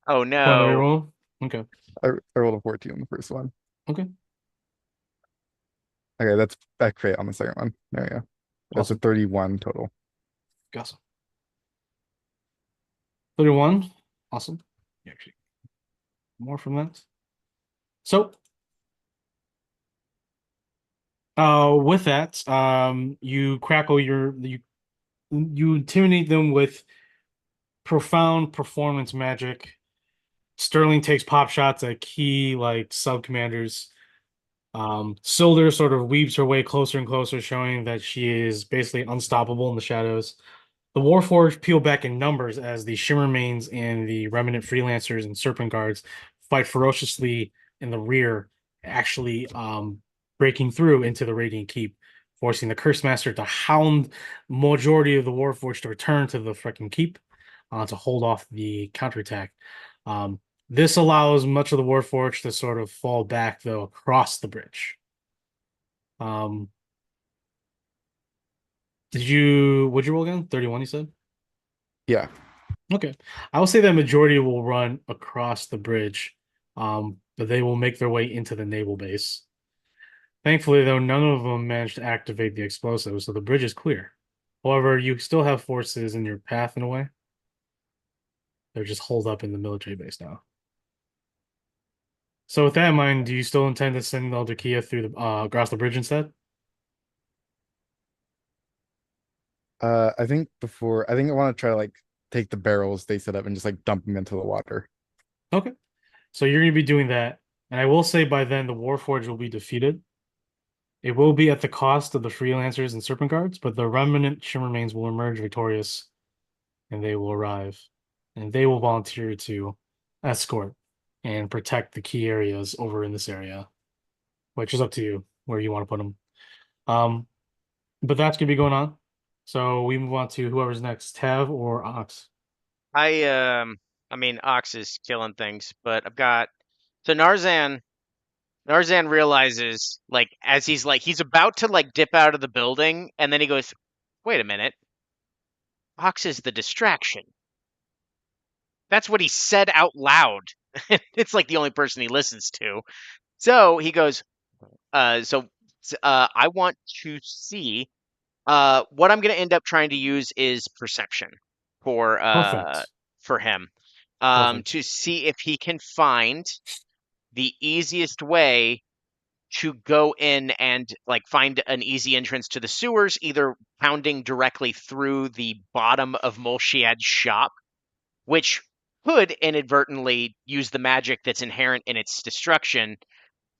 Oh Point of no. reroll. Okay. I rolled a 14 on the first one. Okay. Okay, that's back crit on the second one. There we go. That's a Awesome. 31 total. Awesome. 31. Awesome. Actually, more from that. So, with that, you crackle you intimidate them with profound performance magic. Sterling takes pop shots at key like sub commanders. Silder sort of weaves her way closer and closer, showing that she is basically unstoppable in the shadows. The Warforged peel back in numbers as the Shimmermains and the Remnant Freelancers and Serpent Guards fight ferociously in the rear, actually breaking through into the Radiant Keep, forcing the Curse Master to hound majority of the Warforged to return to the freaking keep to hold off the counterattack. This allows much of the Warforged to sort of fall back, though, across the bridge. Would you roll again? 31, you said? Yeah. Okay. I will say that majority will run across the bridge, but they will make their way into the naval base. Thankfully, though, none of them managed to activate the explosives, so the bridge is clear. However, you still have forces in your path in a way. They're just holed up in the military base now. So with that in mind, do you still intend to send Elder Kia through the across the bridge instead? I think I want to try to like take the barrels they set up and just like dump them into the water. Okay. So you're going to be doing that. And I will say by then the Warforged will be defeated. It will be at the cost of the Freelancers and Serpent Guards, but the remnant Shimmermains will emerge victorious and they will arrive. And they will volunteer to escort and protect the key areas over in this area, which is up to you where you want to put them. Um, but that's going to be going on. So we move on to whoever's next, Tav or Ox. I mean Ox is killing things, but I've got so Narzan realizes like as he's about to like dip out of the building and then he goes, "Wait a minute. Ox is the distraction." That's what he said out loud. It's like the only person he listens to. So he goes, I want to see what I'm going to end up trying to use is perception for uh Perfect. for him. Perfect. to see if he can find the easiest way to go in and like find an easy entrance to the sewers, either pounding directly through the bottom of Molchiad's shop, which could inadvertently use the magic that's inherent in its destruction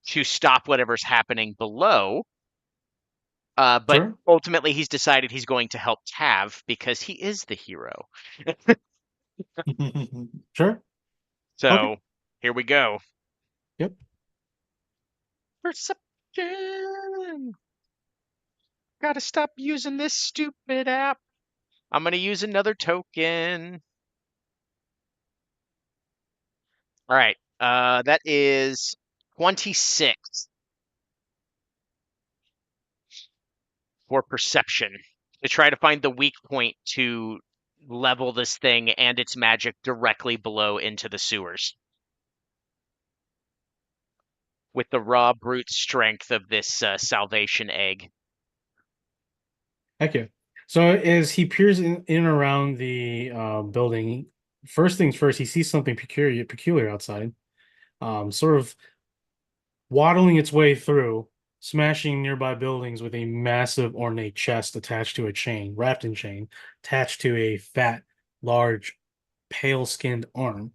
to stop whatever's happening below. But Sure. ultimately, he's decided he's going to help Tav because he is the hero. Sure. Okay. So here we go. Yep. Perception. Gotta stop using this stupid app. I'm gonna use another token. All right. That is 26 for perception to try to find the weak point to level this thing and its magic directly below into the sewers with the raw brute strength of this salvation egg. Heck yeah. So as he peers in and around the building, first things first, he sees something peculiar outside. Sort of waddling its way through, smashing nearby buildings with a massive ornate chest attached to a chain, wrapped in chain, attached to a fat, large, pale-skinned arm.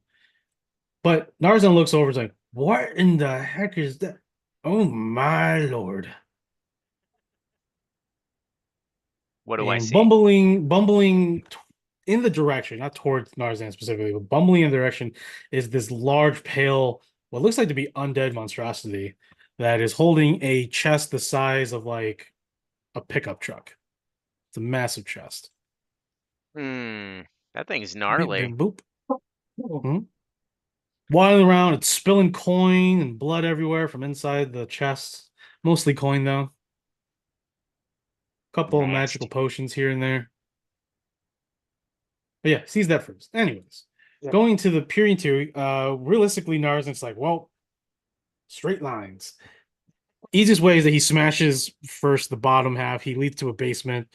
But Narzan looks over and is like, what in the heck is that? Oh my lord. What do I And see? bumbling in the direction, not towards Narzan specifically, but bumbling in the direction is this large, pale, what looks like to be undead monstrosity that is holding a chest the size of like a pickup truck. It's a massive chest. That thing's Beep, gnarly. beep, boop. Hmm. Waddling around, it's spilling coin and blood everywhere from inside the chest. Mostly coin though. Couple of magical Nasty. potions here and there. But yeah, sees that first. Anyways, Yeah. going to the peering to, realistically, Narzan's like, well, straight lines. Easiest way is that he smashes first the bottom half. He leads to a basement.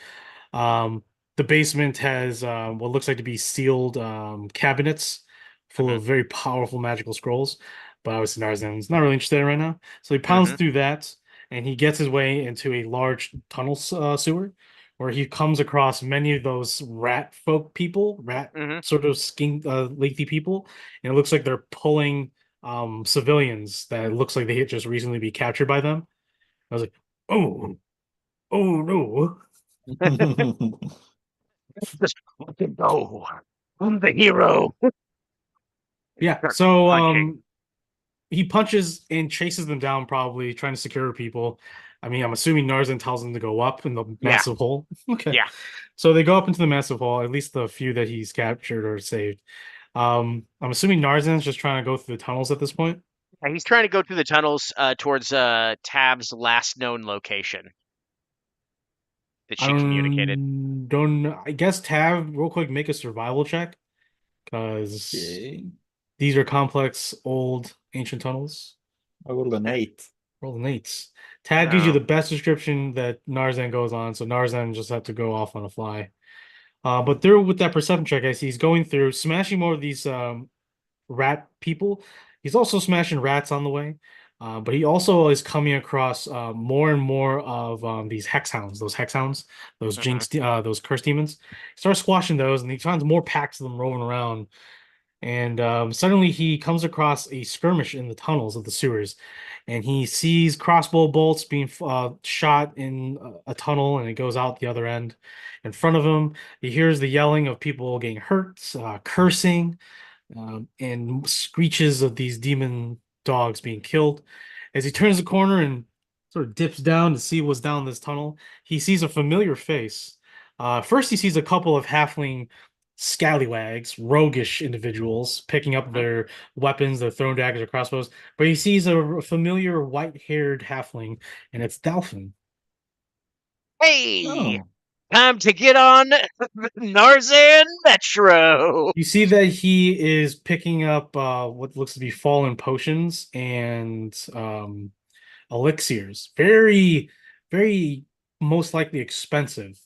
Um, the basement has what looks like to be sealed cabinets full Mm-hmm. of very powerful magical scrolls. But obviously, Narzan's not really interested in it right now. So he pounds Mm-hmm. through that and he gets his way into a large tunnel sewer where he comes across many of those rat folk people, rat Mm-hmm. sort of lengthy people. And it looks like they're pulling civilians that it looks like they had just recently be captured by them. I was like, oh, oh no. Just let it go. I'm the hero. Yeah, Start so punching. he punches and chases them down, probably trying to secure people. I mean, I'm assuming Narzan tells them to go up in the Yeah. massive hole. Okay. Yeah. So they go up into the massive hole, at least the few that he's captured or saved. I'm assuming Narzan's just trying to go through the tunnels at this point. He's trying to go through the tunnels towards Tab's last known location that I she communicated. I guess Tav, real quick, make a survival check because Okay. these are complex, old, ancient tunnels. I rolled an 8. Roll an eight. Tav gives you Oh. the best description that Narzan goes on, so Narzan just had to go off on a fly. But through with that perception check, I see he's going through, smashing more of these rat people. He's also smashing rats on the way. But he also is coming across more and more of these hexhounds, those Mm-hmm. those curse demons. He starts squashing those, and he finds more packs of them roaming around. And suddenly he comes across a skirmish in the tunnels of the sewers, and he sees crossbow bolts being shot in a tunnel, and it goes out the other end. In front of him, he hears the yelling of people getting hurt, cursing, and screeches of these demon dogs being killed. As he turns the corner and sort of dips down to see what's down this tunnel, he sees a familiar face. First, he sees a couple of halfling scallywags, roguish individuals picking up Mm-hmm. their weapons, their thrown daggers or crossbows. But he sees a familiar white-haired halfling, and it's Dalfin. Hey, Oh. time to get on Narzan Metro. You see that he is picking up what looks to be fallen potions and elixirs. Very, very most likely expensive,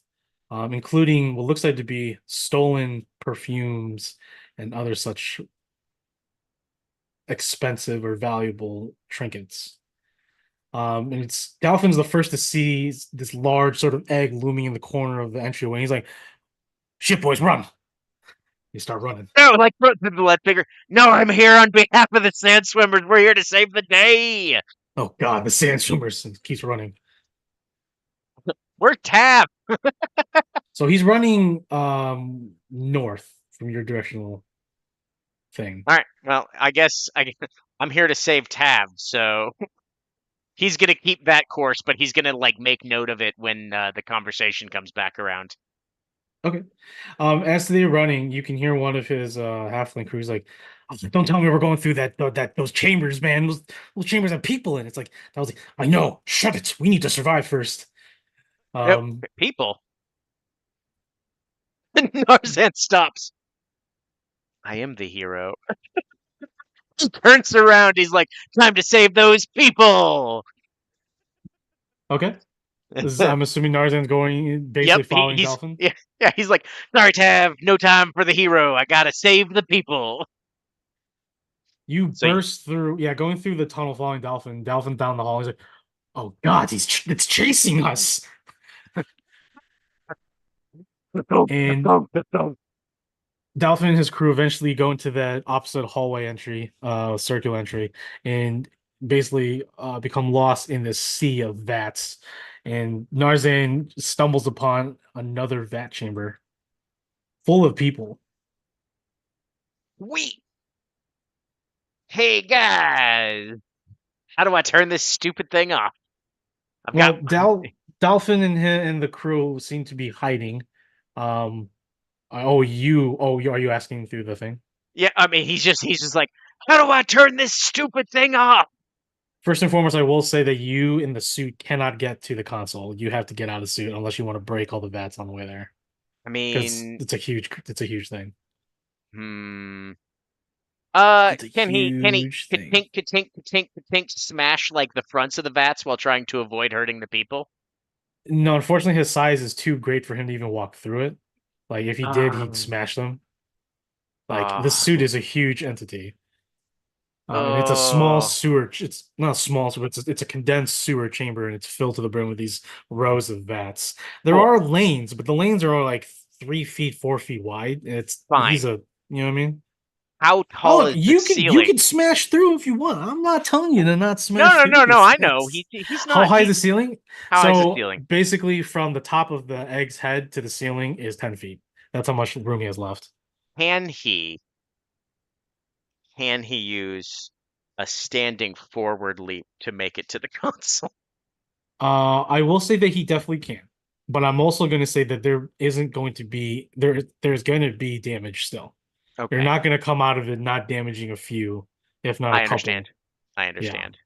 including what looks like to be stolen perfumes and other such expensive or valuable trinkets. And it's Dalfin's the first to see this large sort of egg looming in the corner of the entryway. He's like, "Shit, boys, run!" You start running. No, like the lead figure. No, I'm here on behalf of the sand swimmers. We're here to save the day. Oh God, the sand swimmers keeps running. We're Tab. So he's running north from your directional thing. All right. Well, I guess I'm here to save Tab, so he's gonna keep that course, but he's gonna like make note of it when the conversation comes back around. Okay. As they're running, you can hear one of his halfling crews like, "Oh, don't tell me we're going through those chambers, man. Those chambers have people in it." It's like I was like, "I know, shut it. We need to survive first." Yep, people. Narzan stops. I am the hero. He turns around. He's like, "Time to save those people." Okay. I'm assuming Narzan's going basically Yep, following he's Dolphin. yeah. He's like, "Sorry, Tab. No time for the hero. I gotta save the people." You So burst through, yeah, going through the tunnel following Dolphin. Dolphin down the hall. He's like, "Oh God, it's chasing us!" And Dolphin and his crew eventually go into that opposite hallway entry, circular entry, and basically become lost in this sea of vats. And Narzan stumbles upon another vat chamber full of people. we. Hey guys, how do I turn this stupid thing off? I've Well, got. Dolphin and the crew seem to be hiding. Are you asking through the thing? Yeah, I mean, he's just like, how do I turn this stupid thing off? First and foremost, I will say that you in the suit cannot get to the console. You have to get out of the suit unless you want to break all the vats on the way there. I Because mean, it's a huge thing. hmm. It's a huge thing. Ka-tink smash like the fronts of the vats while trying to avoid hurting the people? No, unfortunately, his size is too great for him to even walk through it. Like if he did, he'd Um, smash them. Like the uh, suit is a huge entity, and it's a small oh, sewer. It's not small, but it's a condensed sewer chamber, and it's filled to the brim with these rows of vats. There cool. are lanes, but the lanes are all like 3 feet, 4 feet wide. And he's Fine. a you know what I mean. How Oh, tall look, is the you ceiling? can smash through if you want. I'm not telling you to not No, smash no, through no, no. these I know. vats. He's How not. high is the ceiling? How high is the So ceiling? basically, from the top of the egg's head to the ceiling is 10 feet. That's how much room he has left. Can he can he use a standing forward leap to make it to the console? I will say that he definitely can, but I'm also going to say that there isn't going to be there's going to be damage still. You're Okay, not going to come out of it not damaging a few, if not a I couple. understand. I Yeah. understand.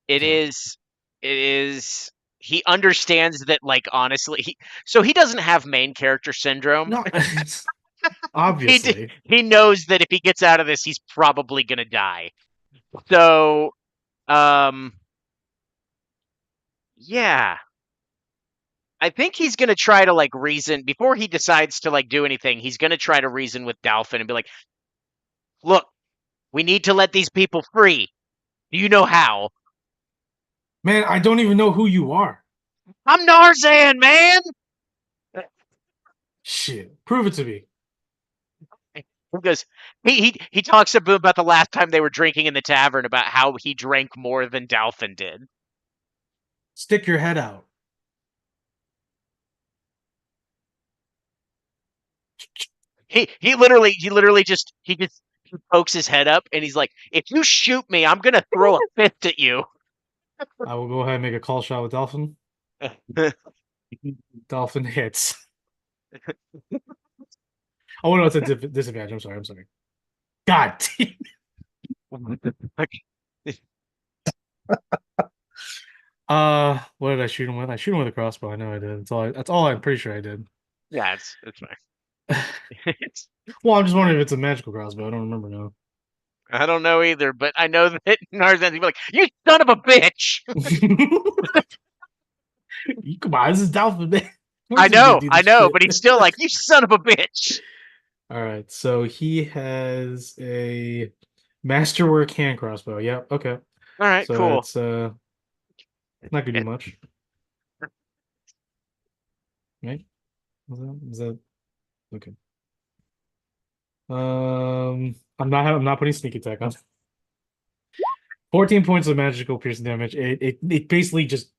It So is it is he understands that like honestly so he doesn't have main character syndrome. no, He obviously. he knows that if he gets out of this he's probably going to die. So um yeah, I think he's going to try to like reason before he decides to like do anything. He's going to try to reason with Dolphin and be like, "Look, we need to let these people free. Do you know how?" Man, I don't even know who you are. I'm Narzan, man. Shit, prove it to me. Because he talks about the last time they were drinking in the tavern about how he drank more than Dolphin did. Stick your head out. He literally just he pokes his head up and he's like, "If you shoot me, I'm gonna throw a fist at you." I will go ahead and make a call shot with Dolphin. Dolphin hits. Oh no, it's a disadvantage. I'm sorry. God. What did I shoot him with? I shoot him with a crossbow. I know I did. That's all I'm pretty sure I did. Yeah, it's fine. Well, I'm just wondering if it's a magical crossbow. I don't remember now. I don't know either, but I know that Narzan's be like, "You son of a bitch!" Come on, this is Dolphin, man. Of course he's gonna do I this know, shit. but he's still like, "You son of a bitch!" All right, so he has a Masterwork hand crossbow. Yep. Okay. All right, So cool. that's not gonna do It- much, right? Is that okay? I'm not putting sneak attack on. 14 points of magical piercing damage. It basically just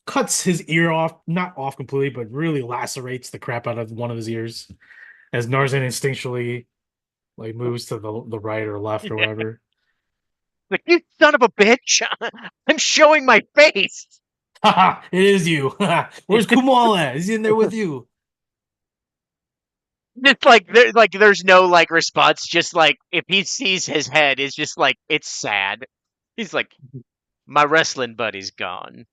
cuts his ear off, not off completely, but really lacerates the crap out of one of his ears as Narzan instinctually like moves to the right or left or whatever. Like, you son of a bitch! I'm showing my face. Haha, it is you. Where's Kumal at? Is he in there with you? Just like there's no like response. Just like if he sees his head, it's just like it's sad. He's like, my wrestling buddy's gone.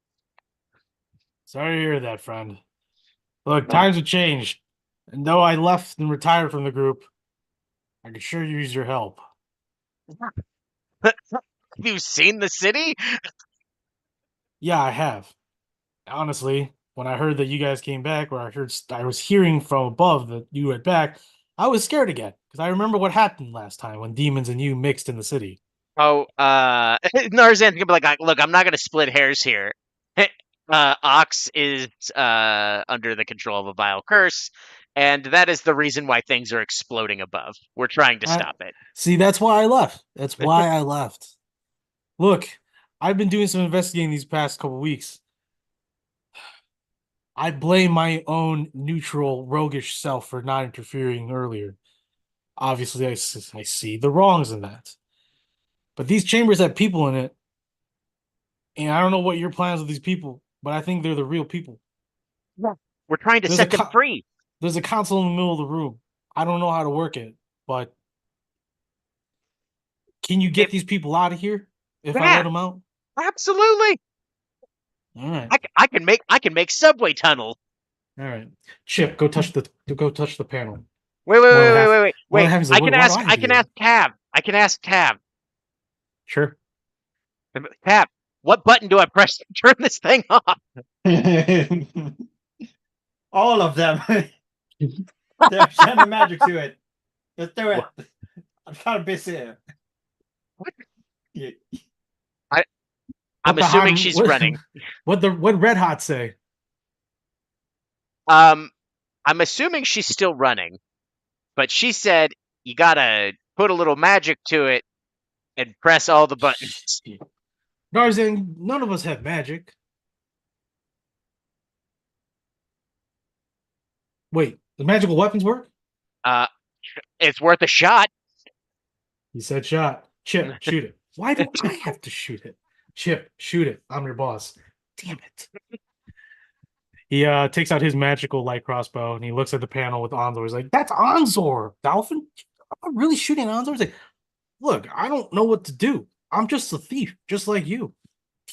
Sorry to hear that, friend. Look, times have changed. And though I left and retired from the group, I could sure use your help. Have you seen the city? Yeah, I have. Honestly, when I heard that you guys came back, or I was hearing from above that you went back, I was scared again because I remember what happened last time when demons and you mixed in the city. Oh, Narzan's gonna be like, look, I'm not gonna split hairs here. Ox is under the control of a vile curse, and that is the reason why things are exploding above. We're trying to I, stop it. See, that's why I left. That's why I left. Look, I've been doing some investigating these past couple weeks. I blame my own neutral, roguish self for not interfering earlier. Obviously, I see the wrongs in that. But these chambers have people in it, and I don't know what your plans with these people, but I think they're the real people. We're trying to There's a set them co- free. there's a console in the middle of the room. I don't know how to work it, but can you If get these people out of here if I yeah, let them out? absolutely. All right, I can make subway tunnel. all right. Chip, go touch the panel. Wait, wait, One of wait, the wait, half wait, wait, one of the wait. half is like, I wait, can why do ask. I have I to can do that? ask Tab. I can ask Tab. Sure. Tab, what button do I press to turn this thing off? All of them. There's any magic to it. Let's do it. I'm kind of busy here. What? Yeah. I'm What the assuming hot she's what running. what Red Hot say? Um, I'm assuming she's still running, but she said you gotta put a little magic to it and press all the buttons. Shit. Tarzan, none of us have magic. Wait, the magical weapons work? Uh, it's worth a shot. He said shot. Chip, shoot it. Why do I have to shoot it? Chip, shoot it. I'm your boss. Damn it. He takes out his magical light crossbow and he looks at the panel with Anzor. He's like, that's Anzor, Dolphin. I'm really shooting Anzor. He's like, look, I don't know what to do. I'm just a thief, just like you.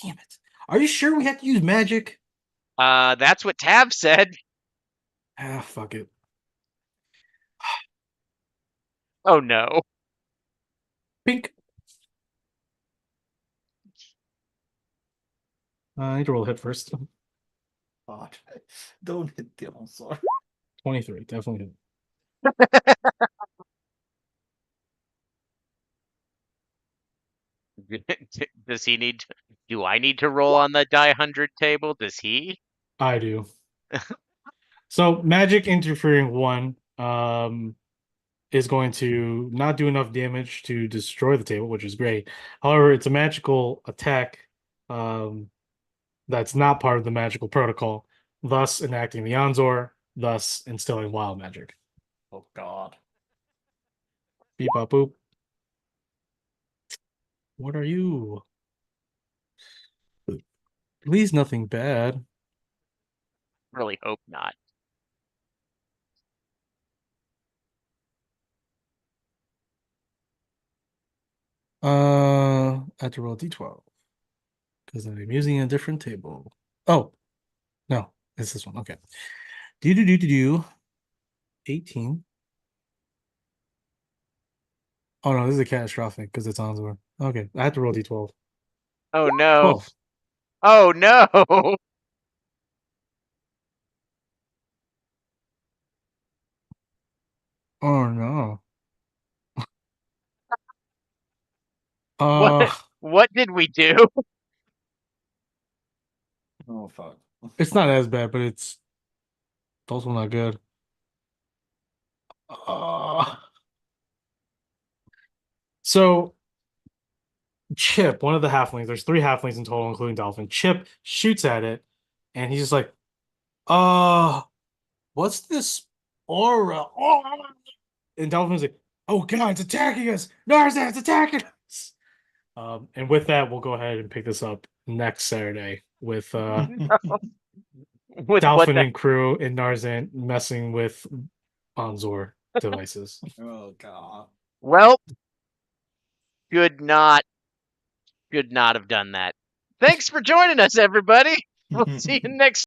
Damn it. Are you sure we have to use magic? That's what Tab said. Ah, fuck it. Oh no. Pink. I need to roll a hit first. God. Don't hit the answer. 23, definitely hit. Does he need? Do I need to roll on the die 100 table? Does he? I do. So magic interfering one is going to not do enough damage to destroy the table, which is great. However, it's a magical attack that's not part of the magical protocol, thus enacting the Anzor, thus instilling wild magic. Oh God. Beep bop boop. What are you? Please, nothing bad. Really hope not. I have to roll a d12 because I'm using a different table. Oh, no, it's this one. Okay. Do 18. Oh no, this is a catastrophic because it's Anzor. Okay, I have to roll d12. Oh no. 12. Oh no. Oh no. What did we do? Oh fuck. it's not as bad, but it's also not good. So Chip, one of the halflings, there's 3 halflings in total, including Dolphin. Chip shoots at it, and he's just like, what's this aura? Oh! And Dolphin's like, oh god, it's attacking us! Narzan, it's attacking us! And with that, we'll go ahead and pick this up next Saturday with With Dolphin what and crew and Narzan messing with Bonzor devices. Oh god. Well, should not have done that. Thanks for joining us, everybody. We'll see you next